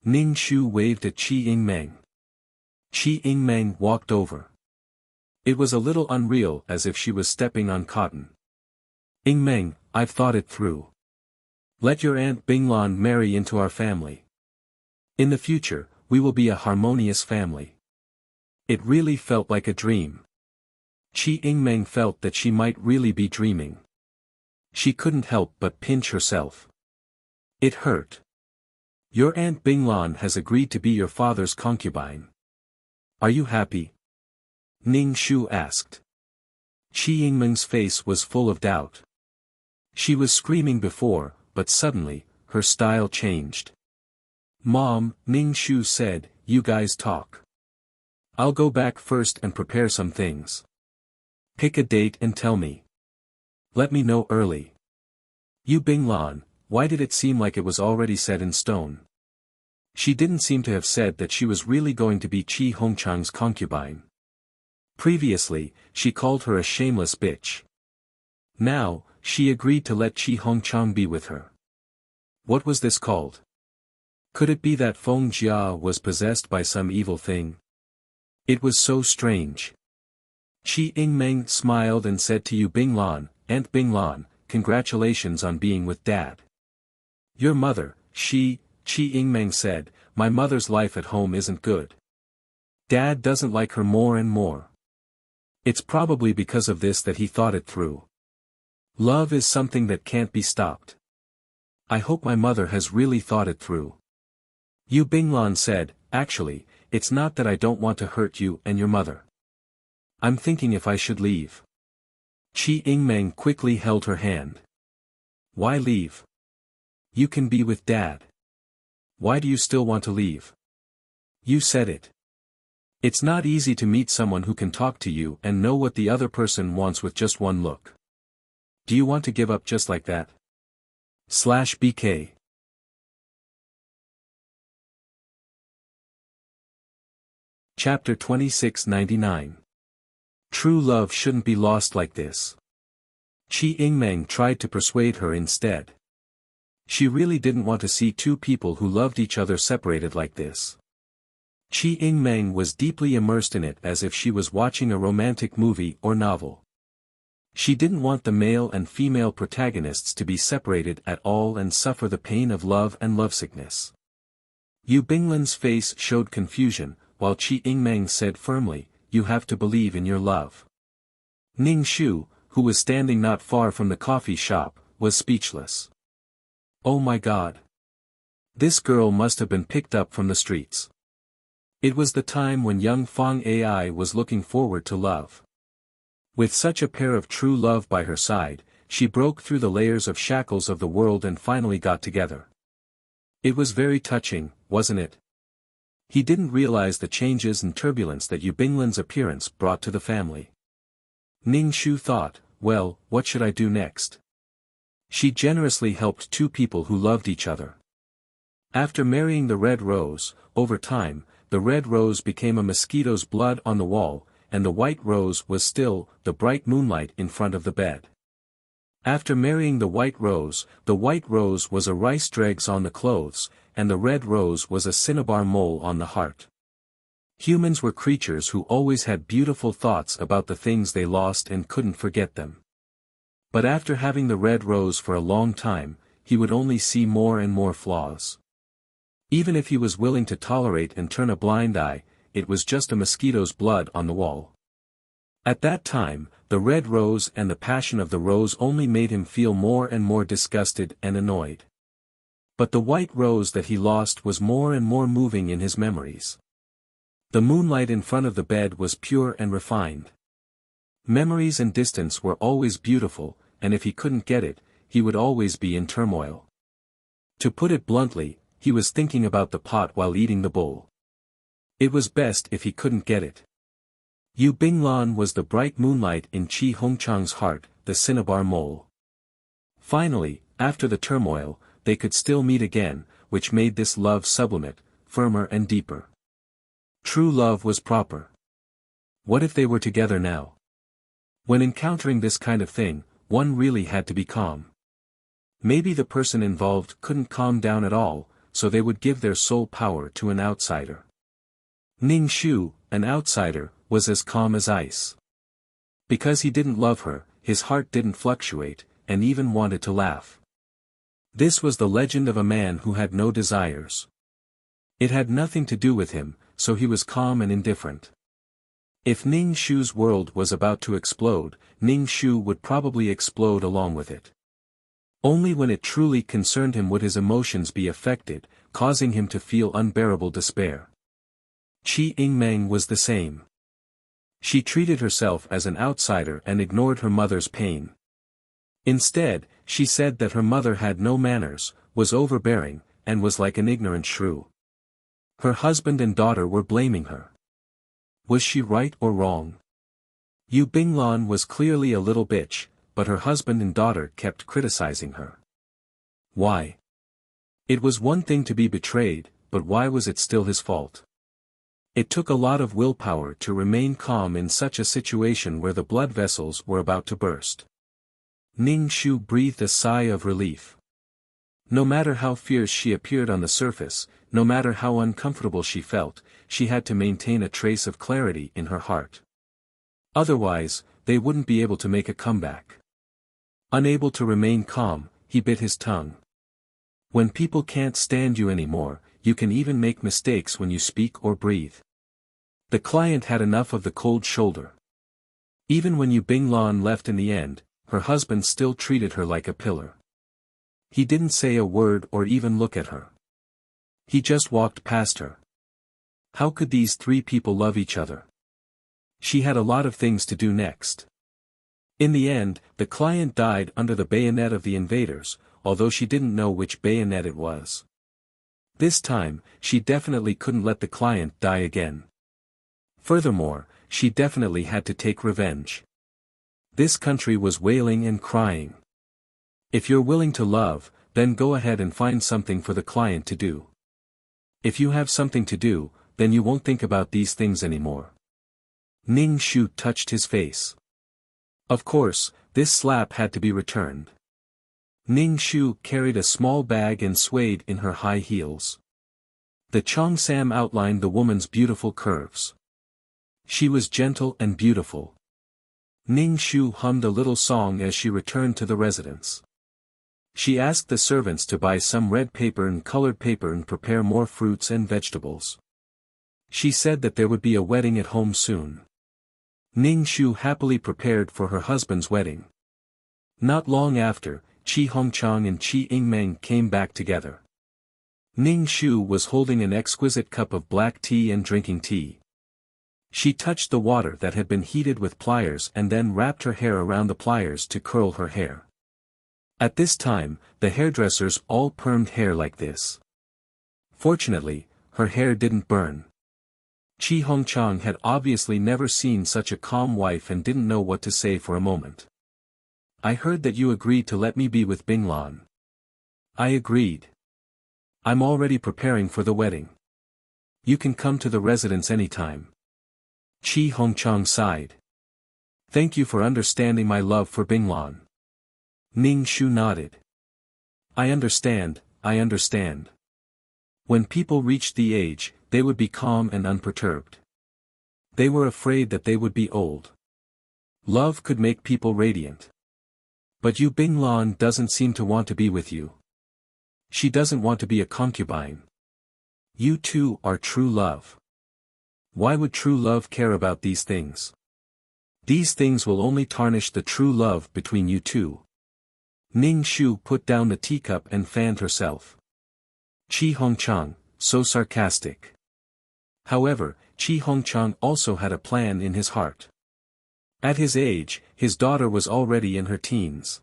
Ning Shu waved at Qi Yingmeng. Qi Yingmeng walked over. It was a little unreal, as if she was stepping on cotton. Yingmeng, I've thought it through. Let your Aunt Binglan marry into our family. In the future, we will be a harmonious family. It really felt like a dream. Qi Yingmeng felt that she might really be dreaming. She couldn't help but pinch herself. It hurt. Your Aunt Binglan has agreed to be your father's concubine. Are you happy? Ning Shu asked. Qi Yingmeng's face was full of doubt. She was screaming before, but suddenly, her style changed. Mom, Ning Shu said, you guys talk. I'll go back first and prepare some things. Pick a date and tell me. Let me know early. Yu Binglan, why did it seem like it was already set in stone? She didn't seem to have said that she was really going to be Qi Hongchang's concubine. Previously, she called her a shameless bitch. Now, she agreed to let Qi Hongchang be with her. What was this called? Could it be that Feng Jia was possessed by some evil thing? It was so strange. Qi Yingmeng smiled and said to Yu Binglan, Aunt Binglan, congratulations on being with Dad. Your mother, Qi Yingmeng said, my mother's life at home isn't good. Dad doesn't like her more and more. It's probably because of this that he thought it through. Love is something that can't be stopped. I hope my mother has really thought it through. Yu Binglan said, actually, it's not that I don't want to hurt you and your mother. I'm thinking if I should leave. Qi Yingmeng quickly held her hand. Why leave? You can be with Dad. Why do you still want to leave? You said it. It's not easy to meet someone who can talk to you and know what the other person wants with just one look. Do you want to give up just like that? /BK Chapter 2699. True love shouldn't be lost like this. Qi Yingmeng tried to persuade her instead. She really didn't want to see two people who loved each other separated like this. Qi Yingmeng was deeply immersed in it as if she was watching a romantic movie or novel. She didn't want the male and female protagonists to be separated at all and suffer the pain of love and lovesickness. Yu Binglan's face showed confusion, while Qi Yingmeng said firmly, you have to believe in your love. Ning Shu, who was standing not far from the coffee shop, was speechless. Oh my God! This girl must have been picked up from the streets. It was the time when young Feng Ai was looking forward to love. With such a pair of true love by her side, she broke through the layers of shackles of the world and finally got together. It was very touching, wasn't it? He didn't realize the changes and turbulence that Yu Binglan's appearance brought to the family. Ning Shu thought, well, what should I do next? She generously helped two people who loved each other. After marrying the Red Rose, over time, the Red Rose became a mosquito's blood on the wall, and the White Rose was still the bright moonlight in front of the bed. After marrying the White Rose was a rice dregs on the clothes, and the Red Rose was a cinnabar mole on the heart. Humans were creatures who always had beautiful thoughts about the things they lost and couldn't forget them. But after having the Red Rose for a long time, he would only see more and more flaws. Even if he was willing to tolerate and turn a blind eye, it was just a mosquito's blood on the wall. At that time, the Red Rose and the passion of the rose only made him feel more and more disgusted and annoyed. But the White Rose that he lost was more and more moving in his memories. The moonlight in front of the bed was pure and refined. Memories and distance were always beautiful, and if he couldn't get it, he would always be in turmoil. To put it bluntly, he was thinking about the pot while eating the bowl. It was best if he couldn't get it. Yu Binglan was the bright moonlight in Qi Hongchang's heart, the cinnabar mole. Finally, after the turmoil, they could still meet again, which made this love sublimate, firmer and deeper. True love was proper. What if they were together now? When encountering this kind of thing, one really had to be calm. Maybe the person involved couldn't calm down at all, so they would give their sole power to an outsider. Ning Shu, an outsider, was as calm as ice. Because he didn't love her, his heart didn't fluctuate, and even wanted to laugh. This was the legend of a man who had no desires. It had nothing to do with him, so he was calm and indifferent. If Ning Shu's world was about to explode, Ning Shu would probably explode along with it. Only when it truly concerned him would his emotions be affected, causing him to feel unbearable despair. Qi Yingmeng was the same. She treated herself as an outsider and ignored her mother's pain. Instead, she said that her mother had no manners, was overbearing, and was like an ignorant shrew. Her husband and daughter were blaming her. Was she right or wrong? Yu Binglan was clearly a little bitch, but her husband and daughter kept criticizing her. Why? It was one thing to be betrayed, but why was it still his fault? It took a lot of willpower to remain calm in such a situation where the blood vessels were about to burst. Ning Shu breathed a sigh of relief. No matter how fierce she appeared on the surface, no matter how uncomfortable she felt, she had to maintain a trace of clarity in her heart. Otherwise, they wouldn't be able to make a comeback. Unable to remain calm, he bit his tongue. When people can't stand you anymore, you can even make mistakes when you speak or breathe. The client had enough of the cold shoulder. Even when Yu Binglan left in the end, her husband still treated her like a pillar. He didn't say a word or even look at her. He just walked past her. How could these three people love each other? She had a lot of things to do next. In the end, the client died under the bayonet of the invaders, although she didn't know which bayonet it was. This time, she definitely couldn't let the client die again. Furthermore, she definitely had to take revenge. This country was wailing and crying. If you're willing to love, then go ahead and find something for the client to do. If you have something to do, then you won't think about these things anymore. Ning Shu touched his face. Of course, this slap had to be returned. Ning Shu carried a small bag and swayed in her high heels. The cheongsam outlined the woman's beautiful curves. She was gentle and beautiful. Ning Shu hummed a little song as she returned to the residence. She asked the servants to buy some red paper and colored paper and prepare more fruits and vegetables. She said that there would be a wedding at home soon. Ning Shu happily prepared for her husband's wedding. Not long after, Qi Hongchang and Qi Yingmeng came back together. Ning Shu was holding an exquisite cup of black tea and drinking tea. She touched the water that had been heated with pliers and then wrapped her hair around the pliers to curl her hair. At this time, the hairdressers all permed hair like this. Fortunately, her hair didn't burn. Qi Hongchang had obviously never seen such a calm wife and didn't know what to say for a moment. I heard that you agreed to let me be with Binglan. I agreed. I'm already preparing for the wedding. You can come to the residence anytime. Qi Hongchang sighed. Thank you for understanding my love for Binglan. Ning Shu nodded. I understand, I understand. When people reached the age, they would be calm and unperturbed. They were afraid that they would be old. Love could make people radiant. But Yu Binglan doesn't seem to want to be with you. She doesn't want to be a concubine. You two are true love. Why would true love care about these things? These things will only tarnish the true love between you two. Ning Shu put down the teacup and fanned herself. Qi Hongchang, so sarcastic. However, Qi Hongchang also had a plan in his heart. At his age, his daughter was already in her teens.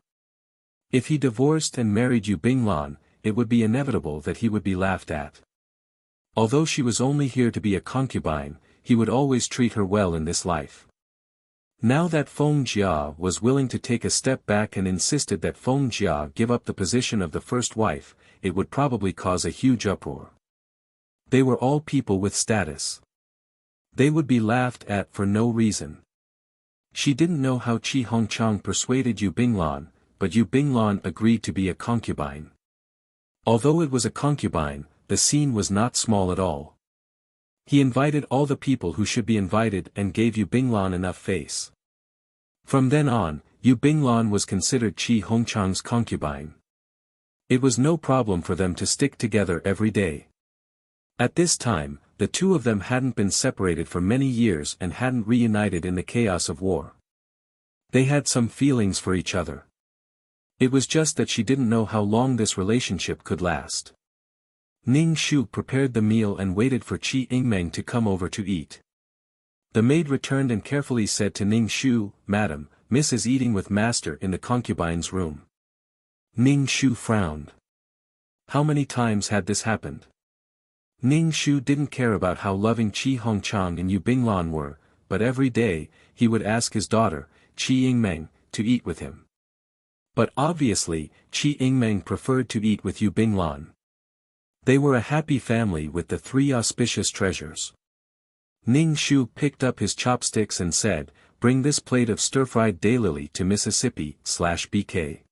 If he divorced and married Yu Binglan, it would be inevitable that he would be laughed at. Although she was only here to be a concubine, he would always treat her well in this life. Now that Feng Jia was willing to take a step back and insisted that Feng Jia give up the position of the first wife, it would probably cause a huge uproar. They were all people with status. They would be laughed at for no reason. She didn't know how Qi Hongchang persuaded Yu Binglan, but Yu Binglan agreed to be a concubine. Although it was a concubine, the scene was not small at all. He invited all the people who should be invited and gave Yu Binglan enough face. From then on, Yu Binglan was considered Qi Hongchang's concubine. It was no problem for them to stick together every day. At this time, the two of them hadn't been separated for many years and hadn't reunited in the chaos of war. They had some feelings for each other. It was just that she didn't know how long this relationship could last. Ning Shu prepared the meal and waited for Qi Yingmeng to come over to eat. The maid returned and carefully said to Ning Shu, Madam, Miss is eating with Master in the concubine's room. Ning Shu frowned. How many times had this happened? Ning Shu didn't care about how loving Qi Hongchang and Yu Binglan were, but every day, he would ask his daughter, Qi Yingmeng, to eat with him. But obviously, Qi Yingmeng preferred to eat with Yu Binglan. They were a happy family with the three auspicious treasures. Ning Shu picked up his chopsticks and said, Bring this plate of stir-fried daylily to Mississippi/BK.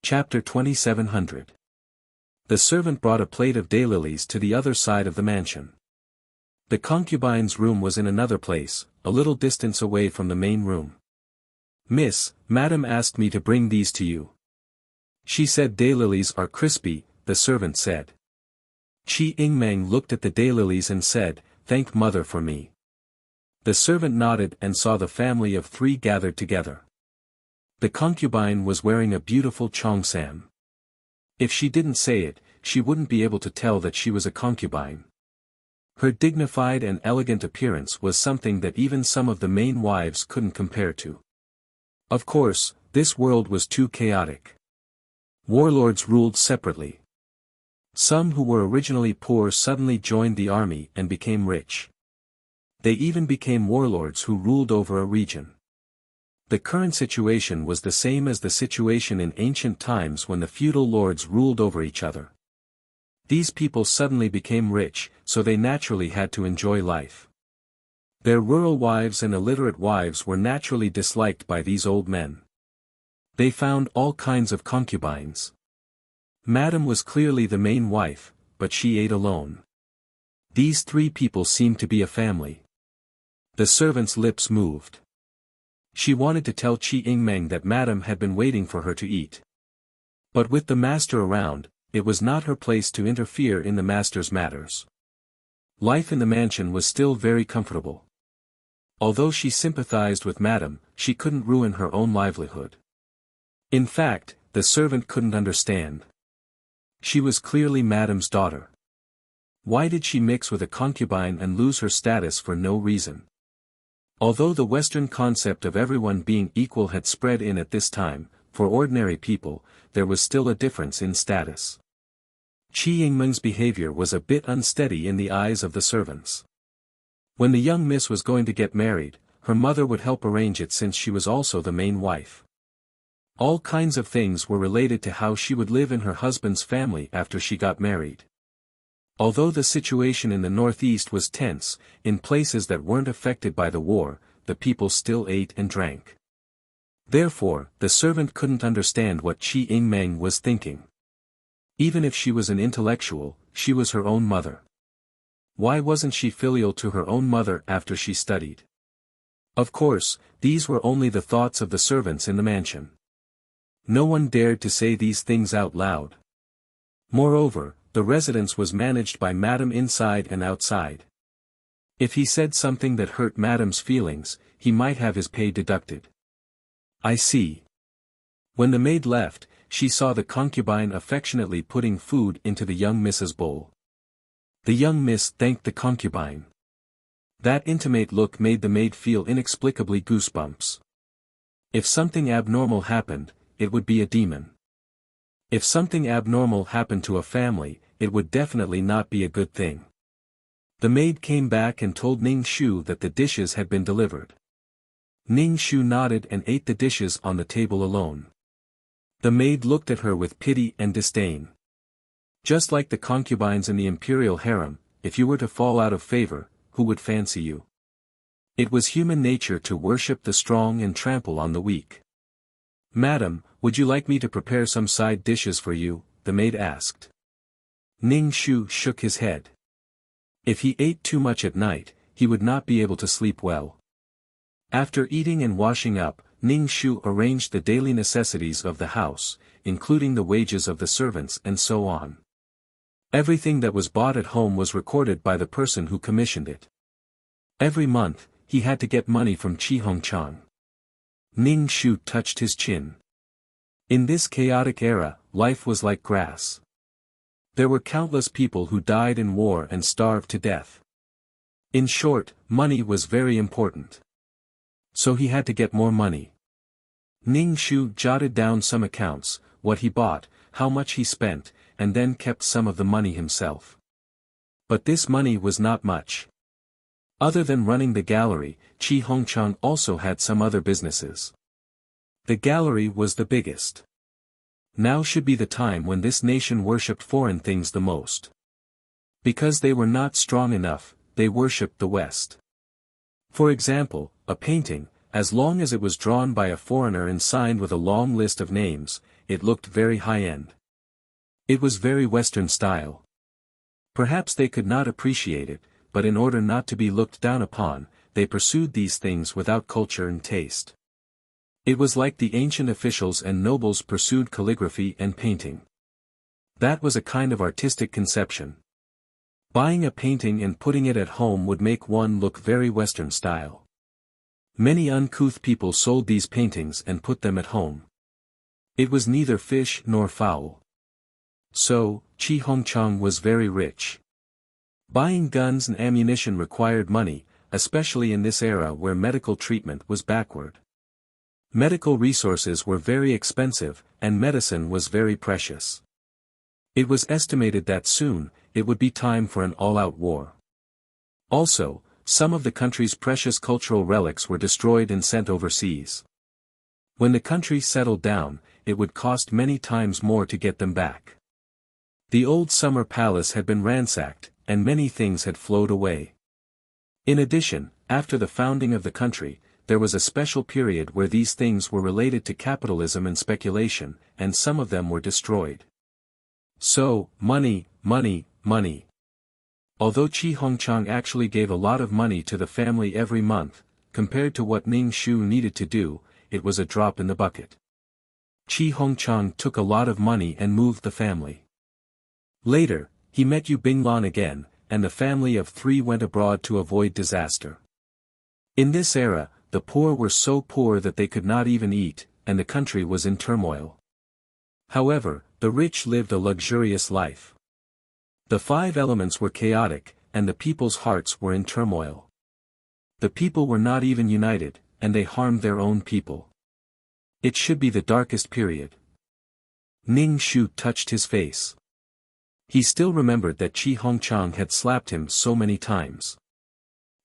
Chapter 2700. The servant brought a plate of daylilies to the other side of the mansion. The concubine's room was in another place, a little distance away from the main room. "Miss, Madam asked me to bring these to you." She said. "Daylilies are crispy," the servant said. Chi Ingmeng looked at the daylilies and said, "Thank Mother for me." The servant nodded and saw the family of 3 gathered together. The concubine was wearing a beautiful cheongsam. If she didn't say it, she wouldn't be able to tell that she was a concubine. Her dignified and elegant appearance was something that even some of the main wives couldn't compare to. Of course, this world was too chaotic. Warlords ruled separately. Some who were originally poor suddenly joined the army and became rich. They even became warlords who ruled over a region. The current situation was the same as the situation in ancient times when the feudal lords ruled over each other. These people suddenly became rich, so they naturally had to enjoy life. Their rural wives and illiterate wives were naturally disliked by these old men. They found all kinds of concubines. Madam was clearly the main wife, but she ate alone. These 3 people seemed to be a family. The servant's lips moved. She wanted to tell Chi Ingmeng that Madam had been waiting for her to eat. But with the master around, it was not her place to interfere in the master's matters. Life in the mansion was still very comfortable. Although she sympathized with Madam, she couldn't ruin her own livelihood. In fact, the servant couldn't understand. She was clearly Madam's daughter. Why did she mix with a concubine and lose her status for no reason? Although the Western concept of everyone being equal had spread in at this time, for ordinary people, there was still a difference in status. Chi Ingmeng's behavior was a bit unsteady in the eyes of the servants. When the young miss was going to get married, her mother would help arrange it since she was also the main wife. All kinds of things were related to how she would live in her husband's family after she got married. Although the situation in the northeast was tense, in places that weren't affected by the war, the people still ate and drank. Therefore, the servant couldn't understand what Chi Ingmeng was thinking. Even if she was an intellectual, she was her own mother. Why wasn't she filial to her own mother after she studied? Of course, these were only the thoughts of the servants in the mansion. No one dared to say these things out loud. Moreover, the residence was managed by Madam inside and outside. If he said something that hurt Madam's feelings, he might have his pay deducted. "I see." When the maid left, she saw the concubine affectionately putting food into the young miss's bowl. The young miss thanked the concubine. That intimate look made the maid feel inexplicably goosebumps. If something abnormal happened, it would be a demon. If something abnormal happened to a family, it would definitely not be a good thing. The maid came back and told Ning Shu that the dishes had been delivered. Ning Shu nodded and ate the dishes on the table alone. The maid looked at her with pity and disdain. Just like the concubines in the imperial harem, if you were to fall out of favor, who would fancy you? It was human nature to worship the strong and trample on the weak. "Madam, would you like me to prepare some side dishes for you?" the maid asked. Ning Shu shook his head. If he ate too much at night, he would not be able to sleep well. After eating and washing up, Ning Shu arranged the daily necessities of the house, including the wages of the servants and so on. Everything that was bought at home was recorded by the person who commissioned it. Every month, he had to get money from Chi Hongchang. Ning Shu touched his chin. In this chaotic era, life was like grass. There were countless people who died in war and starved to death. In short, money was very important. So he had to get more money. Ning Shu jotted down some accounts, what he bought, how much he spent, and then kept some of the money himself. But this money was not much. Other than running the gallery, Chi Hongchang also had some other businesses. The gallery was the biggest. Now should be the time when this nation worshipped foreign things the most. Because they were not strong enough, they worshipped the West. For example, a painting, as long as it was drawn by a foreigner and signed with a long list of names, it looked very high-end. It was very Western style. Perhaps they could not appreciate it, but in order not to be looked down upon, they pursued these things without culture and taste. It was like the ancient officials and nobles pursued calligraphy and painting. That was a kind of artistic conception. Buying a painting and putting it at home would make one look very Western style. Many uncouth people sold these paintings and put them at home. It was neither fish nor fowl. So, Chi Hongchang was very rich. Buying guns and ammunition required money, especially in this era where medical treatment was backward. Medical resources were very expensive, and medicine was very precious. It was estimated that soon, it would be time for an all-out war. Also, some of the country's precious cultural relics were destroyed and sent overseas. When the country settled down, it would cost many times more to get them back. The old summer palace had been ransacked, and many things had flowed away. In addition, after the founding of the country, there was a special period where these things were related to capitalism and speculation, and some of them were destroyed. So, money, money, money. Although Chi Hongchang actually gave a lot of money to the family every month, compared to what Ning Shu needed to do, it was a drop in the bucket. Chi Hongchang took a lot of money and moved the family. Later, he met Yu Binglan again, and the family of 3 went abroad to avoid disaster. In this era, the poor were so poor that they could not even eat, and the country was in turmoil. However, the rich lived a luxurious life. The 5 elements were chaotic, and the people's hearts were in turmoil. The people were not even united, and they harmed their own people. It should be the darkest period. Ning Shu touched his face. He still remembered that Chi Hongchang had slapped him so many times.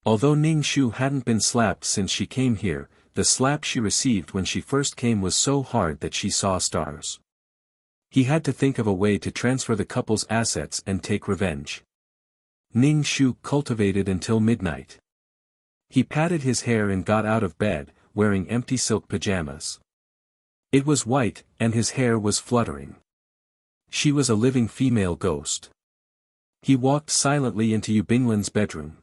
Although Ning Shu hadn't been slapped since she came here, the slap she received when she first came was so hard that she saw stars. He had to think of a way to transfer the couple's assets and take revenge. Ning Shu cultivated until midnight. He patted his hair and got out of bed, wearing empty silk pajamas. It was white, and his hair was fluttering. She was a living female ghost. He walked silently into Yu Binglan's bedroom.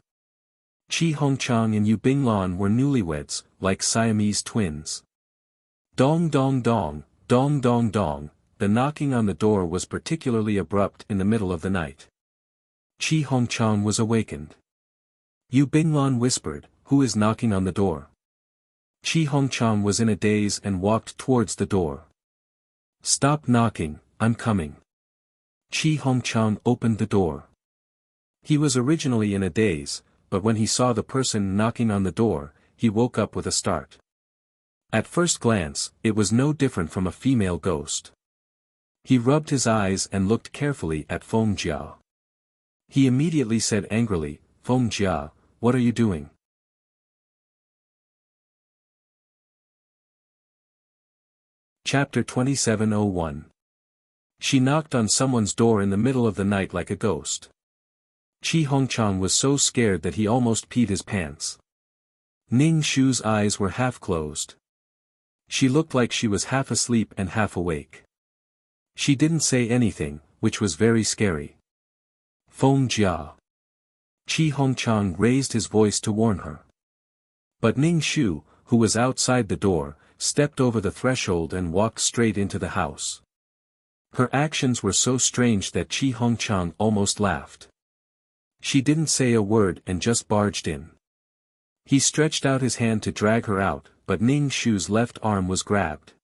Chi Hongchang and Yu Binglan were newlyweds, like Siamese twins. Dong dong dong, dong dong dong, the knocking on the door was particularly abrupt in the middle of the night. Chi Hongchang was awakened. Yu Binglan whispered, "Who is knocking on the door?" Chi Hongchang was in a daze and walked towards the door. "Stop knocking, I'm coming." Chi Hongchang opened the door. He was originally in a daze, but when he saw the person knocking on the door, he woke up with a start. At first glance, it was no different from a female ghost. He rubbed his eyes and looked carefully at Feng Jia. He immediately said angrily, "Feng Jia, what are you doing?" Chapter 27:01. She knocked on someone's door in the middle of the night like a ghost. Chi Hongchang was so scared that he almost peed his pants. Ning Shu's eyes were half closed. She looked like she was half asleep and half awake. She didn't say anything, which was very scary. "Feng Jia." Chi Hongchang raised his voice to warn her. But Ning Shu, who was outside the door, stepped over the threshold and walked straight into the house. Her actions were so strange that Chi Hongchang almost laughed. She didn't say a word and just barged in. He stretched out his hand to drag her out, but Ning Shu's left arm was grabbed.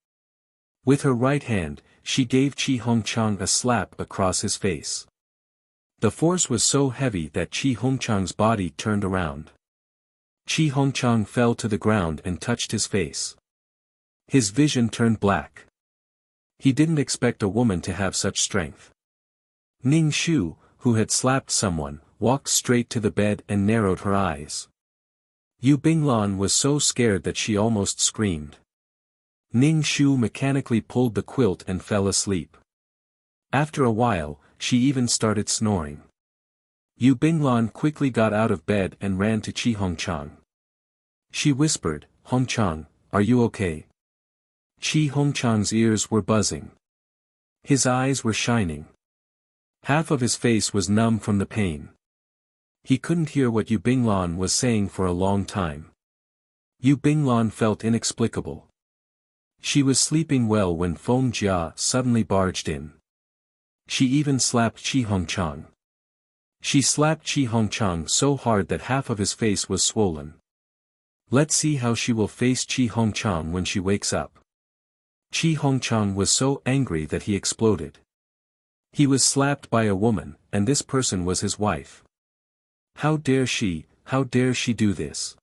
With her right hand, she gave Chi Hongchang a slap across his face. The force was so heavy that Chi Hongchang's body turned around. Chi Hongchang fell to the ground and touched his face. His vision turned black. He didn't expect a woman to have such strength. Ning Shu, who had slapped someone, walked straight to the bed and narrowed her eyes. Yu Binglan was so scared that she almost screamed. Ning Shu mechanically pulled the quilt and fell asleep. After a while, she even started snoring. Yu Binglan quickly got out of bed and ran to Chi Hongchang. She whispered, "Hongchang, are you okay?" Chi Hongchang's ears were buzzing. His eyes were shining. Half of his face was numb from the pain. He couldn't hear what Yu Binglan was saying for a long time. Yu Binglan felt inexplicable. She was sleeping well when Feng Jia suddenly barged in. She even slapped Qi Hongchang. She slapped Qi Hongchang so hard that half of his face was swollen. Let's see how she will face Qi Hongchang when she wakes up. Qi Hongchang was so angry that he exploded. He was slapped by a woman, and this person was his wife. How dare she do this?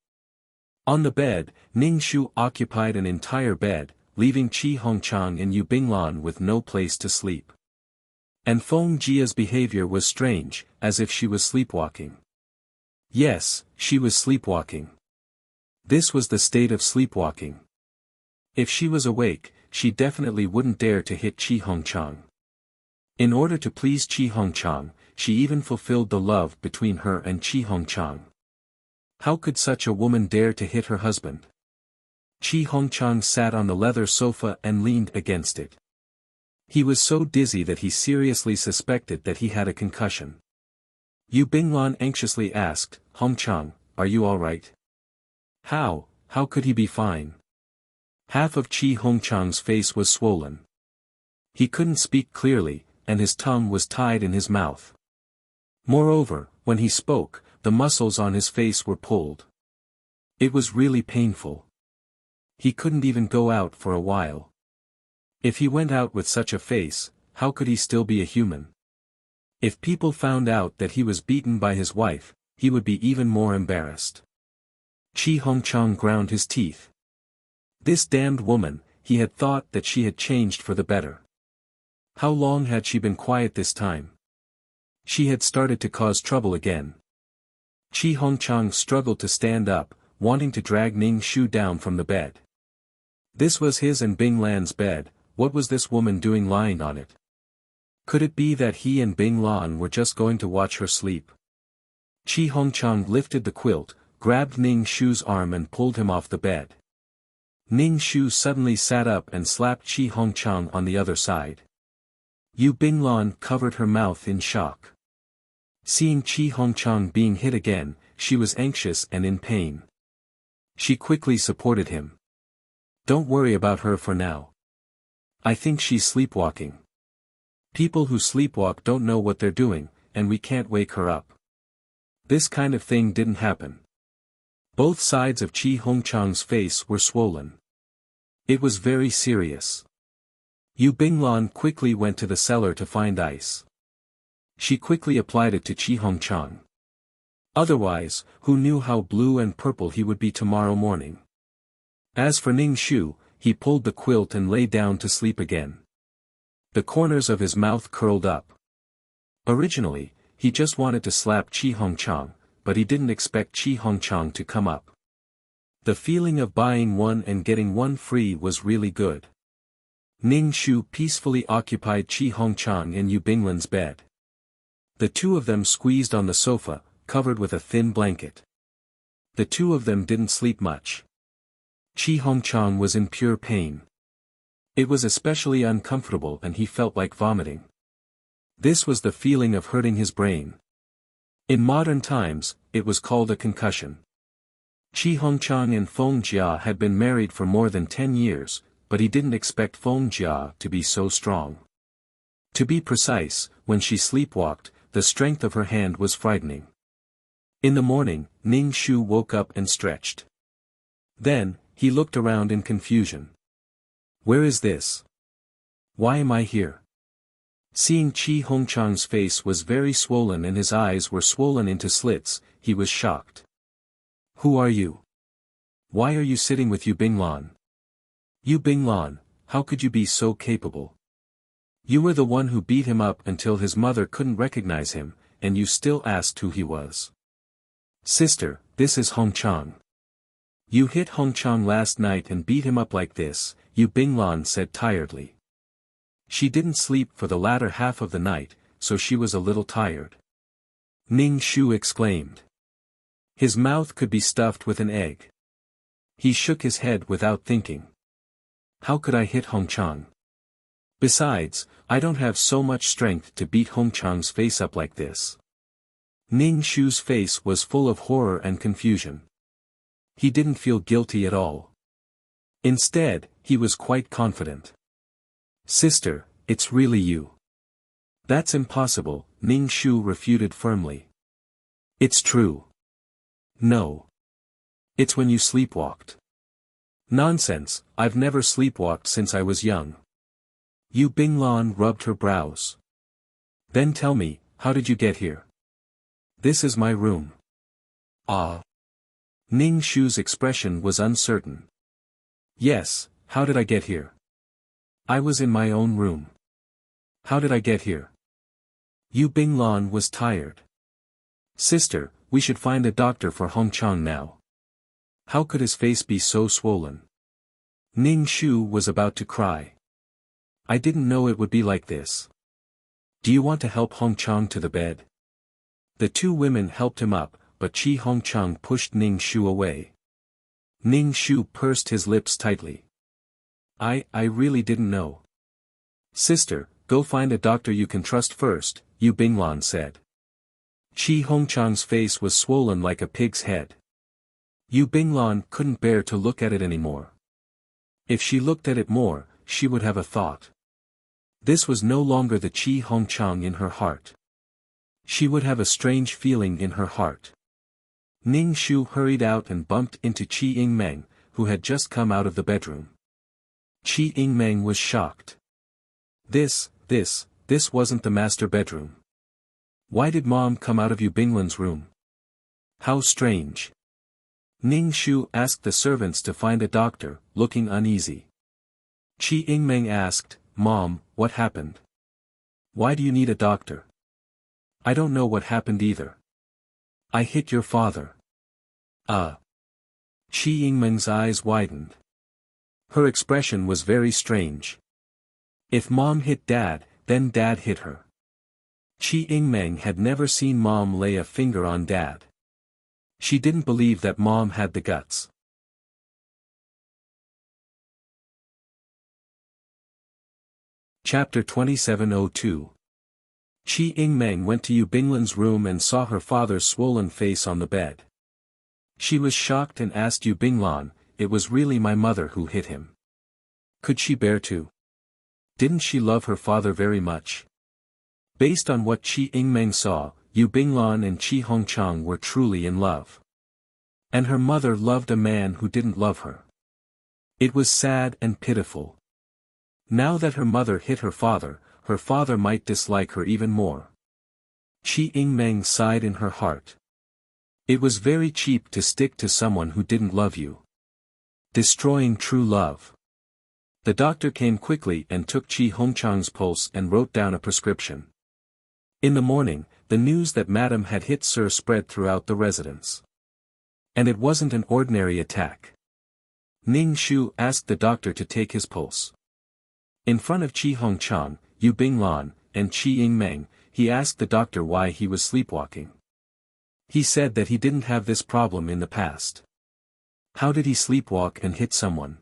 On the bed, Ning Shu occupied an entire bed, leaving Qi Hongchang and Yu Binglan with no place to sleep. And Feng Jia's behavior was strange, as if she was sleepwalking. Yes, she was sleepwalking. This was the state of sleepwalking. If she was awake, she definitely wouldn't dare to hit Qi Hongchang. In order to please Qi Hongchang, she even fulfilled the love between her and Qi Hongchang. How could such a woman dare to hit her husband? Qi Hongchang sat on the leather sofa and leaned against it. He was so dizzy that he seriously suspected that he had a concussion. Yu Binglan anxiously asked, "Hongchang, are you all right?" How could he be fine? Half of Qi Hongchang's face was swollen. He couldn't speak clearly, and his tongue was tied in his mouth. Moreover, when he spoke, the muscles on his face were pulled. It was really painful. He couldn't even go out for a while. If he went out with such a face, how could he still be a human? If people found out that he was beaten by his wife, he would be even more embarrassed. Qi Hongchang ground his teeth. This damned woman, he had thought that she had changed for the better. How long had she been quiet this time? She had started to cause trouble again. Qi Hongchang struggled to stand up, wanting to drag Ning Shu down from the bed. This was his and Bing Lan's bed. What was this woman doing lying on it? Could it be that he and Bing Lan were just going to watch her sleep? Qi Hongchang lifted the quilt, grabbed Ning Shu's arm and pulled him off the bed. Ning Shu suddenly sat up and slapped Qi Hongchang on the other side. Yu Binglan covered her mouth in shock. Seeing Qi Hongchang being hit again, she was anxious and in pain. She quickly supported him. "Don't worry about her for now. I think she's sleepwalking. People who sleepwalk don't know what they're doing, and we can't wake her up. This kind of thing didn't happen." Both sides of Qi Hongchang's face were swollen. It was very serious. Yu Binglan quickly went to the cellar to find ice. She quickly applied it to Qi Hongchang. Otherwise, who knew how blue and purple he would be tomorrow morning? As for Ning Shu, he pulled the quilt and lay down to sleep again. The corners of his mouth curled up. Originally, he just wanted to slap Qi Hongchang, but he didn't expect Qi Hongchang to come up. The feeling of buying one and getting one free was really good. Ning Shu peacefully occupied Qi Hongchang in Yu Binglan's bed. The two of them squeezed on the sofa, covered with a thin blanket. The two of them didn't sleep much. Qi Hongchang was in pure pain. It was especially uncomfortable and he felt like vomiting. This was the feeling of hurting his brain. In modern times, it was called a concussion. Qi Hongchang and Feng Jia had been married for more than 10 years, but he didn't expect Feng Jia to be so strong. To be precise, when she sleepwalked, the strength of her hand was frightening. In the morning, Ning Shu woke up and stretched. Then, he looked around in confusion. Where is this? Why am I here? Seeing Qi Hongchang's face was very swollen and his eyes were swollen into slits, he was shocked. Who are you? Why are you sitting with Yu Binglan? Yu Binglan, how could you be so capable? You were the one who beat him up until his mother couldn't recognize him, and you still asked who he was. Sister, this is Hongchang. You hit Hongchang last night and beat him up like this, Yu Binglan said tiredly. She didn't sleep for the latter half of the night, so she was a little tired. Ning Shu exclaimed. His mouth could be stuffed with an egg. He shook his head without thinking. How could I hit Hongchang? Besides, I don't have so much strength to beat Hong Chang's face up like this. Ning Shu's face was full of horror and confusion. He didn't feel guilty at all. Instead, he was quite confident. Sister, it's really you. That's impossible, Ning Shu refuted firmly. It's true. No. It's when you sleepwalked. Nonsense, I've never sleepwalked since I was young. Yu Binglan rubbed her brows. Then tell me, how did you get here? This is my room. Ah. Ning Shu's expression was uncertain. Yes, how did I get here? I was in my own room. How did I get here? Yu Binglan was tired. Sister, we should find a doctor for Hong Chang now. How could his face be so swollen? Ning Shu was about to cry. I didn't know it would be like this. Do you want to help Hong Chang to the bed? The two women helped him up, but Chi Hong Chang pushed Ning Shu away. Ning Shu pursed his lips tightly. I really didn't know. Sister, go find a doctor you can trust first, Yu Binglan said. Chi Hong Chang's face was swollen like a pig's head. Yu Binglan couldn't bear to look at it anymore. If she looked at it more, she would have a thought. This was no longer the Chi Hong Chang in her heart. She would have a strange feeling in her heart. Ning Shu hurried out and bumped into Qi Yingmeng, who had just come out of the bedroom. Qi Yingmeng was shocked. This wasn't the master bedroom. Why did Mom come out of Yu Binglan's room? How strange. Ning Shu asked the servants to find a doctor, looking uneasy. Qi Yingmeng asked, Mom, what happened? Why do you need a doctor? I don't know what happened either. I hit your father. Qi Yingmeng's eyes widened. Her expression was very strange. If Mom hit Dad, then Dad hit her. Qi Yingmeng had never seen Mom lay a finger on Dad. She didn't believe that Mom had the guts. Chapter 2702. Qi Yingmeng went to Yu Binglan's room and saw her father's swollen face on the bed. She was shocked and asked Yu Binglan, it was really my mother who hit him. Could she bear to? Didn't she love her father very much? Based on what Qi Yingmeng saw, Yu Binglan and Chi Hong Chang were truly in love. And her mother loved a man who didn't love her. It was sad and pitiful. Now that her mother hit her father might dislike her even more. Qi Yingmeng sighed in her heart. It was very cheap to stick to someone who didn't love you. Destroying true love. The doctor came quickly and took Chi Hong Chang's pulse and wrote down a prescription. In the morning, the news that Madam had hit Sir spread throughout the residence. And it wasn't an ordinary attack. Ning Shu asked the doctor to take his pulse. In front of Chi Hong Chang, Yu Binglan, and Qi Yingmeng, he asked the doctor why he was sleepwalking. He said that he didn't have this problem in the past. How did he sleepwalk and hit someone?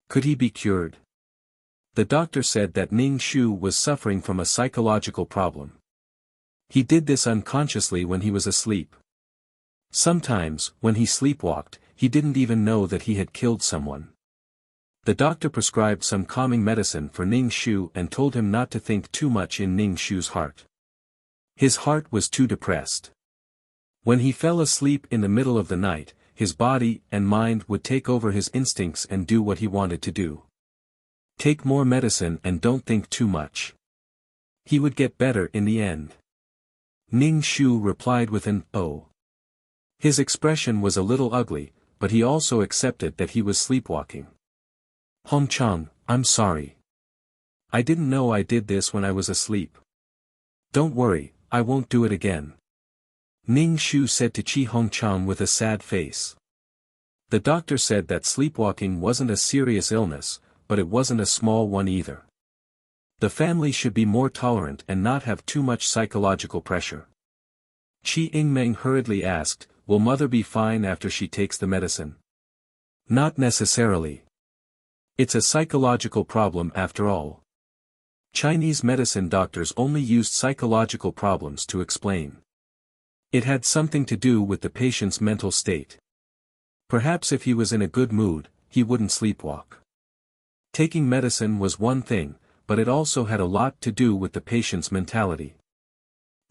Could he be cured? The doctor said that Ning Shu was suffering from a psychological problem. He did this unconsciously when he was asleep. Sometimes, when he sleepwalked, he didn't even know that he had killed someone. The doctor prescribed some calming medicine for Ning Shu and told him not to think too much in Ning Shu's heart. His heart was too depressed. When he fell asleep in the middle of the night, his body and mind would take over his instincts and do what he wanted to do. Take more medicine and don't think too much. He would get better in the end. Ning Shu replied with an "oh." His expression was a little ugly, but he also accepted that he was sleepwalking. Hong Chang, I'm sorry. I didn't know I did this when I was asleep. Don't worry, I won't do it again. Ning Shu said to Chi Hong Chang with a sad face. The doctor said that sleepwalking wasn't a serious illness, but it wasn't a small one either. The family should be more tolerant and not have too much psychological pressure. Qi Yingmeng hurriedly asked, will mother be fine after she takes the medicine? Not necessarily. It's a psychological problem after all. Chinese medicine doctors only used psychological problems to explain. It had something to do with the patient's mental state. Perhaps if he was in a good mood, he wouldn't sleepwalk. Taking medicine was one thing, but it also had a lot to do with the patient's mentality.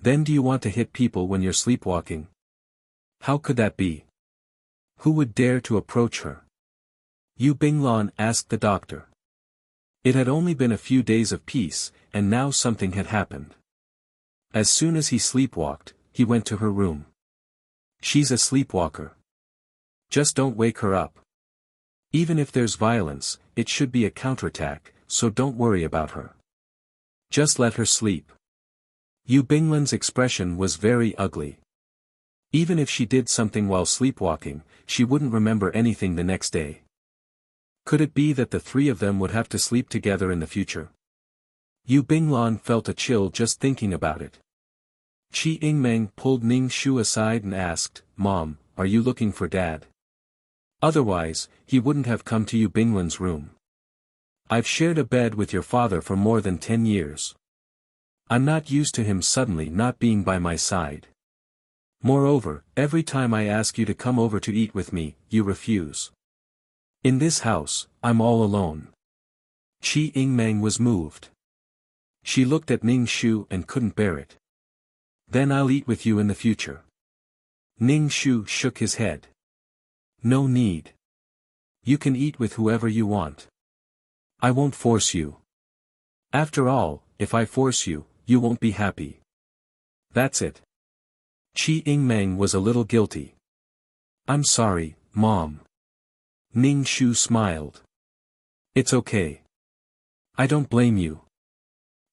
Then do you want to hit people when you're sleepwalking? How could that be? Who would dare to approach her? Yu Binglan asked the doctor. It had only been a few days of peace, and now something had happened. As soon as he sleepwalked, he went to her room. She's a sleepwalker. Just don't wake her up. Even if there's violence, it should be a counterattack, so don't worry about her. Just let her sleep. Yu Binglan's expression was very ugly. Even if she did something while sleepwalking, she wouldn't remember anything the next day. Could it be that the three of them would have to sleep together in the future? Yu Binglan felt a chill just thinking about it. Qi Yingmeng pulled Ning Shu aside and asked, "Mom, are you looking for Dad? Otherwise, he wouldn't have come to Yu Binglan's room. I've shared a bed with your father for more than 10 years. I'm not used to him suddenly not being by my side. Moreover, every time I ask you to come over to eat with me, you refuse. In this house, I'm all alone." Qi Yingmeng was moved. She looked at Ning Shu and couldn't bear it. "Then I'll eat with you in the future." Ning Shu shook his head. "No need. You can eat with whoever you want. I won't force you. After all, if I force you, you won't be happy. That's it." Qi Yingmeng was a little guilty. "I'm sorry, Mom." Ning Shu smiled. "It's okay. I don't blame you.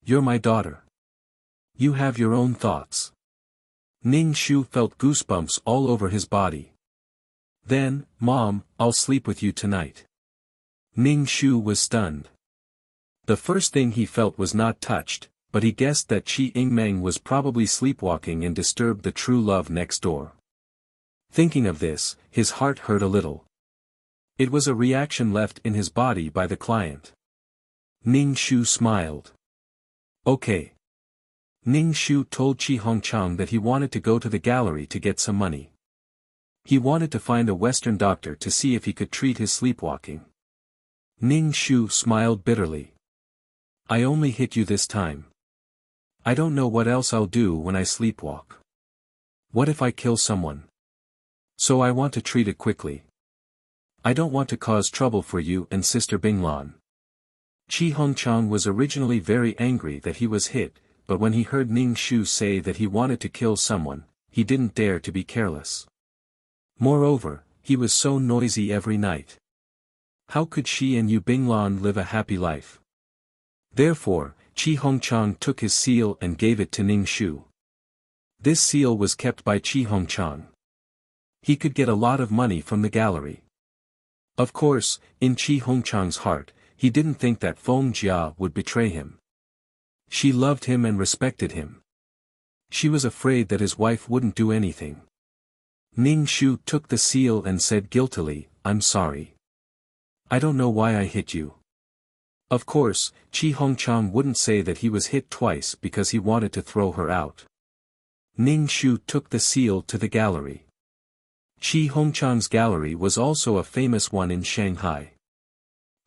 You're my daughter. You have your own thoughts." Ning Shu felt goosebumps all over his body. "Then, Mom, I'll sleep with you tonight." Ning Shu was stunned. The first thing he felt was not touched, but he guessed that Qi Yingmeng was probably sleepwalking and disturbed the true love next door. Thinking of this, his heart hurt a little. It was a reaction left in his body by the client. Ning Shu smiled. "Okay." Ning Shu told Qi Hongchang that he wanted to go to the gallery to get some money. He wanted to find a Western doctor to see if he could treat his sleepwalking. Ning Shu smiled bitterly. "I only hit you this time. I don't know what else I'll do when I sleepwalk. What if I kill someone? So I want to treat it quickly. I don't want to cause trouble for you and Sister Binglan." Qi Hongchang was originally very angry that he was hit, but when he heard Ning Shu say that he wanted to kill someone, he didn't dare to be careless. Moreover, he was so noisy every night. How could she and Yu Binglan live a happy life? Therefore, Qi Hongchang took his seal and gave it to Ning Shu. This seal was kept by Qi Hongchang. He could get a lot of money from the gallery. Of course, in Qi Hongchang's heart, he didn't think that Feng Jia would betray him. She loved him and respected him. She was afraid that his wife wouldn't do anything. Ning Shu took the seal and said guiltily, "I'm sorry. I don't know why I hit you." Of course, Qi Hongchang wouldn't say that he was hit twice because he wanted to throw her out. Ning Shu took the seal to the gallery. Qi Hongchang's gallery was also a famous one in Shanghai.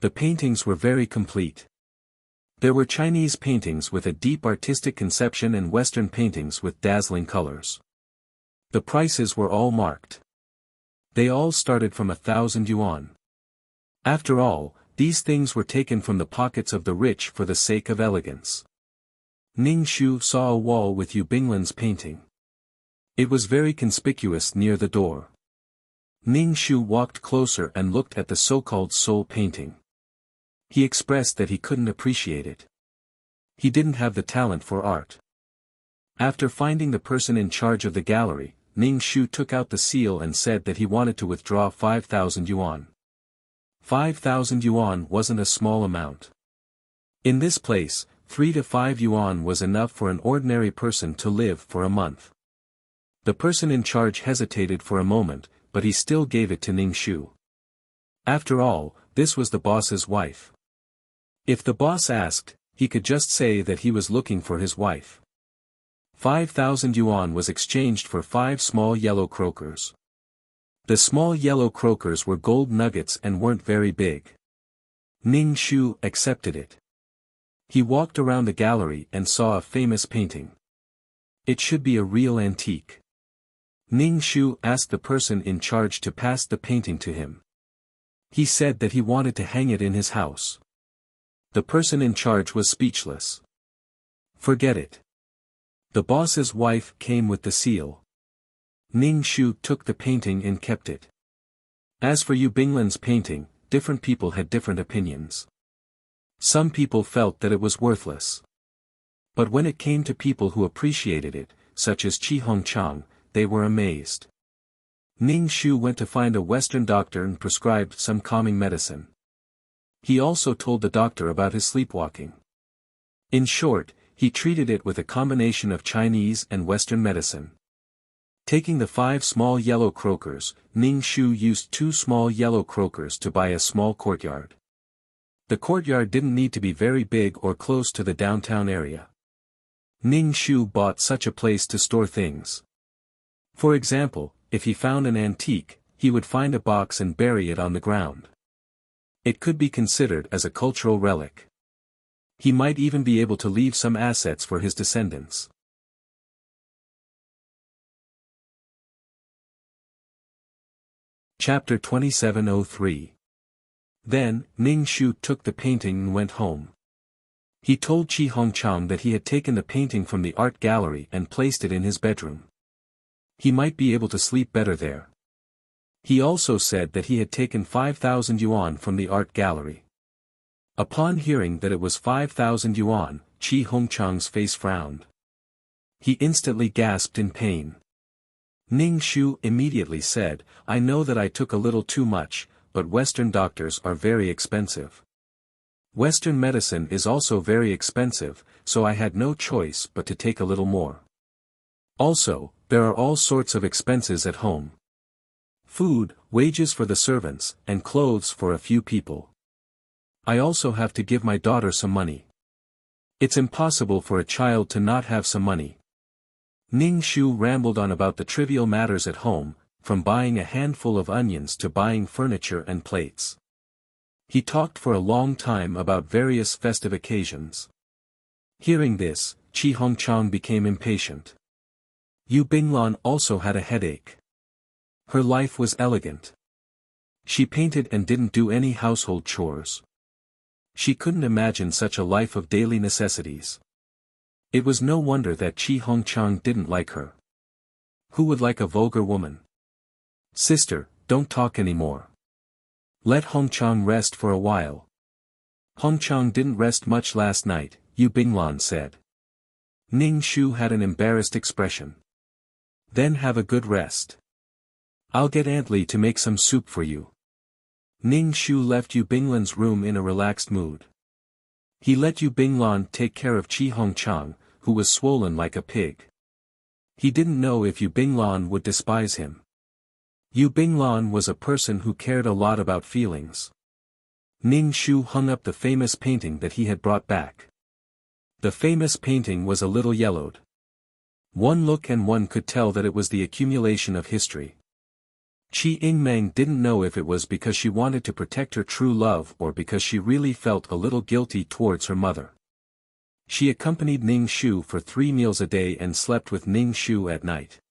The paintings were very complete. There were Chinese paintings with a deep artistic conception and Western paintings with dazzling colors. The prices were all marked. They all started from 1,000 yuan. After all, these things were taken from the pockets of the rich for the sake of elegance. Ning Shu saw a wall with Yu Binglan's painting. It was very conspicuous near the door. Ning Shu walked closer and looked at the so-called soul painting. He expressed that he couldn't appreciate it. He didn't have the talent for art. After finding the person in charge of the gallery, Ning Shu took out the seal and said that he wanted to withdraw 5,000 yuan. 5,000 yuan wasn't a small amount. In this place, 3 to 5 yuan was enough for an ordinary person to live for a month. The person in charge hesitated for a moment, but he still gave it to Ning Shu. After all, this was the boss's wife. If the boss asked, he could just say that he was looking for his wife. 5,000 yuan was exchanged for 5 small yellow croakers. The small yellow croakers were gold nuggets and weren't very big. Ning Shu accepted it. He walked around the gallery and saw a famous painting. It should be a real antique. Ning Shu asked the person in charge to pass the painting to him. He said that he wanted to hang it in his house. The person in charge was speechless. Forget it. The boss's wife came with the seal. Ning Shu took the painting and kept it. As for Yu Binglan's painting, different people had different opinions. Some people felt that it was worthless. But when it came to people who appreciated it, such as Qi Hongchang, they were amazed. Ning Shu went to find a Western doctor and prescribed some calming medicine. He also told the doctor about his sleepwalking. In short, he treated it with a combination of Chinese and Western medicine. Taking the 5 small yellow croakers, Ning Shu used 2 small yellow croakers to buy a small courtyard. The courtyard didn't need to be very big or close to the downtown area. Ning Shu bought such a place to store things. For example, if he found an antique, he would find a box and bury it on the ground. It could be considered as a cultural relic. He might even be able to leave some assets for his descendants. Chapter 2703. Then, Ning Shu took the painting and went home. He told Qi Hongchang that he had taken the painting from the art gallery and placed it in his bedroom. He might be able to sleep better there. He also said that he had taken 5,000 yuan from the art gallery. Upon hearing that it was 5,000 yuan, Qi Hongchang's face frowned. He instantly gasped in pain. Ning Shu immediately said, "I know that I took a little too much, but Western doctors are very expensive. Western medicine is also very expensive, so I had no choice but to take a little more. Also, there are all sorts of expenses at home. Food, wages for the servants, and clothes for a few people. I also have to give my daughter some money. It's impossible for a child to not have some money." Ning Shu rambled on about the trivial matters at home, from buying a handful of onions to buying furniture and plates. He talked for a long time about various festive occasions. Hearing this, Qi Hongchang became impatient. Yu Binglan also had a headache. Her life was elegant. She painted and didn't do any household chores. She couldn't imagine such a life of daily necessities. It was no wonder that Qi Hongchang didn't like her. Who would like a vulgar woman? "Sister, don't talk anymore. Let Hongchang rest for a while." "Hongchang didn't rest much last night," Yu Binglan said. Ning Shu had an embarrassed expression. "Then have a good rest. I'll get Aunt Li to make some soup for you." Ning Shu left Yu Binglan's room in a relaxed mood. He let Yu Binglan take care of Qi Hongchang, who was swollen like a pig. He didn't know if Yu Binglan would despise him. Yu Binglan was a person who cared a lot about feelings. Ning Shu hung up the famous painting that he had brought back. The famous painting was a little yellowed. One look and one could tell that it was the accumulation of history. Qi Yingmeng didn't know if it was because she wanted to protect her true love or because she really felt a little guilty towards her mother. She accompanied Ning Shu for 3 meals a day and slept with Ning Shu at night.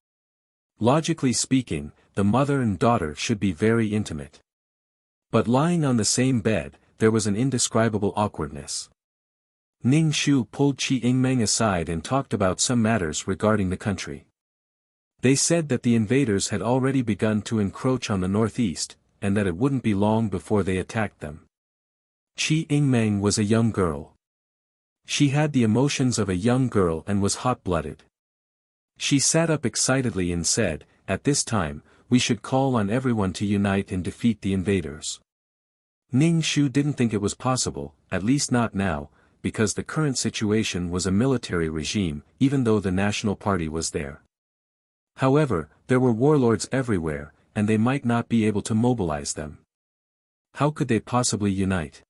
Logically speaking, the mother and daughter should be very intimate. But lying on the same bed, there was an indescribable awkwardness. Ning Shu pulled Qi Yingmeng aside and talked about some matters regarding the country. They said that the invaders had already begun to encroach on the northeast, and that it wouldn't be long before they attacked them. Qi Yingmeng was a young girl. She had the emotions of a young girl and was hot-blooded. She sat up excitedly and said, "At this time, we should call on everyone to unite and defeat the invaders." Ning Shu didn't think it was possible, at least not now, because the current situation was a military regime, even though the National Party was there. However, there were warlords everywhere, and they might not be able to mobilize them. How could they possibly unite?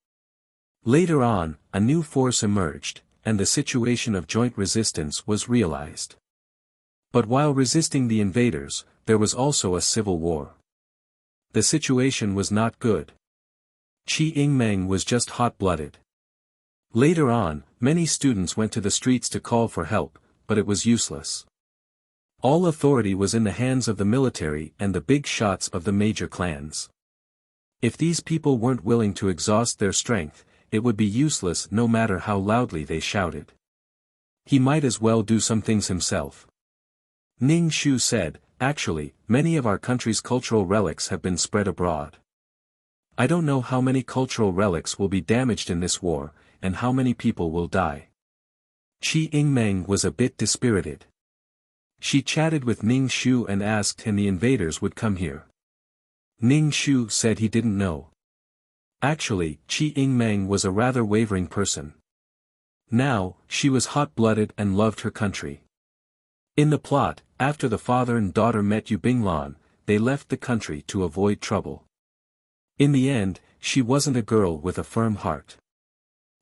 Later on, a new force emerged, and the situation of joint resistance was realized. But while resisting the invaders, there was also a civil war. The situation was not good. Qi Yingmeng was just hot-blooded. Later on, many students went to the streets to call for help, but it was useless. All authority was in the hands of the military and the big shots of the major clans. If these people weren't willing to exhaust their strength, it would be useless no matter how loudly they shouted. He might as well do some things himself. Ning Shu said, "Actually, many of our country's cultural relics have been spread abroad. I don't know how many cultural relics will be damaged in this war, and how many people will die." Qi Yingmeng was a bit dispirited. She chatted with Ning Shu and asked him the invaders would come here. Ning Shu said he didn't know. Actually, Qi Yingmeng was a rather wavering person. Now, she was hot-blooded and loved her country. In the plot, after the father and daughter met Yu Binglan, they left the country to avoid trouble. In the end, she wasn't a girl with a firm heart.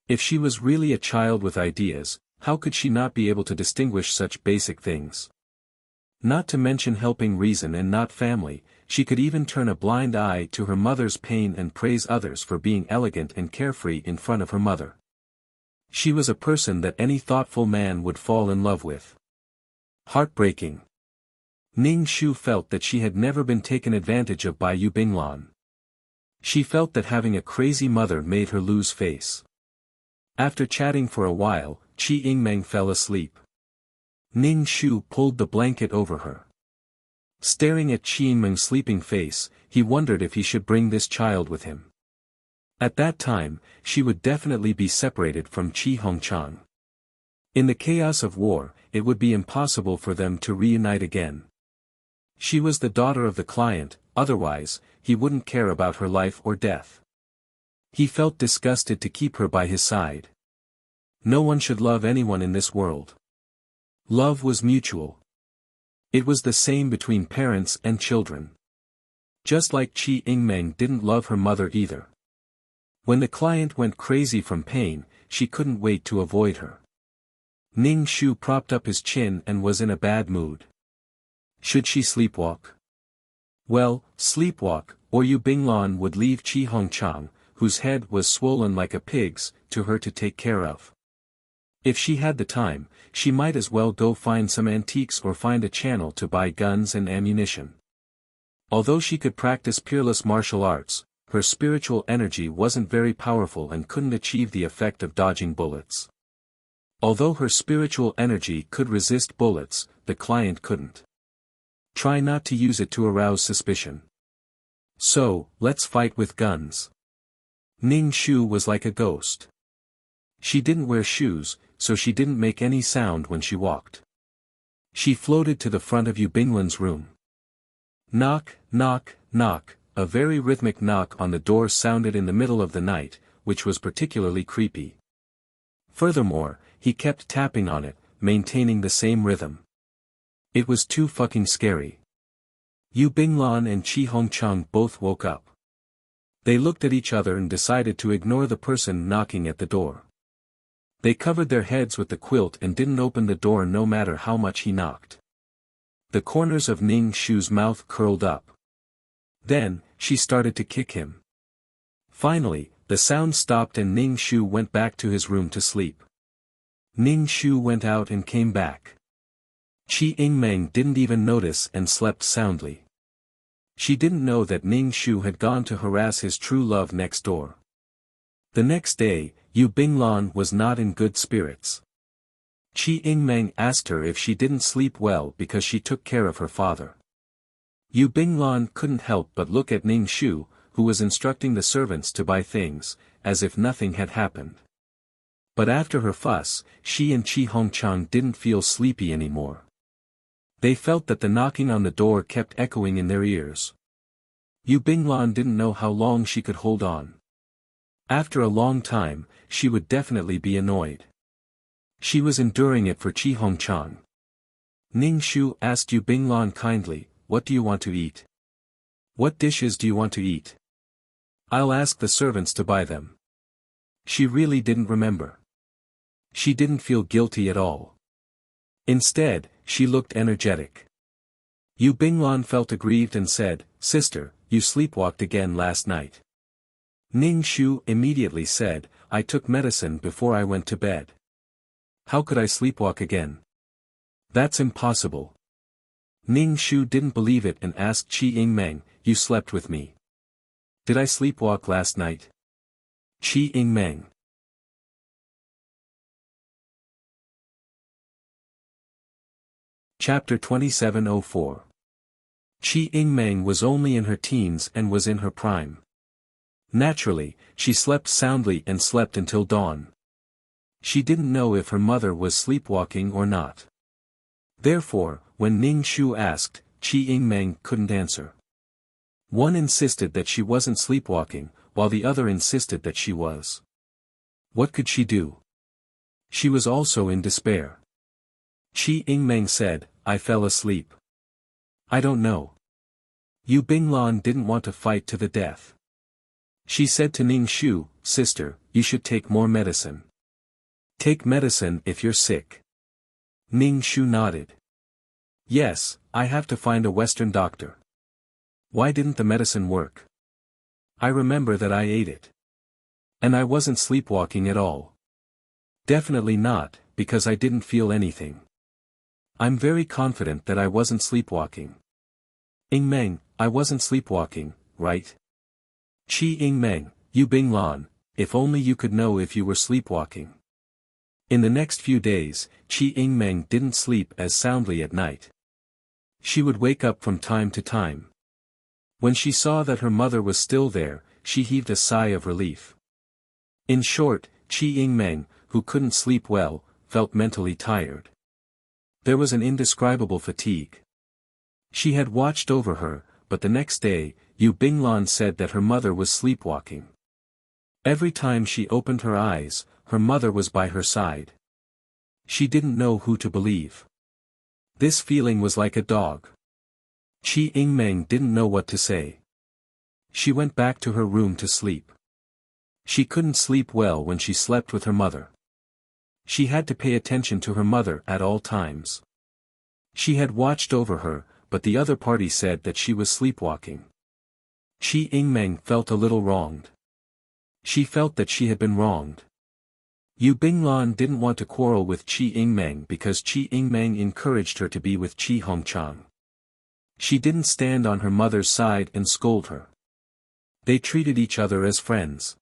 If she was really a child with ideas, how could she not be able to distinguish such basic things? Not to mention helping reason and not family, she could even turn a blind eye to her mother's pain and praise others for being elegant and carefree in front of her mother. She was a person that any thoughtful man would fall in love with. Heartbreaking. Ning Shu felt that she had never been taken advantage of by Yu Binglan. She felt that having a crazy mother made her lose face. After chatting for a while, Qi Yingmeng fell asleep. Ning Shu pulled the blanket over her. Staring at Qi Yingmeng's sleeping face, he wondered if he should bring this child with him. At that time, she would definitely be separated from Qi Hongchang. In the chaos of war, it would be impossible for them to reunite again. She was the daughter of the client, otherwise, he wouldn't care about her life or death. He felt disgusted to keep her by his side. No one should love anyone in this world. Love was mutual. It was the same between parents and children. Just like Qi Yingmeng didn't love her mother either. When the client went crazy from pain, she couldn't wait to avoid her. Ning Shu propped up his chin and was in a bad mood. Should she sleepwalk? Well, sleepwalk, or Yu Binglan would leave Qi Hongchang, whose head was swollen like a pig's, to her to take care of. If she had the time, she might as well go find some antiques or find a channel to buy guns and ammunition. Although she could practice peerless martial arts, her spiritual energy wasn't very powerful and couldn't achieve the effect of dodging bullets. Although her spiritual energy could resist bullets, the client couldn't. Try not to use it to arouse suspicion. So, let's fight with guns. Ning Shu was like a ghost. She didn't wear shoes, so she didn't make any sound when she walked. She floated to the front of Yu Binglan's room. Knock, knock, knock, a very rhythmic knock on the door sounded in the middle of the night, which was particularly creepy. Furthermore, he kept tapping on it, maintaining the same rhythm. It was too fucking scary. Yu Binglan and Qi Hongchang both woke up. They looked at each other and decided to ignore the person knocking at the door. They covered their heads with the quilt and didn't open the door no matter how much he knocked. The corners of Ning Shu's mouth curled up. Then, she started to kick him. Finally, the sound stopped and Ning Shu went back to his room to sleep. Ning Shu went out and came back. Qi Yingmeng didn't even notice and slept soundly. She didn't know that Ning Shu had gone to harass his true love next door. The next day, Yu Binglan was not in good spirits. Qi Yingmeng asked her if she didn't sleep well because she took care of her father. Yu Binglan couldn't help but look at Ning Shu, who was instructing the servants to buy things, as if nothing had happened. But after her fuss, she and Qi Hongchang didn't feel sleepy anymore. They felt that the knocking on the door kept echoing in their ears. Yu Binglan didn't know how long she could hold on. After a long time, she would definitely be annoyed. She was enduring it for Qi Hongchang. Ning Shu asked Yu Binglan kindly, "What do you want to eat? What dishes do you want to eat? I'll ask the servants to buy them." She really didn't remember. She didn't feel guilty at all. Instead, she looked energetic. Yu Binglan felt aggrieved and said, "Sister, you sleepwalked again last night." Ning Shu immediately said, "I took medicine before I went to bed. How could I sleepwalk again? That's impossible." Ning Shu didn't believe it and asked Qi Yingmeng, "You slept with me. Did I sleepwalk last night?" Qi Yingmeng. Chapter 2704. Qi Yingmeng was only in her teens and was in her prime. Naturally, she slept soundly and slept until dawn. She didn't know if her mother was sleepwalking or not. Therefore, when Ning Shu asked, Qi Yingmeng couldn't answer. One insisted that she wasn't sleepwalking, while the other insisted that she was. What could she do? She was also in despair. Qi Yingmeng said, "I fell asleep. I don't know." Yu Binglan didn't want to fight to the death. She said to Ning Shu, "Sister, you should take more medicine. Take medicine if you're sick." Ning Shu nodded. "Yes, I have to find a Western doctor." "Why didn't the medicine work?" "I remember that I ate it. And I wasn't sleepwalking at all." "Definitely not, because I didn't feel anything. I'm very confident that I wasn't sleepwalking." "Yingmeng, I wasn't sleepwalking, right?" "Qi Yingmeng, Yu Binglan, if only you could know if you were sleepwalking." In the next few days, Qi Yingmeng didn't sleep as soundly at night. She would wake up from time to time. When she saw that her mother was still there, she heaved a sigh of relief. In short, Qi Yingmeng, who couldn't sleep well, felt mentally tired. There was an indescribable fatigue. She had watched over her, but the next day, Yu Binglan said that her mother was sleepwalking. Every time she opened her eyes, her mother was by her side. She didn't know who to believe. This feeling was like a dog. Qi Yingmeng didn't know what to say. She went back to her room to sleep. She couldn't sleep well when she slept with her mother. She had to pay attention to her mother at all times. She had watched over her, but the other party said that she was sleepwalking. Qi Yingmeng felt a little wronged. She felt that she had been wronged. Yu Binglan didn't want to quarrel with Qi Yingmeng because Qi Yingmeng encouraged her to be with Qi Hongchang. She didn't stand on her mother's side and scold her. They treated each other as friends.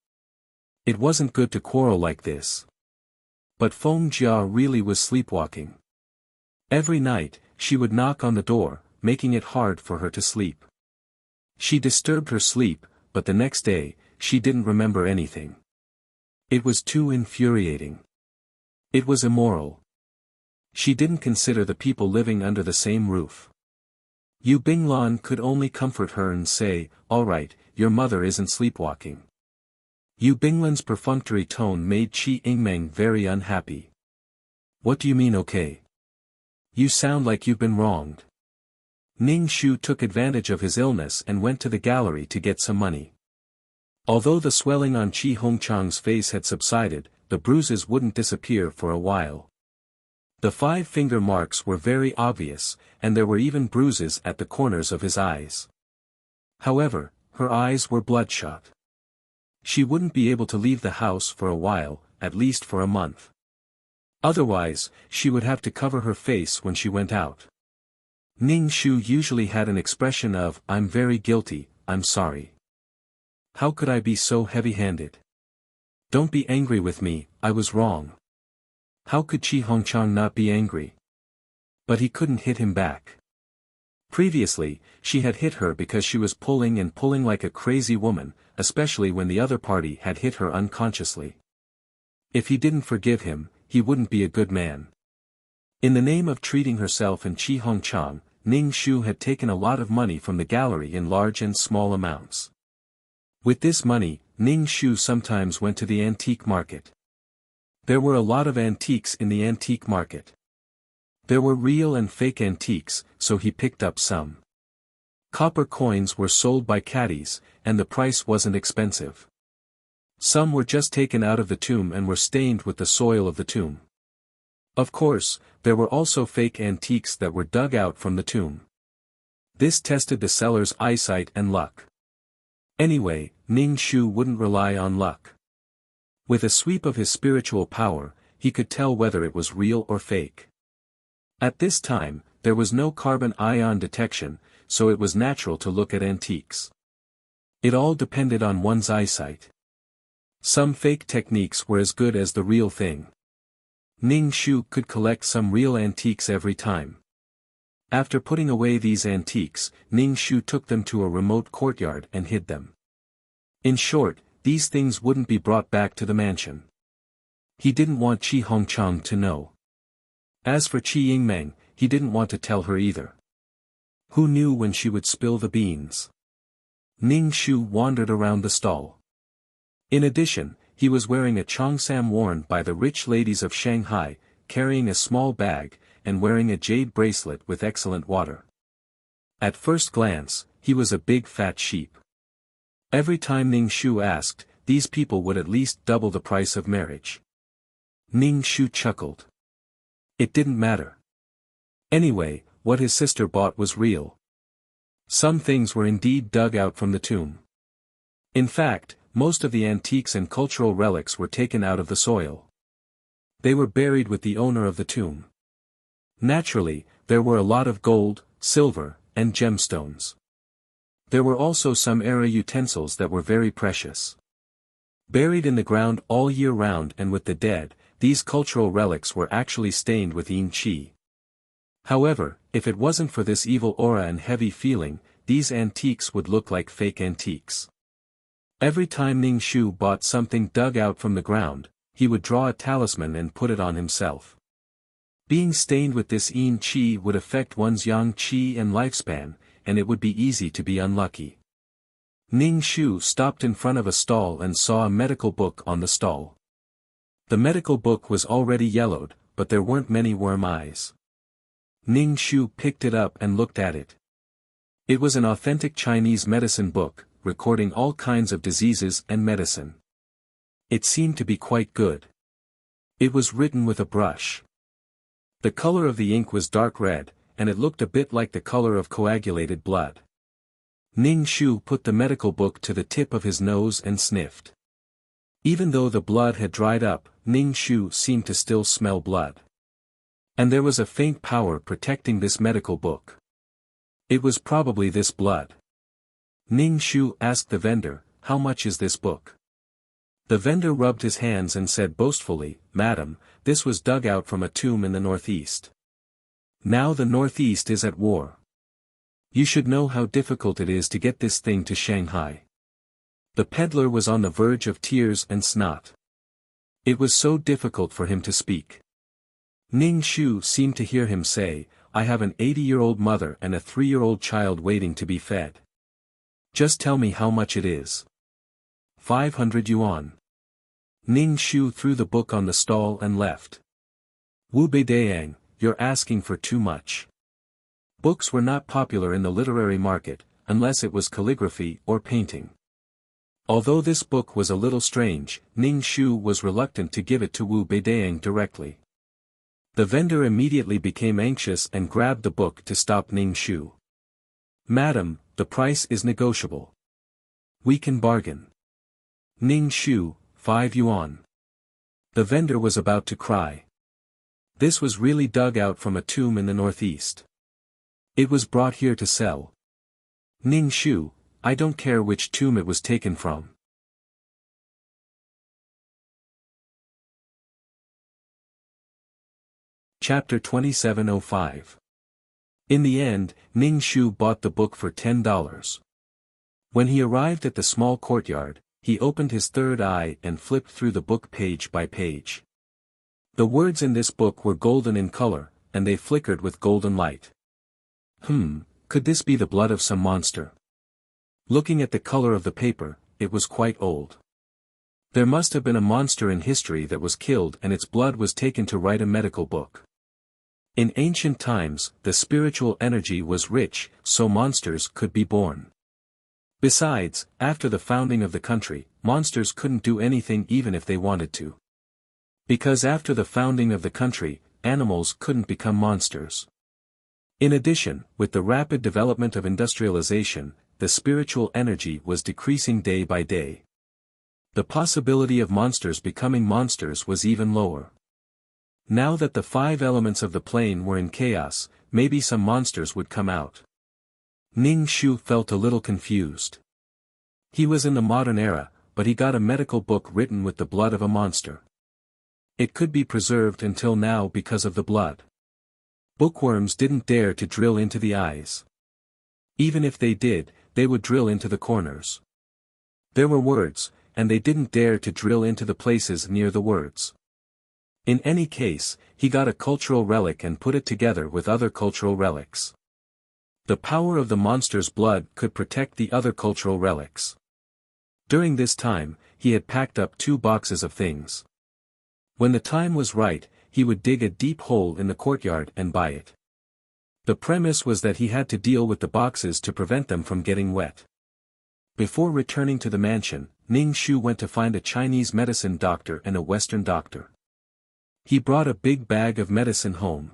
It wasn't good to quarrel like this. But Feng Jia really was sleepwalking. Every night, she would knock on the door, making it hard for her to sleep. She disturbed her sleep, but the next day, she didn't remember anything. It was too infuriating. It was immoral. She didn't consider the people living under the same roof. Yu Binglan could only comfort her and say, "All right, your mother isn't sleepwalking." Yu Binglan's perfunctory tone made Qi Yingmeng very unhappy. "What do you mean okay? You sound like you've been wronged." Ning Shu took advantage of his illness and went to the gallery to get some money. Although the swelling on Qi Hongchang's face had subsided, the bruises wouldn't disappear for a while. The 5-finger marks were very obvious, and there were even bruises at the corners of his eyes. However, her eyes were bloodshot. She wouldn't be able to leave the house for a while, at least for a month. Otherwise, she would have to cover her face when she went out. Ning Shu usually had an expression of, "I'm very guilty, I'm sorry. How could I be so heavy-handed? Don't be angry with me, I was wrong." How could Qi Hongchang not be angry? But he couldn't hit him back. Previously, she had hit her because she was pulling and pulling like a crazy woman, especially when the other party had hit her unconsciously. If he didn't forgive him, he wouldn't be a good man. In the name of treating herself and Qi Hongchang, Ning Shu had taken a lot of money from the gallery in large and small amounts. With this money, Ning Shu sometimes went to the antique market. There were a lot of antiques in the antique market. There were real and fake antiques, so he picked up some. Copper coins were sold by caddies, and the price wasn't expensive. Some were just taken out of the tomb and were stained with the soil of the tomb. Of course, there were also fake antiques that were dug out from the tomb. This tested the seller's eyesight and luck. Anyway, Ning Shu wouldn't rely on luck. With a sweep of his spiritual power, he could tell whether it was real or fake. At this time, there was no carbon ion detection, so it was natural to look at antiques. It all depended on one's eyesight. Some fake techniques were as good as the real thing. Ning Shu could collect some real antiques every time. After putting away these antiques, Ning Shu took them to a remote courtyard and hid them. In short, these things wouldn't be brought back to the mansion. He didn't want Qi Hongchang to know. As for Qi Yingmeng, he didn't want to tell her either. Who knew when she would spill the beans? Ning Shu wandered around the stall. In addition, he was wearing a cheongsam worn by the rich ladies of Shanghai, carrying a small bag, and wearing a jade bracelet with excellent water. At first glance, he was a big fat sheep. Every time Ning Shu asked, these people would at least double the price of marriage. Ning Shu chuckled. It didn't matter. Anyway, what his sister bought was real. Some things were indeed dug out from the tomb. In fact, most of the antiques and cultural relics were taken out of the soil. They were buried with the owner of the tomb. Naturally, there were a lot of gold, silver, and gemstones. There were also some era utensils that were very precious. Buried in the ground all year round and with the dead, these cultural relics were actually stained with yin qi. However, if it wasn't for this evil aura and heavy feeling, these antiques would look like fake antiques. Every time Ning Shu bought something dug out from the ground, he would draw a talisman and put it on himself. Being stained with this yin qi would affect one's yang qi and lifespan, and it would be easy to be unlucky. Ning Shu stopped in front of a stall and saw a medical book on the stall. The medical book was already yellowed, but there weren't many worm eyes. Ning Shu picked it up and looked at it. It was an authentic Chinese medicine book, recording all kinds of diseases and medicine. It seemed to be quite good. It was written with a brush. The color of the ink was dark red, and it looked a bit like the color of coagulated blood. Ning Shu put the medical book to the tip of his nose and sniffed. Even though the blood had dried up, Ning Shu seemed to still smell blood. And there was a faint power protecting this medical book. It was probably this blood. Ning Shu asked the vendor, "How much is this book?" The vendor rubbed his hands and said boastfully, "Madam, this was dug out from a tomb in the northeast. Now the northeast is at war. You should know how difficult it is to get this thing to Shanghai." The peddler was on the verge of tears and snot. It was so difficult for him to speak. Ning Shu seemed to hear him say, "I have an 80-year-old mother and a 3-year-old child waiting to be fed. Just tell me how much it is." 500 yuan. Ning Shu threw the book on the stall and left. "Wu Beidayang, you're asking for too much." Books were not popular in the literary market, unless it was calligraphy or painting. Although this book was a little strange, Ning Shu was reluctant to give it to Wu Beidayang directly. The vendor immediately became anxious and grabbed the book to stop Ning Shu. "Madam, the price is negotiable. We can bargain." Ning Shu, 5 yuan. The vendor was about to cry. This was really dug out from a tomb in the northeast. It was brought here to sell. Ning Shu, I don't care which tomb it was taken from. Chapter 2705. In the end, Ning Shu bought the book for $10. When he arrived at the small courtyard, he opened his third eye and flipped through the book page by page. The words in this book were golden in color, and they flickered with golden light. Could this be the blood of some monster? Looking at the color of the paper, it was quite old. There must have been a monster in history that was killed and its blood was taken to write a medical book. In ancient times, the spiritual energy was rich, so monsters could be born. Besides, after the founding of the country, monsters couldn't do anything even if they wanted to. Because after the founding of the country, animals couldn't become monsters. In addition, with the rapid development of industrialization, the spiritual energy was decreasing day by day. The possibility of monsters becoming monsters was even lower. Now that the 5 elements of the plane were in chaos, maybe some monsters would come out. Ning Shu felt a little confused. He was in the modern era, but he got a medical book written with the blood of a monster. It could be preserved until now because of the blood. Bookworms didn't dare to drill into the eyes. Even if they did, they would drill into the corners. There were words, and they didn't dare to drill into the places near the words. In any case, he got a cultural relic and put it together with other cultural relics. The power of the monster's blood could protect the other cultural relics. During this time, he had packed up 2 boxes of things. When the time was right, he would dig a deep hole in the courtyard and buy it. The premise was that he had to deal with the boxes to prevent them from getting wet. Before returning to the mansion, Ning Shu went to find a Chinese medicine doctor and a Western doctor. He brought a big bag of medicine home.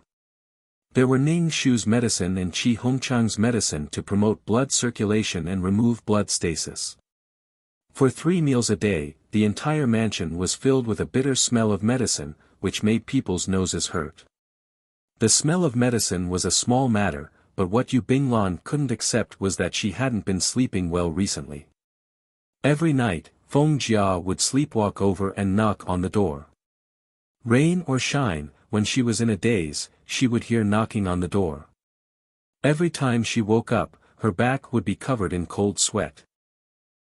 There were Ning Shu's medicine and Qi Hongchang's medicine to promote blood circulation and remove blood stasis. For 3 meals a day, the entire mansion was filled with a bitter smell of medicine, which made people's noses hurt. The smell of medicine was a small matter, but what Yu Binglan couldn't accept was that she hadn't been sleeping well recently. Every night, Feng Jia would sleepwalk over and knock on the door. Rain or shine, when she was in a daze, she would hear knocking on the door. Every time she woke up, her back would be covered in cold sweat.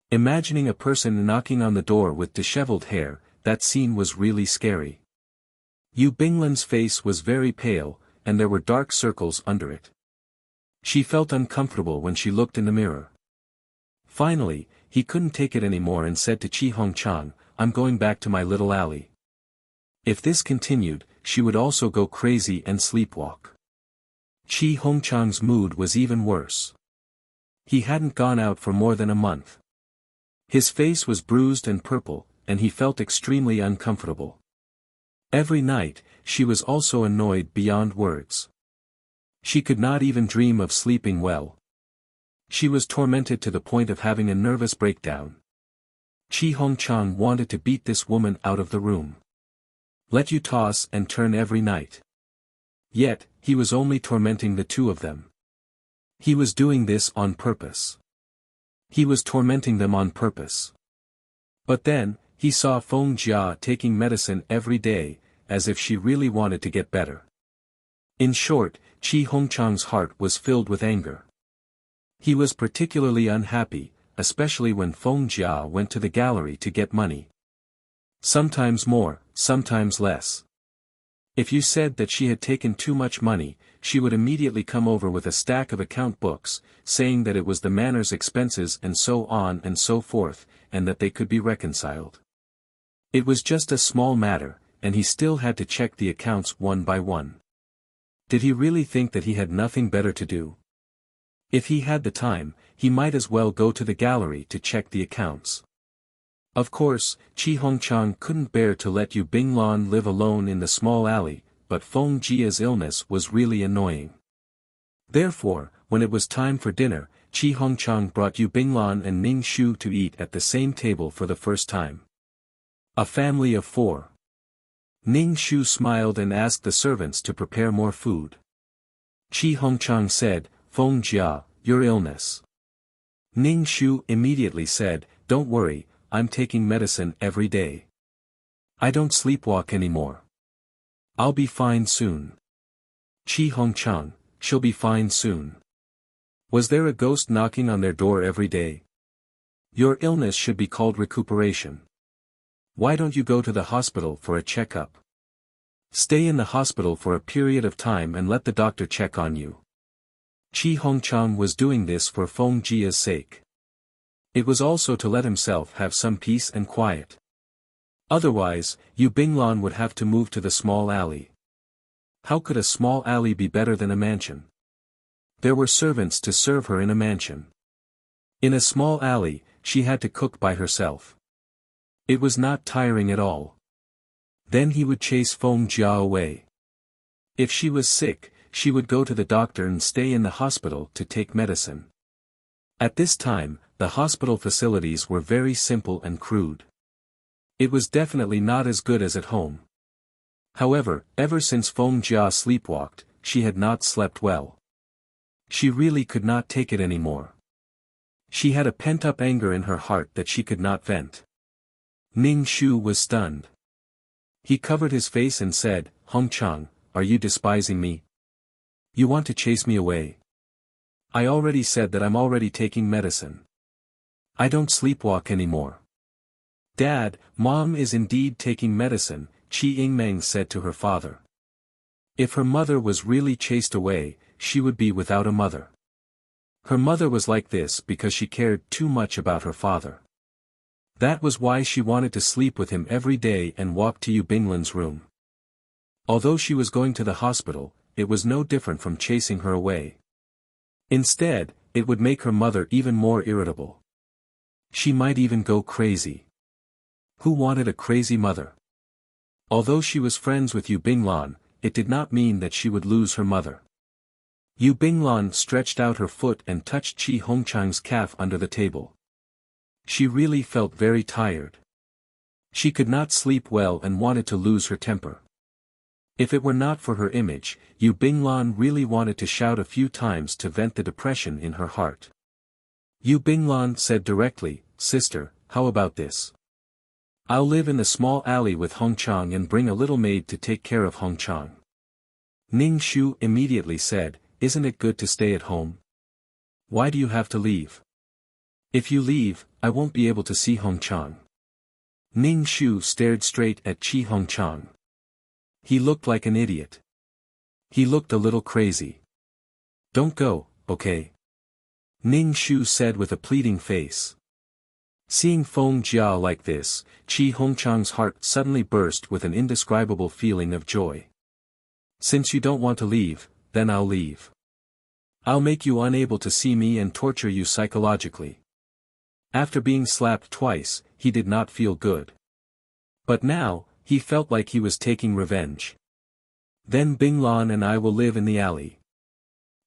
Imagining a person knocking on the door with disheveled hair, that scene was really scary. Yu Binglan's face was very pale, and there were dark circles under it. She felt uncomfortable when she looked in the mirror. Finally, he couldn't take it anymore and said to Qi Hongchang, "I'm going back to my little alley." If this continued, she would also go crazy and sleepwalk. Qi Hongchang's mood was even worse. He hadn't gone out for more than a month. His face was bruised and purple, and he felt extremely uncomfortable. Every night, she was also annoyed beyond words. She could not even dream of sleeping well. She was tormented to the point of having a nervous breakdown. Qi Hongchang wanted to beat this woman out of the room. Let you toss and turn every night. Yet, he was only tormenting the 2 of them. He was doing this on purpose. He was tormenting them on purpose. But then, he saw Feng Jia taking medicine every day, as if she really wanted to get better. In short, Qi Hongchang's heart was filled with anger. He was particularly unhappy, especially when Feng Jia went to the gallery to get money. Sometimes more, sometimes less. If you said that she had taken too much money, she would immediately come over with a stack of account books, saying that it was the manor's expenses and so on and so forth, and that they could be reconciled. It was just a small matter, and he still had to check the accounts one by one. Did he really think that he had nothing better to do? If he had the time, he might as well go to the gallery to check the accounts. Of course, Qi Hongchang couldn't bear to let Yu Binglan live alone in the small alley, but Feng Jia's illness was really annoying. Therefore, when it was time for dinner, Qi Hongchang brought Yu Binglan and Ning Shu to eat at the same table for the first time. A family of 4. Ning Shu smiled and asked the servants to prepare more food. Qi Hongchang said, "Feng Jia, your illness." Ning Shu immediately said, "Don't worry, I'm taking medicine every day. I don't sleepwalk anymore. I'll be fine soon." Qi Hongchang, "She'll be fine soon. Was there a ghost knocking on their door every day? Your illness should be called recuperation. Why don't you go to the hospital for a checkup? Stay in the hospital for a period of time and let the doctor check on you." Qi Hongchang was doing this for Feng Jia's sake. It was also to let himself have some peace and quiet. Otherwise, Yu Binglan would have to move to the small alley. How could a small alley be better than a mansion? There were servants to serve her in a mansion. In a small alley, she had to cook by herself. It was not tiring at all. Then he would chase Feng Jia away. If she was sick, she would go to the doctor and stay in the hospital to take medicine. At this time, the hospital facilities were very simple and crude. It was definitely not as good as at home. However, ever since Feng Jia sleepwalked, she had not slept well. She really could not take it anymore. She had a pent-up anger in her heart that she could not vent. Ning Shu was stunned. He covered his face and said, "Hong Chang, are you despising me? You want to chase me away? I already said that I'm already taking medicine. I don't sleepwalk anymore." "Dad, Mom is indeed taking medicine," Qi Yingmeng said to her father. If her mother was really chased away, she would be without a mother. Her mother was like this because she cared too much about her father. That was why she wanted to sleep with him every day and walk to Yu Binglan's room. Although she was going to the hospital, it was no different from chasing her away. Instead, it would make her mother even more irritable. She might even go crazy. Who wanted a crazy mother? Although she was friends with Yu Binglan, it did not mean that she would lose her mother. Yu Binglan stretched out her foot and touched Qi Hongchang's calf under the table. She really felt very tired. She could not sleep well and wanted to lose her temper. If it were not for her image, Yu Binglan really wanted to shout a few times to vent the depression in her heart. Yu Binglan said directly, "Sister, how about this? I'll live in the small alley with Hongchang and bring a little maid to take care of Hongchang." Ning Shu immediately said, "Isn't it good to stay at home? Why do you have to leave? If you leave, I won't be able to see Hongchang." Ning Shu stared straight at Qi Hongchang. He looked like an idiot. He looked a little crazy. "Don't go, okay?" Ning Shu said with a pleading face. Seeing Feng Jia like this, Qi Hongchang's heart suddenly burst with an indescribable feeling of joy. "Since you don't want to leave, then I'll leave. I'll make you unable to see me and torture you psychologically." After being slapped twice, he did not feel good. But now, he felt like he was taking revenge. "Then Binglan and I will live in the alley.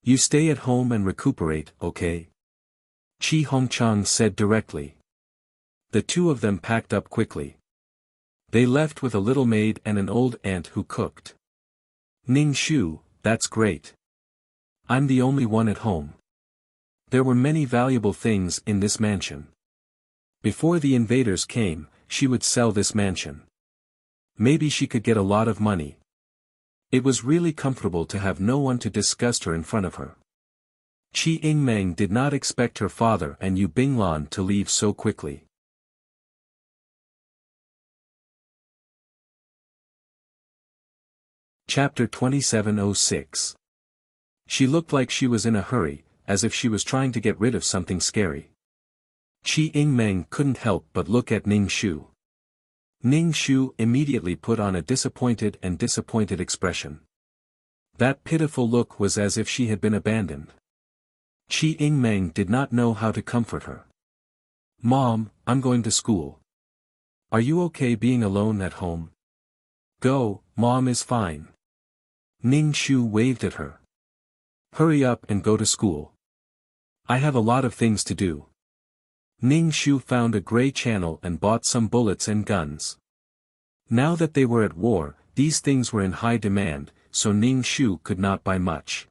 You stay at home and recuperate, okay?" Qi Hongchang said directly. The two of them packed up quickly. They left with a little maid and an old aunt who cooked. "Ning Shu, that's great. I'm the only one at home." There were many valuable things in this mansion. Before the invaders came, she would sell this mansion. Maybe she could get a lot of money. It was really comfortable to have no one to disgust her in front of her. Qi Yingmeng did not expect her father and Yu Binglan to leave so quickly. Chapter 2706. She looked like she was in a hurry, as if she was trying to get rid of something scary. Qi Yingmeng couldn't help but look at Ning Shu. Ning Shu immediately put on a disappointed expression. That pitiful look was as if she had been abandoned. Qi Yingmeng did not know how to comfort her. "Mom, I'm going to school. Are you okay being alone at home?" "Go, Mom is fine." Ning Shu waved at her. "Hurry up and go to school. I have a lot of things to do." Ning Shu found a gray channel and bought some bullets and guns. Now that they were at war, these things were in high demand, so Ning Shu could not buy much.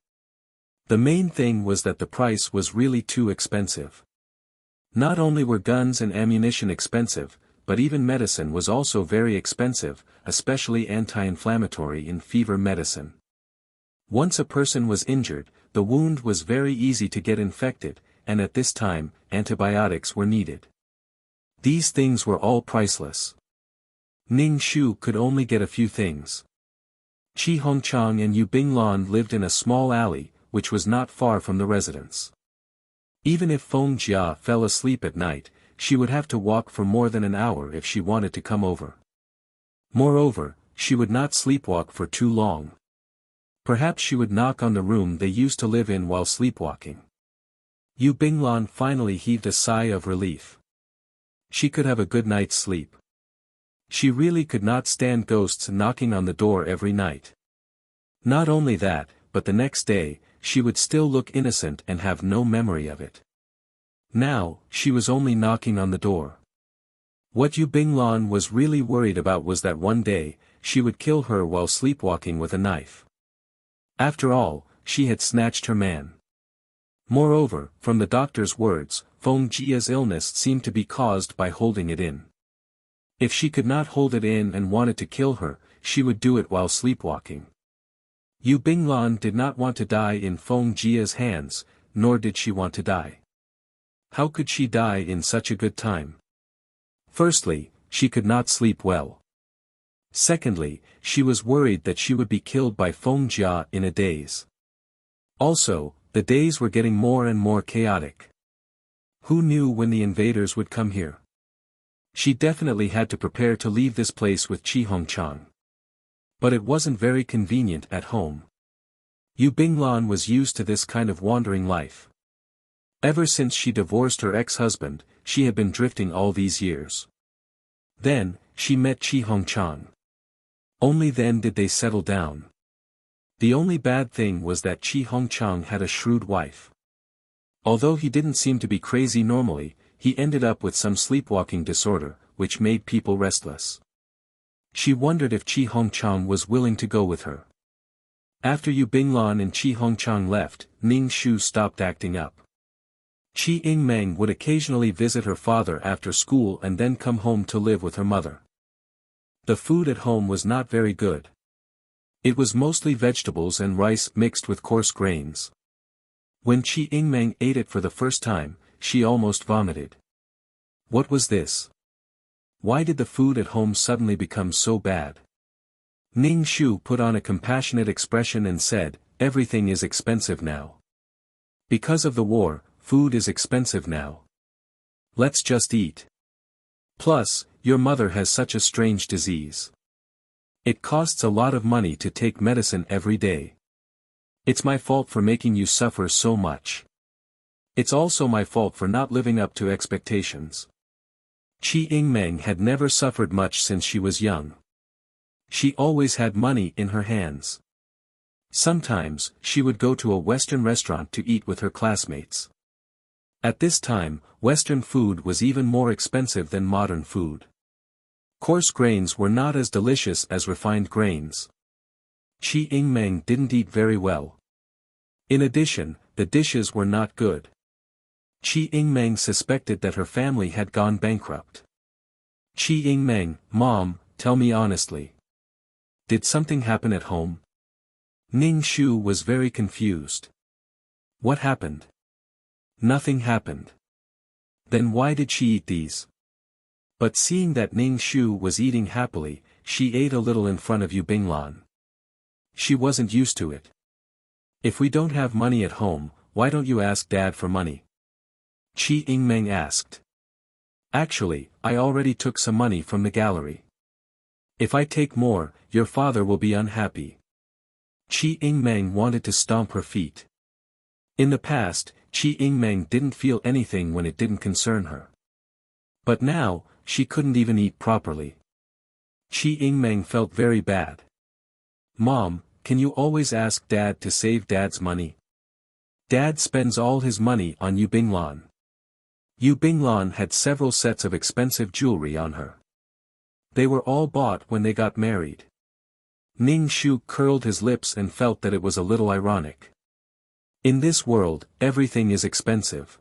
The main thing was that the price was really too expensive. Not only were guns and ammunition expensive, but even medicine was also very expensive, especially anti-inflammatory and fever medicine. Once a person was injured, the wound was very easy to get infected, and at this time, antibiotics were needed. These things were all priceless. Ning Shu could only get a few things. Qi Hongchang and Yu Binglan lived in a small alley, which was not far from the residence. Even if Feng Jia fell asleep at night, she would have to walk for more than an hour if she wanted to come over. Moreover, she would not sleepwalk for too long. Perhaps she would knock on the room they used to live in while sleepwalking. Yu Binglan finally heaved a sigh of relief. She could have a good night's sleep. She really could not stand ghosts knocking on the door every night. Not only that, but the next day, she would still look innocent and have no memory of it. Now, she was only knocking on the door. What Yu Binglan was really worried about was that one day, she would kill her while sleepwalking with a knife. After all, she had snatched her man. Moreover, from the doctor's words, Feng Jia's illness seemed to be caused by holding it in. If she could not hold it in and wanted to kill her, she would do it while sleepwalking. Yu Binglan did not want to die in Feng Jia's hands, nor did she want to die. How could she die in such a good time? Firstly, she could not sleep well. Secondly, she was worried that she would be killed by Feng Jia in a daze. Also, the days were getting more and more chaotic. Who knew when the invaders would come here? She definitely had to prepare to leave this place with Qi Hongchang. But it wasn't very convenient at home. Yu Binglan was used to this kind of wandering life. Ever since she divorced her ex-husband, she had been drifting all these years. Then, she met Qi Hongchang. Only then did they settle down. The only bad thing was that Qi Hongchang had a shrewd wife. Although he didn't seem to be crazy normally, he ended up with some sleepwalking disorder, which made people restless. She wondered if Qi Hongchang was willing to go with her. After Yu Binglan and Qi Hongchang left, Ning Shu stopped acting up. Qi Yingmeng would occasionally visit her father after school and then come home to live with her mother. The food at home was not very good. It was mostly vegetables and rice mixed with coarse grains. When Qi Yingmeng ate it for the first time, she almost vomited. What was this? Why did the food at home suddenly become so bad? Ning Shu put on a compassionate expression and said, "Everything is expensive now. Because of the war, food is expensive now. Let's just eat. Plus, your mother has such a strange disease. It costs a lot of money to take medicine every day. It's my fault for making you suffer so much. It's also my fault for not living up to expectations." Qi Yingmeng had never suffered much since she was young. She always had money in her hands. Sometimes, she would go to a Western restaurant to eat with her classmates. At this time, Western food was even more expensive than modern food. Coarse grains were not as delicious as refined grains. Qi Yingmeng didn't eat very well. In addition, the dishes were not good. Qi Yingmeng suspected that her family had gone bankrupt. Qi Yingmeng, Mom, tell me honestly. Did something happen at home? Ning Shu was very confused. What happened? Nothing happened. Then why did she eat these? But seeing that Ning Shu was eating happily, she ate a little in front of Yu Binglan. She wasn't used to it. If we don't have money at home, why don't you ask Dad for money? Qi Yingmeng asked. Actually, I already took some money from the gallery. If I take more, your father will be unhappy. Qi Yingmeng wanted to stomp her feet. In the past, Qi Yingmeng didn't feel anything when it didn't concern her. But now, she couldn't even eat properly. Qi Yingmeng felt very bad. Mom, can you always ask Dad to save Dad's money? Dad spends all his money on Yu Binglan. Yu Binglan had several sets of expensive jewelry on her. They were all bought when they got married. Ning Shu curled his lips and felt that it was a little ironic. In this world, everything is expensive.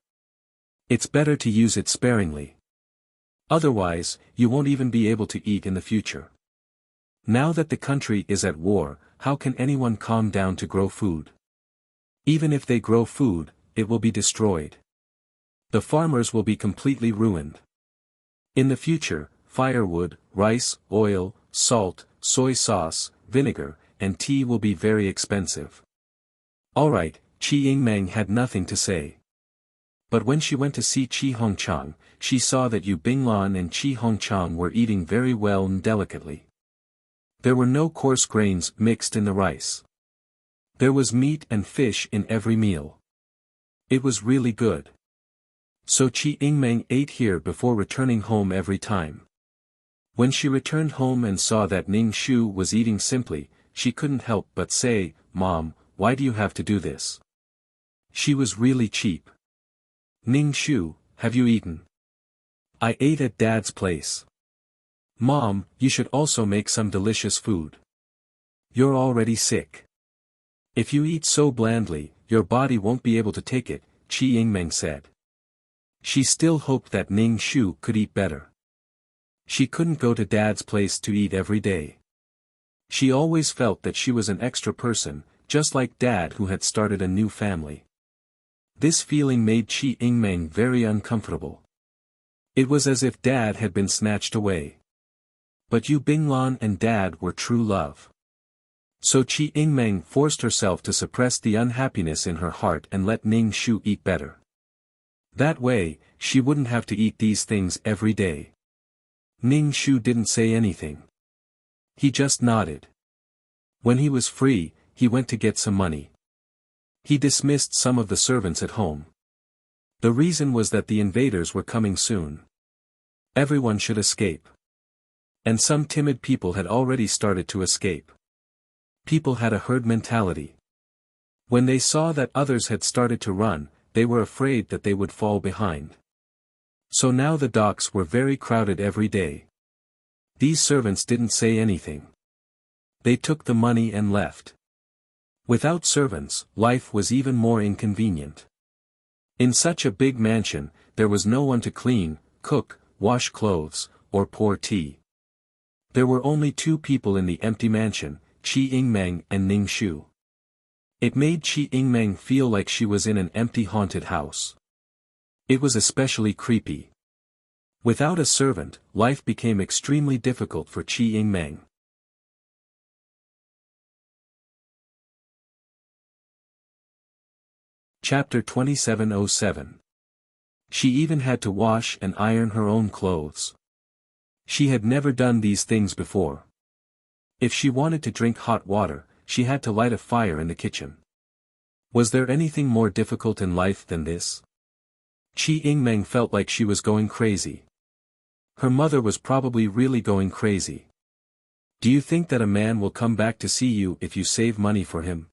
It's better to use it sparingly. Otherwise, you won't even be able to eat in the future. Now that the country is at war, how can anyone calm down to grow food? Even if they grow food, it will be destroyed. The farmers will be completely ruined. In the future, firewood, rice, oil, salt, soy sauce, vinegar, and tea will be very expensive. Alright, Qi Yingmeng had nothing to say. But when she went to see Qi Hongchang, she saw that Yu Binglan and Qi Hongchang were eating very well and delicately. There were no coarse grains mixed in the rice. There was meat and fish in every meal. It was really good. So Qi Yingmeng ate here before returning home every time. When she returned home and saw that Ning Shu was eating simply, she couldn't help but say, "Mom, why do you have to do this?" She was really cheap. "Ning Shu, have you eaten?" "I ate at Dad's place." "Mom, you should also make some delicious food. You're already sick. If you eat so blandly, your body won't be able to take it," Qi Yingmeng said. She still hoped that Ning Shu could eat better. She couldn't go to Dad's place to eat every day. She always felt that she was an extra person, just like Dad who had started a new family. This feeling made Qi Yingmeng very uncomfortable. It was as if Dad had been snatched away. But Yu Binglan and Dad were true love. So Qi Yingmeng forced herself to suppress the unhappiness in her heart and let Ning Shu eat better. That way, she wouldn't have to eat these things every day. Ning Shu didn't say anything. He just nodded. When he was free, he went to get some money. He dismissed some of the servants at home. The reason was that the invaders were coming soon. Everyone should escape. And some timid people had already started to escape. People had a herd mentality. When they saw that others had started to run, they were afraid that they would fall behind. So now the docks were very crowded every day. These servants didn't say anything. They took the money and left. Without servants, life was even more inconvenient. In such a big mansion, there was no one to clean, cook, wash clothes, or pour tea. There were only two people in the empty mansion, Qi Yingmeng and Ning Shu. It made Qi Yingmeng feel like she was in an empty haunted house. It was especially creepy. Without a servant, life became extremely difficult for Qi Yingmeng. Chapter 2707. She even had to wash and iron her own clothes. She had never done these things before. If she wanted to drink hot water, she had to light a fire in the kitchen. Was there anything more difficult in life than this? Qi Yingmeng felt like she was going crazy. Her mother was probably really going crazy. "Do you think that a man will come back to see you if you save money for him?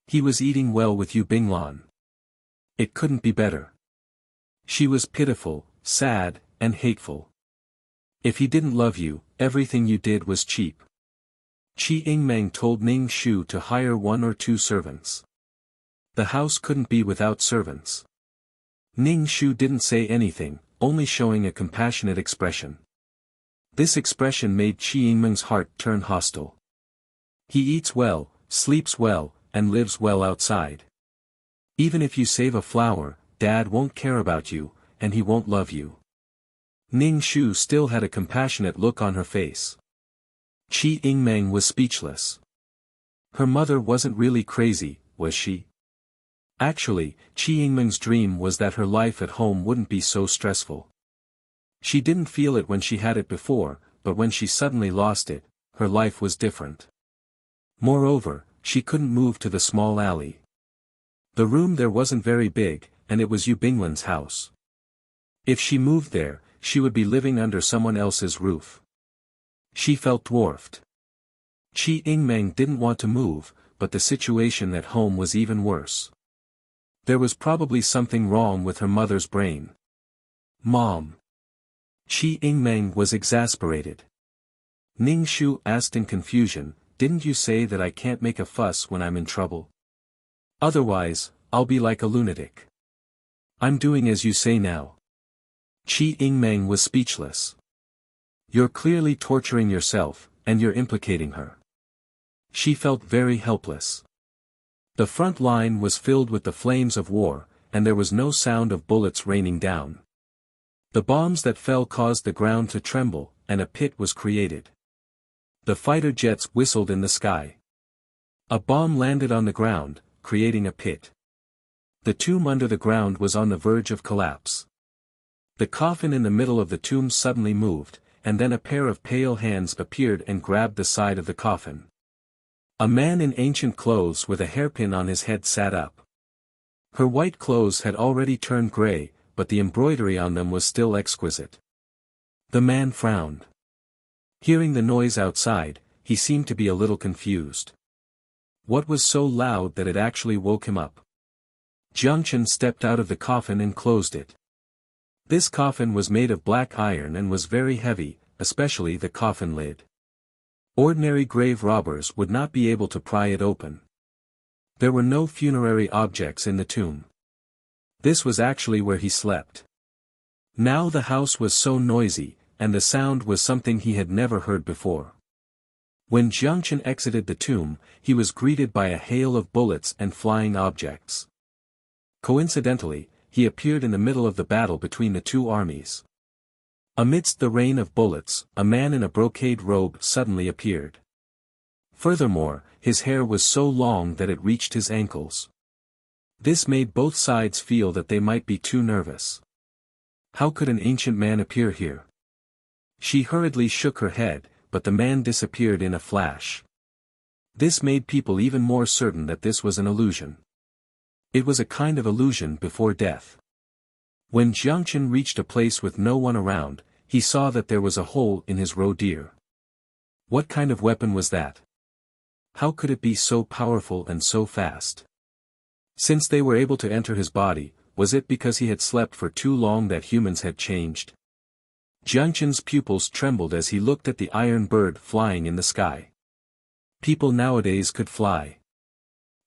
He was eating well with you Binglan. It couldn't be better." She was pitiful, sad, and hateful. If he didn't love you, everything you did was cheap. Qi Yingmeng told Ning Shu to hire 1 or 2 servants. The house couldn't be without servants. Ning Shu didn't say anything, only showing a compassionate expression. This expression made Qi Yingmeng's heart turn hostile. He eats well, sleeps well, and lives well outside. Even if you save a flower, Dad won't care about you, and he won't love you. Ning Shu still had a compassionate look on her face. Qi Yingmeng was speechless. Her mother wasn't really crazy, was she? Actually, Qi Yingmeng's dream was that her life at home wouldn't be so stressful. She didn't feel it when she had it before, but when she suddenly lost it, her life was different. Moreover, she couldn't move to the small alley. The room there wasn't very big, and it was Yu Binglan's house. If she moved there, she would be living under someone else's roof. She felt dwarfed. Qi Yingmeng didn't want to move, but the situation at home was even worse. There was probably something wrong with her mother's brain. "Mom." Qi Yingmeng was exasperated. Ning Shu asked in confusion, "Didn't you say that I can't make a fuss when I'm in trouble? Otherwise, I'll be like a lunatic." "I'm doing as you say now." Qi Yingmeng was speechless. "You're clearly torturing yourself, and you're implicating her." She felt very helpless. The front line was filled with the flames of war, and there was no sound of bullets raining down. The bombs that fell caused the ground to tremble, and a pit was created. The fighter jets whistled in the sky. A bomb landed on the ground, creating a pit. The tomb under the ground was on the verge of collapse. The coffin in the middle of the tomb suddenly moved, and then a pair of pale hands appeared and grabbed the side of the coffin. A man in ancient clothes with a hairpin on his head sat up. Her white clothes had already turned gray, but the embroidery on them was still exquisite. The man frowned. Hearing the noise outside, he seemed to be a little confused. What was so loud that it actually woke him up? Jiang Chen stepped out of the coffin and closed it. This coffin was made of black iron and was very heavy, especially the coffin lid. Ordinary grave robbers would not be able to pry it open. There were no funerary objects in the tomb. This was actually where he slept. Now the house was so noisy, and the sound was something he had never heard before. When Jiang Chen exited the tomb, he was greeted by a hail of bullets and flying objects. Coincidentally, he appeared in the middle of the battle between the two armies. Amidst the rain of bullets, a man in a brocade robe suddenly appeared. Furthermore, his hair was so long that it reached his ankles. This made both sides feel that they might be too nervous. How could an ancient man appear here? She hurriedly shook her head, but the man disappeared in a flash. This made people even more certain that this was an illusion. It was a kind of illusion before death. When Jiang Chen reached a place with no one around, he saw that there was a hole in his roe deer. What kind of weapon was that? How could it be so powerful and so fast? Since they were able to enter his body, was it because he had slept for too long that humans had changed? Jiang Chen's pupils trembled as he looked at the iron bird flying in the sky. People nowadays could fly.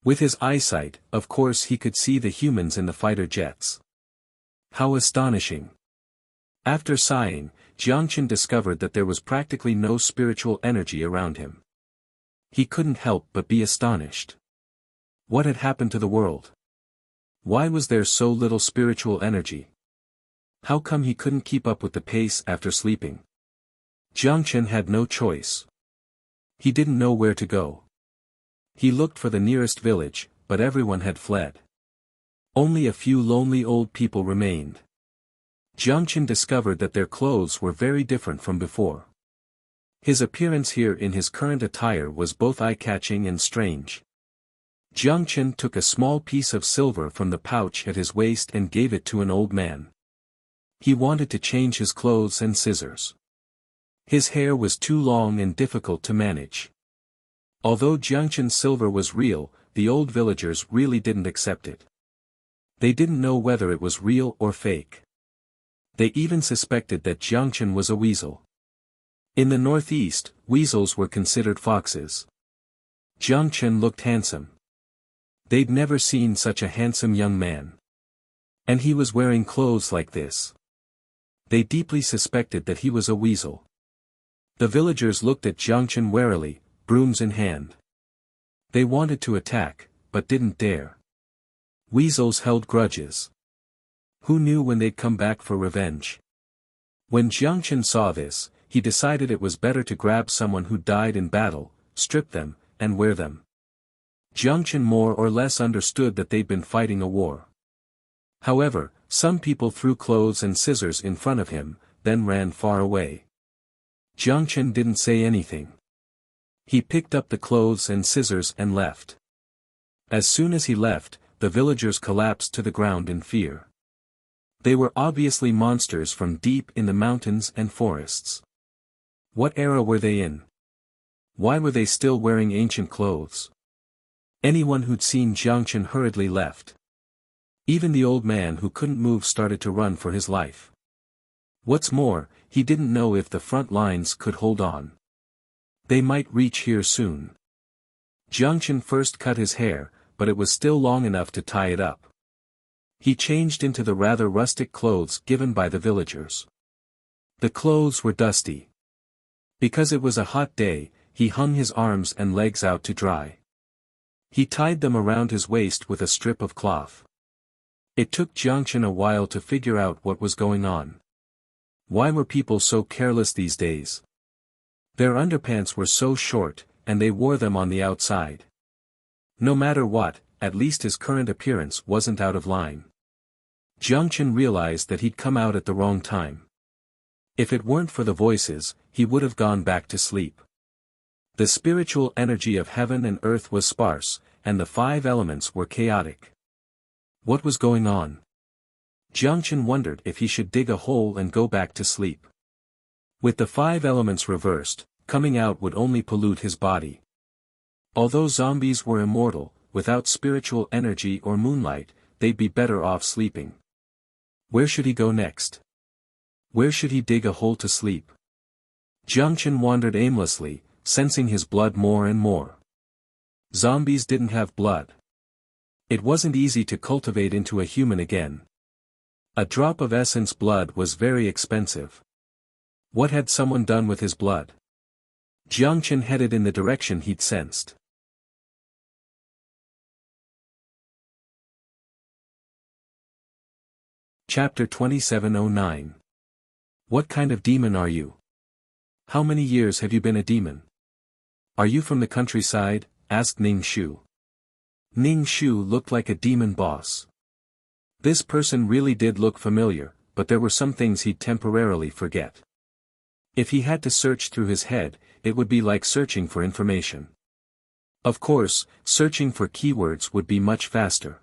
With his eyesight, of course he could see the humans in the fighter jets. How astonishing! After sighing, Jiang Chen discovered that there was practically no spiritual energy around him. He couldn't help but be astonished. What had happened to the world? Why was there so little spiritual energy? How come he couldn't keep up with the pace after sleeping? Jiang Chen had no choice. He didn't know where to go. He looked for the nearest village, but everyone had fled. Only a few lonely old people remained. Jiang Chen discovered that their clothes were very different from before. His appearance here in his current attire was both eye-catching and strange. Jiang Chen took a small piece of silver from the pouch at his waist and gave it to an old man. He wanted to change his clothes and scissors. His hair was too long and difficult to manage. Although Jiang Chen's silver was real, the old villagers really didn't accept it. They didn't know whether it was real or fake. They even suspected that Jiang Chen was a weasel. In the northeast, weasels were considered foxes. Jiang Chen looked handsome. They'd never seen such a handsome young man. And he was wearing clothes like this. They deeply suspected that he was a weasel. The villagers looked at Jiang Chen warily, brooms in hand. They wanted to attack, but didn't dare. Weasels held grudges. Who knew when they'd come back for revenge? When Jiang Chen saw this, he decided it was better to grab someone who died in battle, strip them, and wear them. Jiang Chen more or less understood that they'd been fighting a war. However, some people threw clothes and scissors in front of him, then ran far away. Jiang Chen didn't say anything. He picked up the clothes and scissors and left. As soon as he left, the villagers collapsed to the ground in fear. They were obviously monsters from deep in the mountains and forests. What era were they in? Why were they still wearing ancient clothes? Anyone who'd seen Jiang Chen hurriedly left. Even the old man who couldn't move started to run for his life. What's more, he didn't know if the front lines could hold on. They might reach here soon. Jiang Chen first cut his hair, but it was still long enough to tie it up. He changed into the rather rustic clothes given by the villagers. The clothes were dusty. Because it was a hot day, he hung his arms and legs out to dry. He tied them around his waist with a strip of cloth. It took Jiang Chen a while to figure out what was going on. Why were people so careless these days? Their underpants were so short, and they wore them on the outside. No matter what, at least his current appearance wasn't out of line. Jiang Chen realized that he'd come out at the wrong time. If it weren't for the voices, he would have gone back to sleep. The spiritual energy of heaven and earth was sparse, and the 5 elements were chaotic. What was going on? Jiang Chen wondered if he should dig a hole and go back to sleep. With the 5 elements reversed, coming out would only pollute his body. Although zombies were immortal, without spiritual energy or moonlight, they'd be better off sleeping. Where should he go next? Where should he dig a hole to sleep? Jiang Chen wandered aimlessly, sensing his blood more and more. Zombies didn't have blood. It wasn't easy to cultivate into a human again. A drop of essence blood was very expensive. What had someone done with his blood? Jiang Chen headed in the direction he'd sensed. Chapter 2709. What kind of demon are you? How many years have you been a demon? Are you from the countryside? Asked Ning Shu. Ning Shu looked like a demon boss. This person really did look familiar, but there were some things he'd temporarily forget. If he had to search through his head, it would be like searching for information. Of course, searching for keywords would be much faster.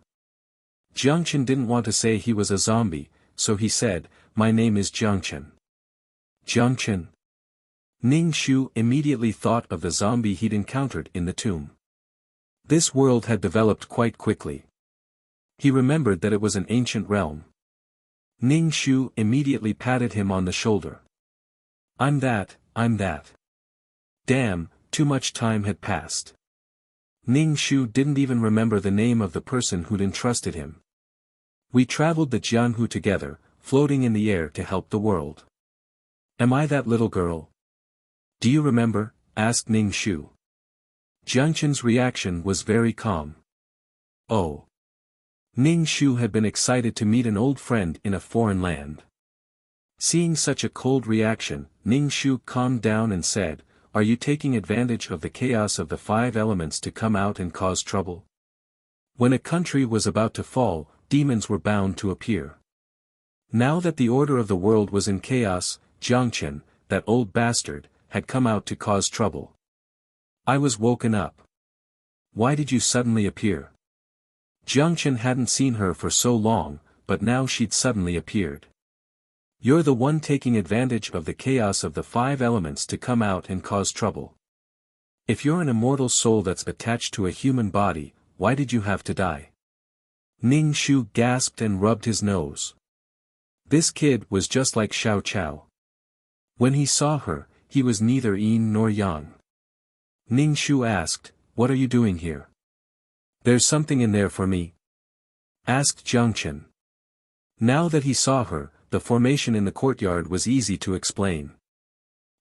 Jiang Chen didn't want to say he was a zombie, so he said, "My name is Jiang Chen." Jiang Chen? Ning Shu immediately thought of the zombie he'd encountered in the tomb. This world had developed quite quickly. He remembered that it was an ancient realm. Ning Shu immediately patted him on the shoulder. I'm that. Damn, too much time had passed. Ning Shu didn't even remember the name of the person who'd entrusted him. We traveled the Jianghu together, floating in the air to help the world. Am I that little girl? Do you remember? Asked Ning Shu. Jiang Chen's reaction was very calm. Oh. Ning Shu had been excited to meet an old friend in a foreign land. Seeing such a cold reaction, Ning Shu calmed down and said, "Are you taking advantage of the chaos of the 5 elements to come out and cause trouble?" When a country was about to fall, demons were bound to appear. Now that the order of the world was in chaos, Jiang Chen, that old bastard, had come out to cause trouble. I was woken up. Why did you suddenly appear? Jiang Chen hadn't seen her for so long, but now she'd suddenly appeared. You're the one taking advantage of the chaos of the 5 elements to come out and cause trouble. If you're an immortal soul that's attached to a human body, why did you have to die? Ning Shu gasped and rubbed his nose. This kid was just like Xiao Chao. When he saw her, he was neither yin nor yang. Ning Shu asked, "What are you doing here?" "There's something in there for me?" asked Jiang Chen. Now that he saw her, the formation in the courtyard was easy to explain.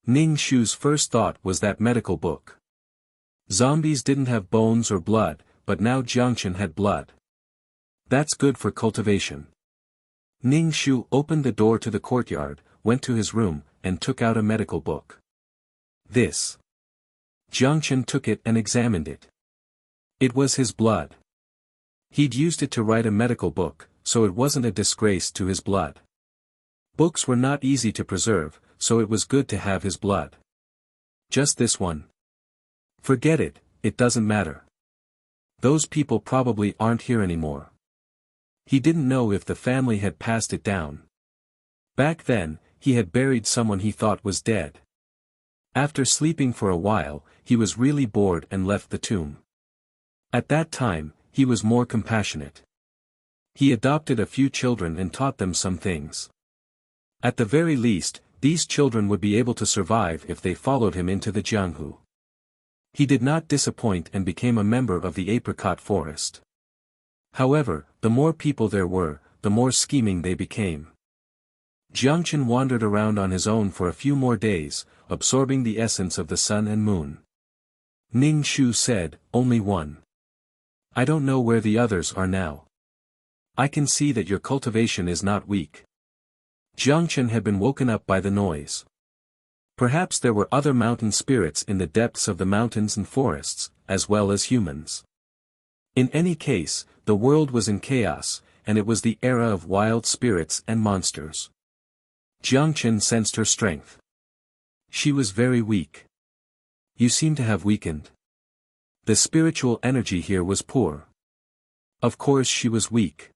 Ning Shu's first thought was that medical book. Zombies didn't have bones or blood, but now Jiang Chen had blood. That's good for cultivation. Ning Shu opened the door to the courtyard, went to his room, and took out a medical book. This. Jiang Chen took it and examined it. It was his blood. He'd used it to write a medical book, so it wasn't a disgrace to his blood. Books were not easy to preserve, so it was good to have his blood. Just this one. Forget it, it doesn't matter. Those people probably aren't here anymore. He didn't know if the family had passed it down. Back then, he had buried someone he thought was dead. After sleeping for a while, he was really bored and left the tomb. At that time, he was more compassionate. He adopted a few children and taught them some things. At the very least, these children would be able to survive if they followed him into the Jianghu. He did not disappoint and became a member of the apricot forest. However, the more people there were, the more scheming they became. Jiang Chen wandered around on his own for a few more days, absorbing the essence of the sun and moon. Ning Shu said, "Only one. I don't know where the others are now. I can see that your cultivation is not weak." Jiang Chen had been woken up by the noise. Perhaps there were other mountain spirits in the depths of the mountains and forests, as well as humans. In any case, the world was in chaos, and it was the era of wild spirits and monsters. Jiang Chen sensed her strength. She was very weak. You seem to have weakened. The spiritual energy here was poor. Of course she was weak.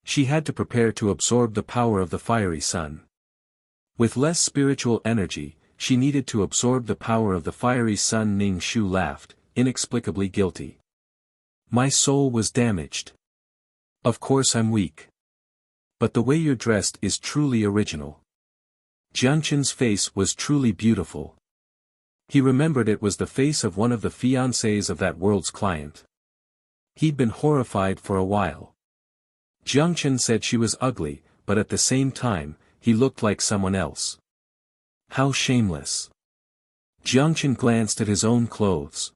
She had to prepare to absorb the power of the fiery sun. With less spiritual energy, she needed to absorb the power of the fiery sun. Ning Shu laughed, inexplicably guilty. My soul was damaged. Of course I'm weak. But the way you're dressed is truly original. Jiangchen's face was truly beautiful. He remembered it was the face of one of the fiancés of that world's client. He'd been horrified for a while. Jiangchen said she was ugly, but at the same time, he looked like someone else. How shameless. Jiangchen glanced at his own clothes.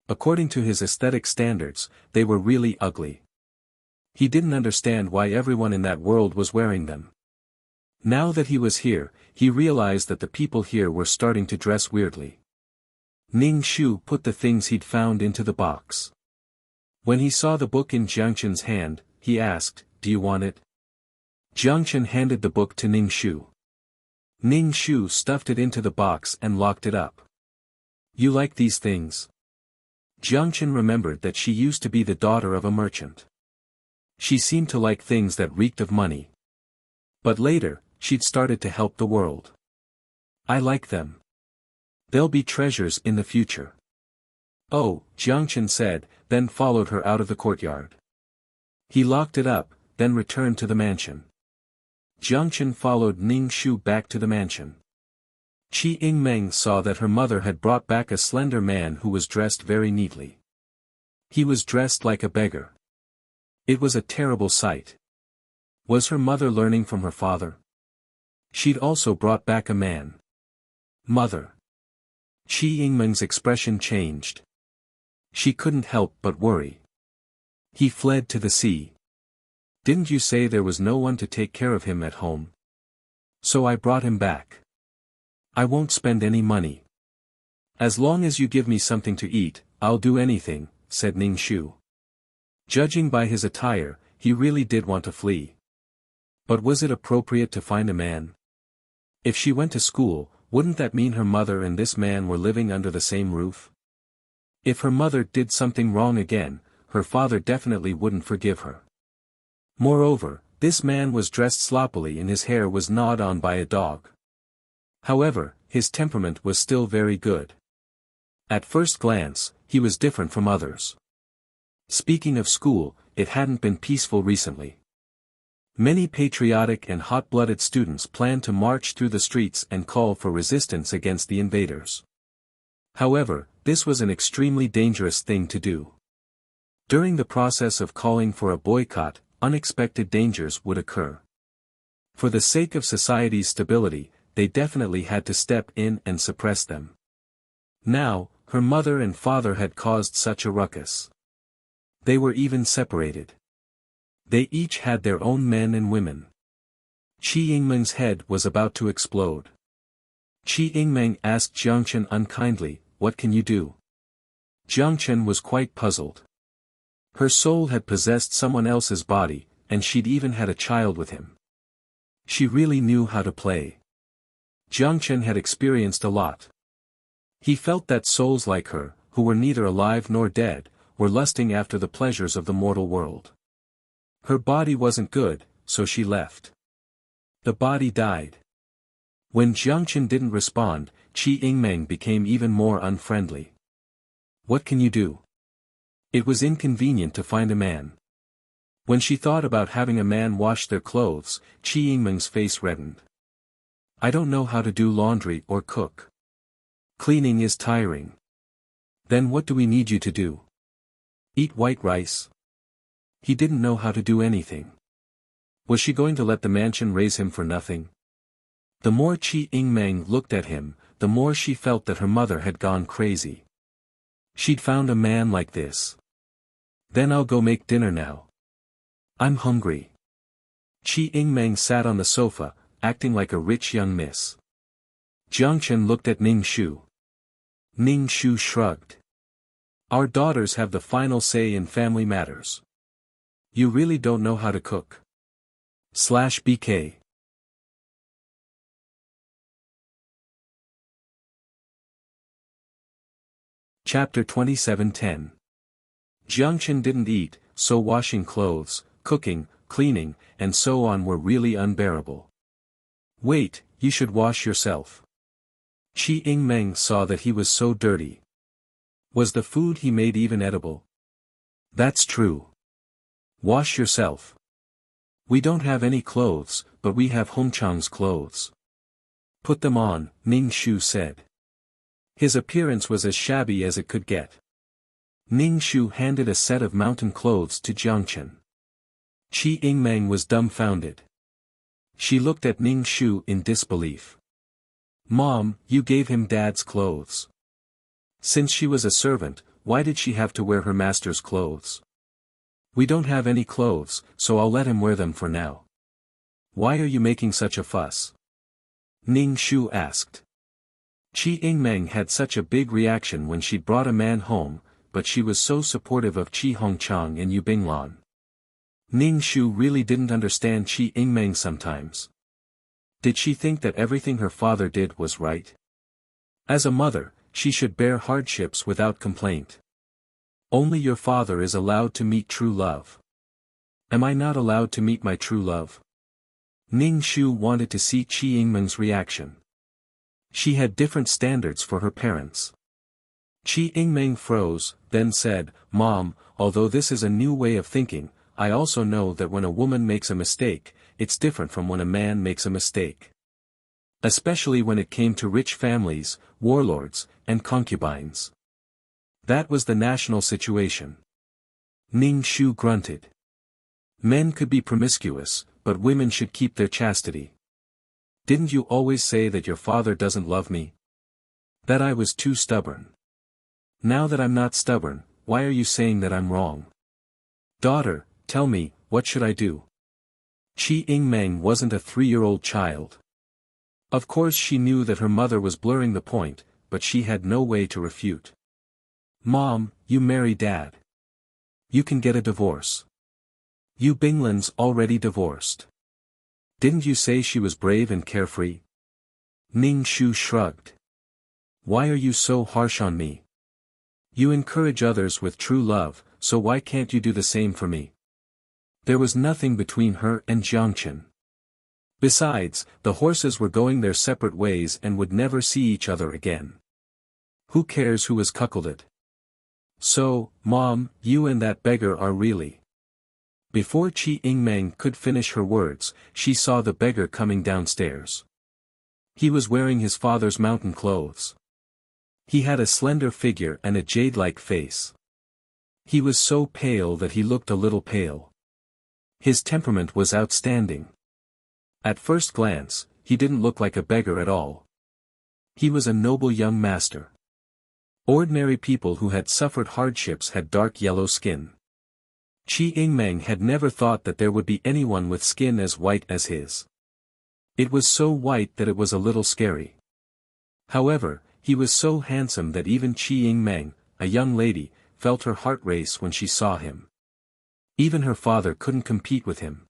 According to his aesthetic standards, they were really ugly. He didn't understand why everyone in that world was wearing them. Now that he was here, he realized that the people here were starting to dress weirdly. Ning Shu put the things he'd found into the box. When he saw the book in Jiangchen's hand, he asked, "Do you want it?" Jiangchen handed the book to Ning Shu. Ning Shu stuffed it into the box and locked it up. You like these things? Jiangchen remembered that she used to be the daughter of a merchant. She seemed to like things that reeked of money. But later, she'd started to help the world. I like them. They'll be treasures in the future. Oh, Jiangchen said, then followed her out of the courtyard. He locked it up, then returned to the mansion. Jiangchen followed Ning Shu back to the mansion. Qi Yingmeng saw that her mother had brought back a slender man who was dressed very neatly. He was dressed like a beggar. It was a terrible sight. Was her mother learning from her father? She'd also brought back a man. Mother. Qi Yingmeng's expression changed. She couldn't help but worry. He fled to the sea. Didn't you say there was no one to take care of him at home? So I brought him back. I won't spend any money. As long as you give me something to eat, I'll do anything, said Ning Shu. Judging by his attire, he really did want to flee. But was it appropriate to find a man? If she went to school, wouldn't that mean her mother and this man were living under the same roof? If her mother did something wrong again, her father definitely wouldn't forgive her. Moreover, this man was dressed sloppily and his hair was gnawed on by a dog. However, his temperament was still very good. At first glance, he was different from others. Speaking of school, it hadn't been peaceful recently. Many patriotic and hot-blooded students planned to march through the streets and call for resistance against the invaders. However, this was an extremely dangerous thing to do. During the process of calling for a boycott, unexpected dangers would occur. For the sake of society's stability, they definitely had to step in and suppress them. Now, her mother and father had caused such a ruckus. They were even separated. They each had their own men and women. Qi Yingmeng's head was about to explode. Qi Yingmeng asked Jiangchen unkindly, "What can you do?" Jiangchen was quite puzzled. Her soul had possessed someone else's body, and she'd even had a child with him. She really knew how to play. Jiangchen had experienced a lot. He felt that souls like her, who were neither alive nor dead, were lusting after the pleasures of the mortal world. Her body wasn't good, so she left. The body died. When Jiangchen didn't respond, Qi Yingmeng became even more unfriendly. What can you do? It was inconvenient to find a man. When she thought about having a man wash their clothes, Qi Yingmeng's face reddened. I don't know how to do laundry or cook. Cleaning is tiring. Then what do we need you to do? Eat white rice? He didn't know how to do anything. Was she going to let the mansion raise him for nothing? The more Qi Yingmeng looked at him, the more she felt that her mother had gone crazy. She'd found a man like this. Then I'll go make dinner now. I'm hungry. Qi Yingmeng sat on the sofa, acting like a rich young miss. Jiangchen looked at Ning Shu. Ning Shu shrugged. Our daughters have the final say in family matters. You really don't know how to cook. /BK Chapter 27:10. Jiangchen didn't eat, so washing clothes, cooking, cleaning, and so on were really unbearable. Wait, you should wash yourself. Qi Yingmeng saw that he was so dirty. Was the food he made even edible? That's true. Wash yourself. We don't have any clothes, but we have Hongchang's clothes. Put them on, Ning Shu said. His appearance was as shabby as it could get. Ning Shu handed a set of mountain clothes to Jiangchen. Qi Yingmeng was dumbfounded. She looked at Ning Shu in disbelief. Mom, you gave him Dad's clothes. Since she was a servant, why did she have to wear her master's clothes? We don't have any clothes, so I'll let him wear them for now. Why are you making such a fuss? Ning Shu asked. Qi Yingmeng had such a big reaction when she'd brought a man home, but she was so supportive of Qi Hongchang and Yu Binglan. Ning Shu really didn't understand Qi Yingmeng sometimes. Did she think that everything her father did was right? As a mother, she should bear hardships without complaint. Only your father is allowed to meet true love. Am I not allowed to meet my true love? Ning Shu wanted to see Qi Yingmeng's reaction. She had different standards for her parents. Qi Yingmeng froze, then said, Mom, although this is a new way of thinking, I also know that when a woman makes a mistake, it's different from when a man makes a mistake. Especially when it came to rich families, warlords, and concubines. That was the national situation. Ning Shu grunted. Men could be promiscuous, but women should keep their chastity. Didn't you always say that your father doesn't love me? That I was too stubborn. Now that I'm not stubborn, why are you saying that I'm wrong? Daughter, tell me, what should I do? Qi Yingmeng wasn't a 3-year-old child. Of course she knew that her mother was blurring the point, but she had no way to refute. Mom, you marry Dad. You can get a divorce. Yu Binglan's already divorced. Didn't you say she was brave and carefree? Ning Shu shrugged. Why are you so harsh on me? You encourage others with true love, so why can't you do the same for me? There was nothing between her and Jiangchen. Besides, the horses were going their separate ways and would never see each other again. Who cares who was cuckolded? So, Mom, you and that beggar are really. Before Qi Yingmeng could finish her words, she saw the beggar coming downstairs. He was wearing his father's mountain clothes. He had a slender figure and a jade-like face. He was so pale that he looked a little pale. His temperament was outstanding. At first glance, he didn't look like a beggar at all. He was a noble young master. Ordinary people who had suffered hardships had dark yellow skin. Qi Yingmeng had never thought that there would be anyone with skin as white as his. It was so white that it was a little scary. However, he was so handsome that even Qi Yingmeng, a young lady, felt her heart race when she saw him. Even her father couldn't compete with him.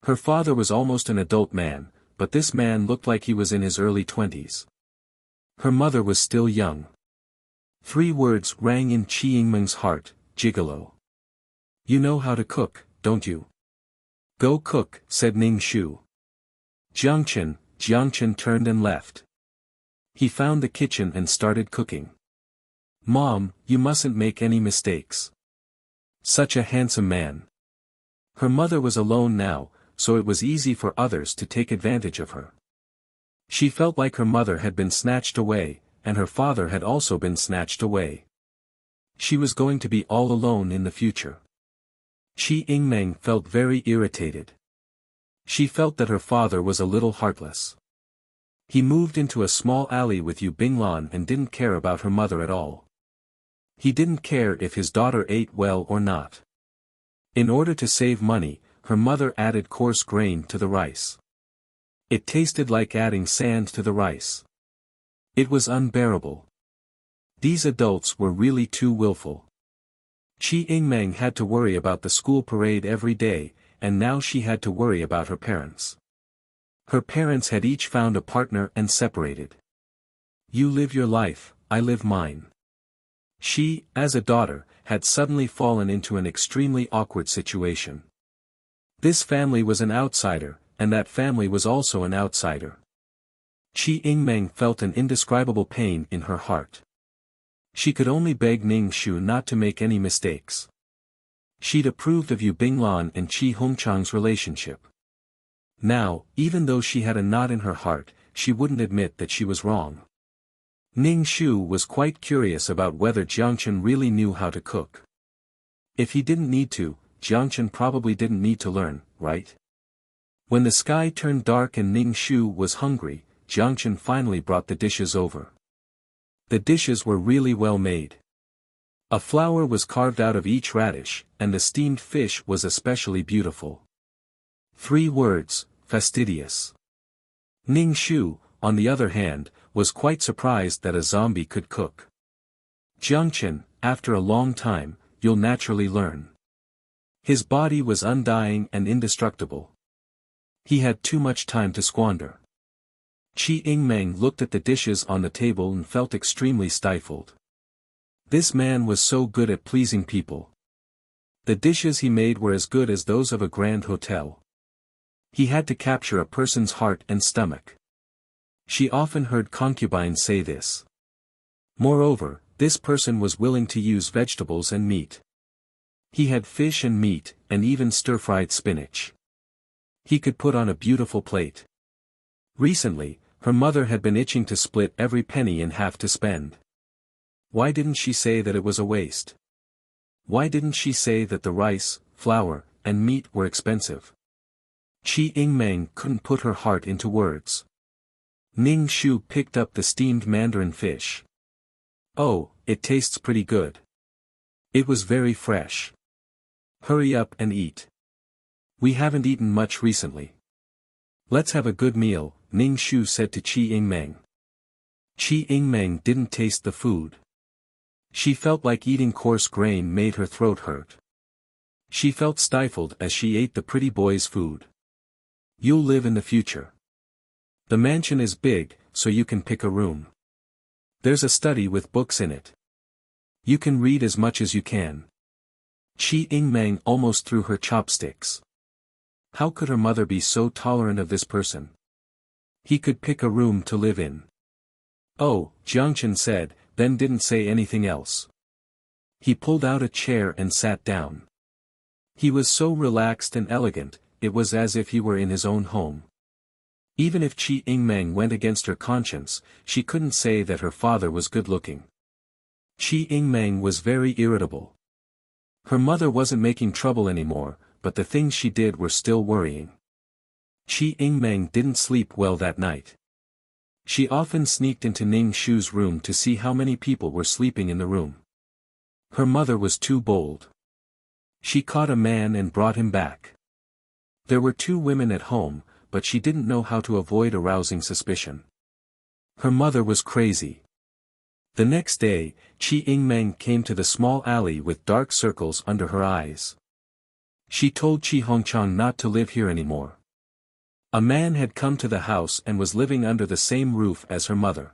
Her father was almost an adult man, but this man looked like he was in his early 20s. Her mother was still young. 3 words rang in Qi Yingmeng's heart, gigolo. You know how to cook, don't you? Go cook, said Ning Shu. Jiangchen turned and left. He found the kitchen and started cooking. Mom, you mustn't make any mistakes. Such a handsome man. Her mother was alone now, so it was easy for others to take advantage of her. She felt like her mother had been snatched away, and her father had also been snatched away. She was going to be all alone in the future. Qi Yingmeng felt very irritated. She felt that her father was a little heartless. He moved into a small alley with Yu Binglan and didn't care about her mother at all. He didn't care if his daughter ate well or not. In order to save money, her mother added coarse grain to the rice. It tasted like adding sand to the rice. It was unbearable. These adults were really too willful. Qi Yingmeng had to worry about the school parade every day, and now she had to worry about her parents. Her parents had each found a partner and separated. You live your life, I live mine. She, as a daughter, had suddenly fallen into an extremely awkward situation. This family was an outsider, and that family was also an outsider. Qi Yingmeng felt an indescribable pain in her heart. She could only beg Ning Shu not to make any mistakes. She'd approved of Yu Binglan and Qi Hongchang's relationship. Now, even though she had a knot in her heart, she wouldn't admit that she was wrong. Ning Shu was quite curious about whether Jiangchen really knew how to cook. If he didn't need to, Jiangchen probably didn't need to learn, right? When the sky turned dark and Ning Shu was hungry, Jiangchen finally brought the dishes over. The dishes were really well made. A flower was carved out of each radish, and the steamed fish was especially beautiful. 3 words, fastidious. Ning Shu, on the other hand, was quite surprised that a zombie could cook. Jiangchen, after a long time, you'll naturally learn. His body was undying and indestructible. He had too much time to squander. Qi Yingmeng looked at the dishes on the table and felt extremely stifled. This man was so good at pleasing people. The dishes he made were as good as those of a grand hotel. He had to capture a person's heart and stomach. She often heard concubines say this. Moreover, this person was willing to use vegetables and meat. He had fish and meat, and even stir-fried spinach. He could put on a beautiful plate. Recently, her mother had been itching to split every penny in half to spend. Why didn't she say that it was a waste? Why didn't she say that the rice, flour, and meat were expensive? Qi Yingmeng couldn't put her heart into words. Ning Shu picked up the steamed mandarin fish. Oh, it tastes pretty good. It was very fresh. Hurry up and eat. We haven't eaten much recently. Let's have a good meal, Ning Shu said to Qi Yingmeng. Qi Yingmeng didn't taste the food. She felt like eating coarse grain made her throat hurt. She felt stifled as she ate the pretty boy's food. You'll live in the future. The mansion is big, so you can pick a room. There's a study with books in it. You can read as much as you can. Qi Yingmeng almost threw her chopsticks. How could her mother be so tolerant of this person? He could pick a room to live in. Oh, Jiangchen said, then didn't say anything else. He pulled out a chair and sat down. He was so relaxed and elegant, it was as if he were in his own home. Even if Qi Yingmeng went against her conscience, she couldn't say that her father was good-looking. Qi Yingmeng was very irritable. Her mother wasn't making trouble anymore, but the things she did were still worrying. Qi Yingmeng didn't sleep well that night. She often sneaked into Ning Shu's room to see how many people were sleeping in the room. Her mother was too bold. She caught a man and brought him back. There were 2 women at home, but she didn't know how to avoid arousing suspicion. Her mother was crazy. The next day, Qi Yingmeng came to the small alley with dark circles under her eyes. She told Qi Hongchang not to live here anymore. A man had come to the house and was living under the same roof as her mother.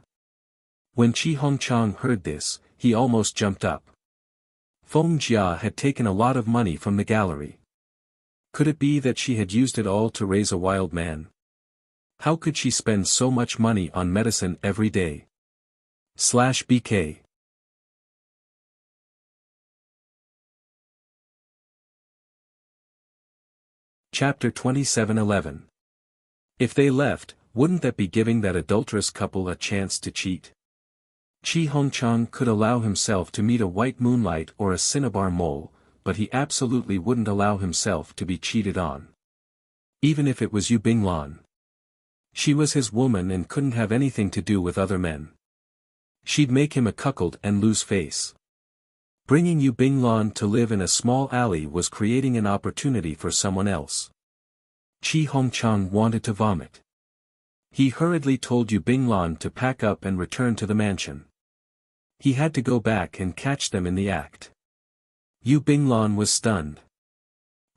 When Qi Hongchang heard this, he almost jumped up. Feng Jia had taken a lot of money from the gallery. Could it be that she had used it all to raise a wild man? How could she spend so much money on medicine every day? /BK Chapter 27:11. If they left, wouldn't that be giving that adulterous couple a chance to cheat? Qi Hongchang could allow himself to meet a white moonlight or a cinnabar mole, but he absolutely wouldn't allow himself to be cheated on. Even if it was Yu Binglan. She was his woman and couldn't have anything to do with other men. She'd make him a cuckold and lose face. Bringing Yu Binglan to live in a small alley was creating an opportunity for someone else. Qi Hongchang wanted to vomit. He hurriedly told Yu Binglan to pack up and return to the mansion. He had to go back and catch them in the act. Yu Binglan was stunned.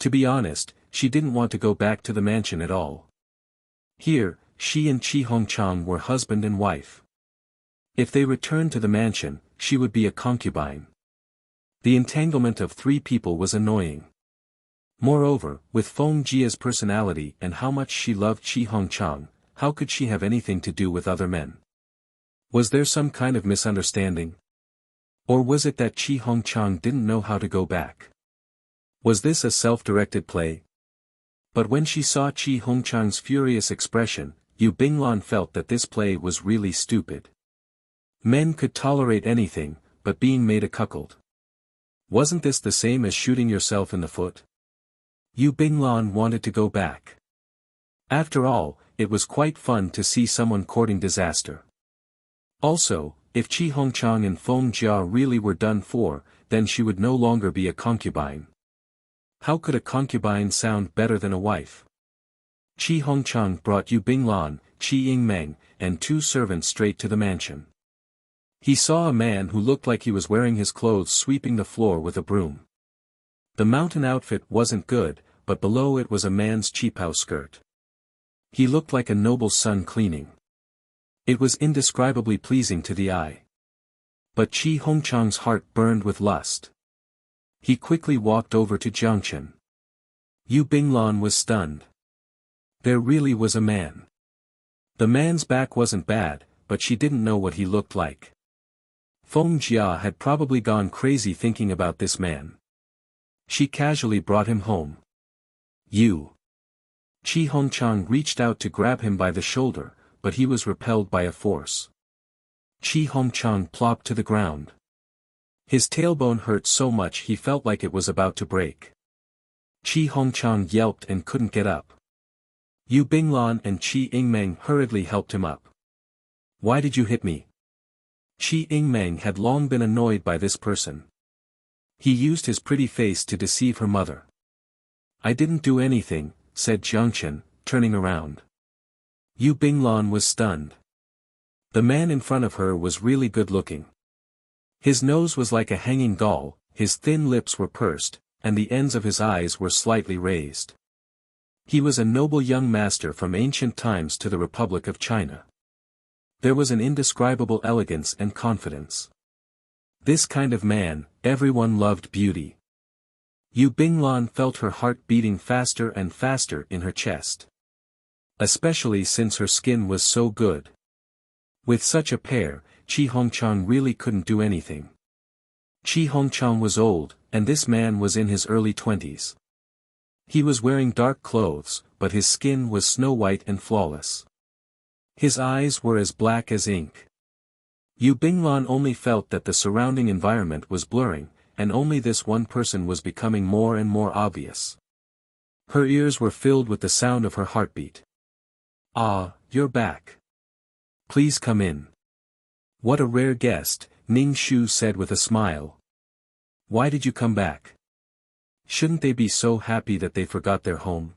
To be honest, she didn't want to go back to the mansion at all. Here, she and Qi Hongchang were husband and wife. If they returned to the mansion, she would be a concubine. The entanglement of 3 people was annoying. Moreover, with Feng Jia's personality and how much she loved Qi Hongchang, how could she have anything to do with other men? Was there some kind of misunderstanding? Or was it that Qi Hongchang didn't know how to go back? Was this a self-directed play? But when she saw Qi Hongchang's furious expression, Yu Binglan felt that this play was really stupid. Men could tolerate anything, but being made a cuckold. Wasn't this the same as shooting yourself in the foot? Yu Binglan wanted to go back. After all, it was quite fun to see someone courting disaster. Also, if Qi Hongchang and Feng Jia really were done for, then she would no longer be a concubine. How could a concubine sound better than a wife? Qi Hongchang brought Yu Binglan, Qi Yingmeng, and 2 servants straight to the mansion. He saw a man who looked like he was wearing his clothes sweeping the floor with a broom. The mountain outfit wasn't good, but below it was a man's cheaphouse skirt. He looked like a noble's son cleaning. It was indescribably pleasing to the eye. But Qi Hongchang's heart burned with lust. He quickly walked over to Jiangchen. Yu Binglan was stunned. There really was a man. The man's back wasn't bad, but she didn't know what he looked like. Feng Jia had probably gone crazy thinking about this man. She casually brought him home. You. Qi Hongchang reached out to grab him by the shoulder, but he was repelled by a force. Qi Hongchang plopped to the ground. His tailbone hurt so much he felt like it was about to break. Qi Hongchang yelped and couldn't get up. Yu Binglan and Qi Yingmeng hurriedly helped him up. Why did you hit me? Qi Yingmeng had long been annoyed by this person. He used his pretty face to deceive her mother. I didn't do anything, said Jiangchen, turning around. Yu Binglan was stunned. The man in front of her was really good looking. His nose was like a hanging gall, his thin lips were pursed, and the ends of his eyes were slightly raised. He was a noble young master from ancient times to the Republic of China. There was an indescribable elegance and confidence. This kind of man, everyone loved beauty. Yu Binglan felt her heart beating faster and faster in her chest. Especially since her skin was so good. With such a pair, Qi Hongchang really couldn't do anything. Qi Hongchang was old, and this man was in his early 20s. He was wearing dark clothes, but his skin was snow-white and flawless. His eyes were as black as ink. Yu Binglan only felt that the surrounding environment was blurring, and only this one person was becoming more and more obvious. Her ears were filled with the sound of her heartbeat. Ah, you're back. Please come in. What a rare guest, Ning Shu said with a smile. Why did you come back? Shouldn't they be so happy that they forgot their home?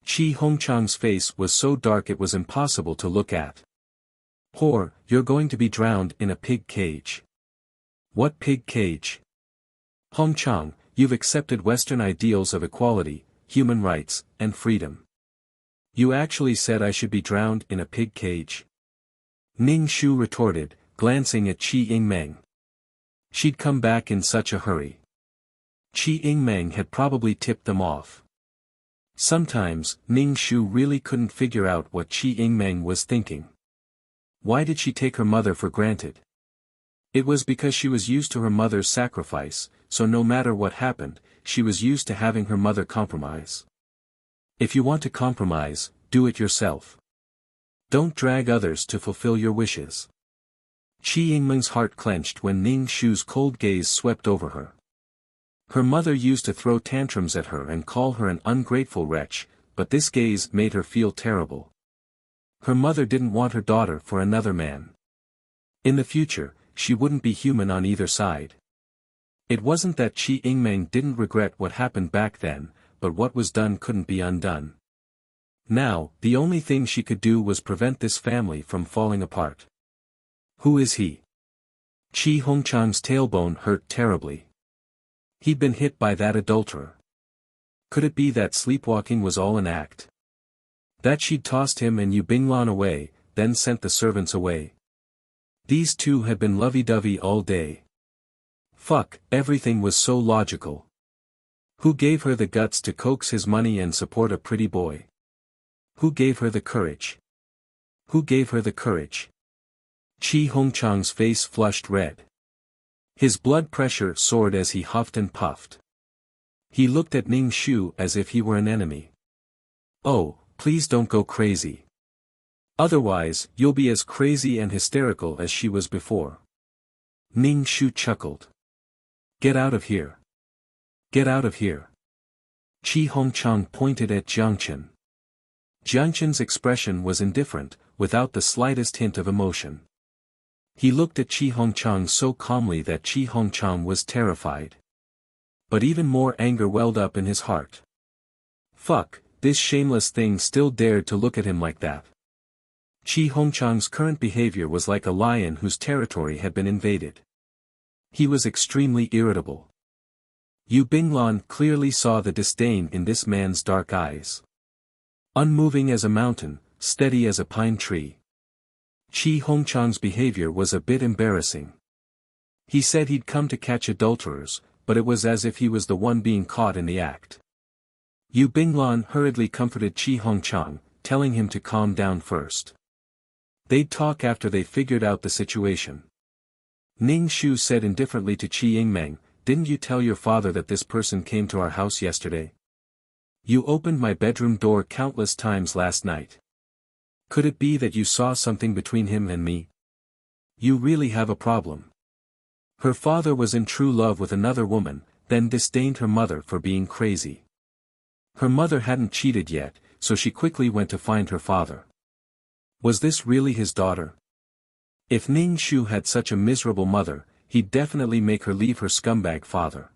Qi Hongchang's face was so dark it was impossible to look at. Whore, you're going to be drowned in a pig cage. What pig cage? Hongchang, you've accepted Western ideals of equality, human rights, and freedom. You actually said I should be drowned in a pig cage? Ning Shu retorted, glancing at Qi Yingmeng. She'd come back in such a hurry. Qi Yingmeng had probably tipped them off. Sometimes, Ning Shu really couldn't figure out what Qi Yingmeng was thinking. Why did she take her mother for granted? It was because she was used to her mother's sacrifice, so no matter what happened, she was used to having her mother compromise. If you want to compromise, do it yourself. Don't drag others to fulfill your wishes. Qi Yingmeng's heart clenched when Ning Shu's cold gaze swept over her. Her mother used to throw tantrums at her and call her an ungrateful wretch, but this gaze made her feel terrible. Her mother didn't want her daughter for another man. In the future, she wouldn't be human on either side. It wasn't that Qi Yingmeng didn't regret what happened back then, but what was done couldn't be undone. Now, the only thing she could do was prevent this family from falling apart. Who is he? Qi Hongchang's tailbone hurt terribly. He'd been hit by that adulterer. Could it be that sleepwalking was all an act? That she'd tossed him and Yu Binglan away, then sent the servants away? These two had been lovey-dovey all day. Fuck, everything was so logical. Who gave her the guts to coax his money and support a pretty boy? Who gave her the courage? Who gave her the courage? Chi Hongchang's face flushed red. His blood pressure soared as he huffed and puffed. He looked at Ning Shu as if he were an enemy. Oh, please don't go crazy. Otherwise, you'll be as crazy and hysterical as she was before. Ning Shu chuckled. Get out of here. Get out of here. Chi Hongchang pointed at Jiangchen. Jiangchen's expression was indifferent, without the slightest hint of emotion. He looked at Chi Hongchang so calmly that Chi Hongchang was terrified. But even more anger welled up in his heart. Fuck, this shameless thing still dared to look at him like that. Chi Hongchang's current behavior was like a lion whose territory had been invaded. He was extremely irritable. Yu Binglan clearly saw the disdain in this man's dark eyes. Unmoving as a mountain, steady as a pine tree. Chi Hongchang's behavior was a bit embarrassing. He said he'd come to catch adulterers, but it was as if he was the one being caught in the act. Yu Binglan hurriedly comforted Chi Hongchang, telling him to calm down first. They'd talk after they figured out the situation. Ning Shu said indifferently to Chi Yingmeng, "Didn't you tell your father that this person came to our house yesterday? You opened my bedroom door countless times last night. Could it be that you saw something between him and me? You really have a problem." Her father was in true love with another woman, then disdained her mother for being crazy. Her mother hadn't cheated yet, so she quickly went to find her father. Was this really his daughter? If Ning Shu had such a miserable mother, he'd definitely make her leave her scumbag father.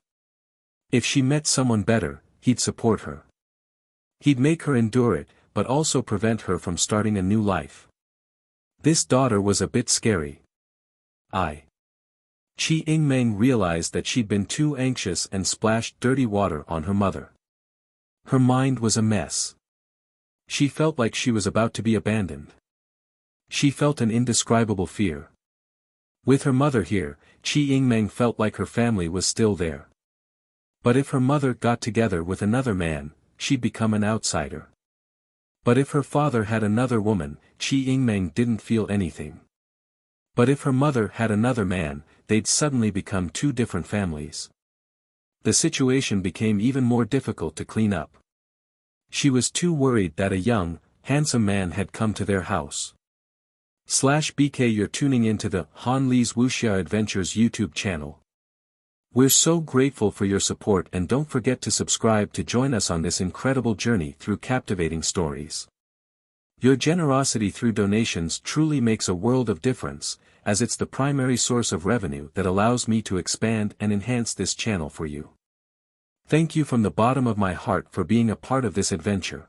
If she met someone better, he'd support her. He'd make her endure it, but also prevent her from starting a new life. This daughter was a bit scary. Chi Yingmeng realized that she'd been too anxious and splashed dirty water on her mother. Her mind was a mess. She felt like she was about to be abandoned. She felt an indescribable fear. With her mother here, Chi Yingmeng felt like her family was still there. But if her mother got together with another man, she'd become an outsider. But if her father had another woman, Chi Yingmeng didn't feel anything. But if her mother had another man, they'd suddenly become two different families. The situation became even more difficult to clean up. She was too worried that a young, handsome man had come to their house. /BK You're tuning into the Han Li's Wuxia Adventures YouTube channel. We're so grateful for your support, and don't forget to subscribe to join us on this incredible journey through captivating stories. Your generosity through donations truly makes a world of difference, as it's the primary source of revenue that allows me to expand and enhance this channel for you. Thank you from the bottom of my heart for being a part of this adventure.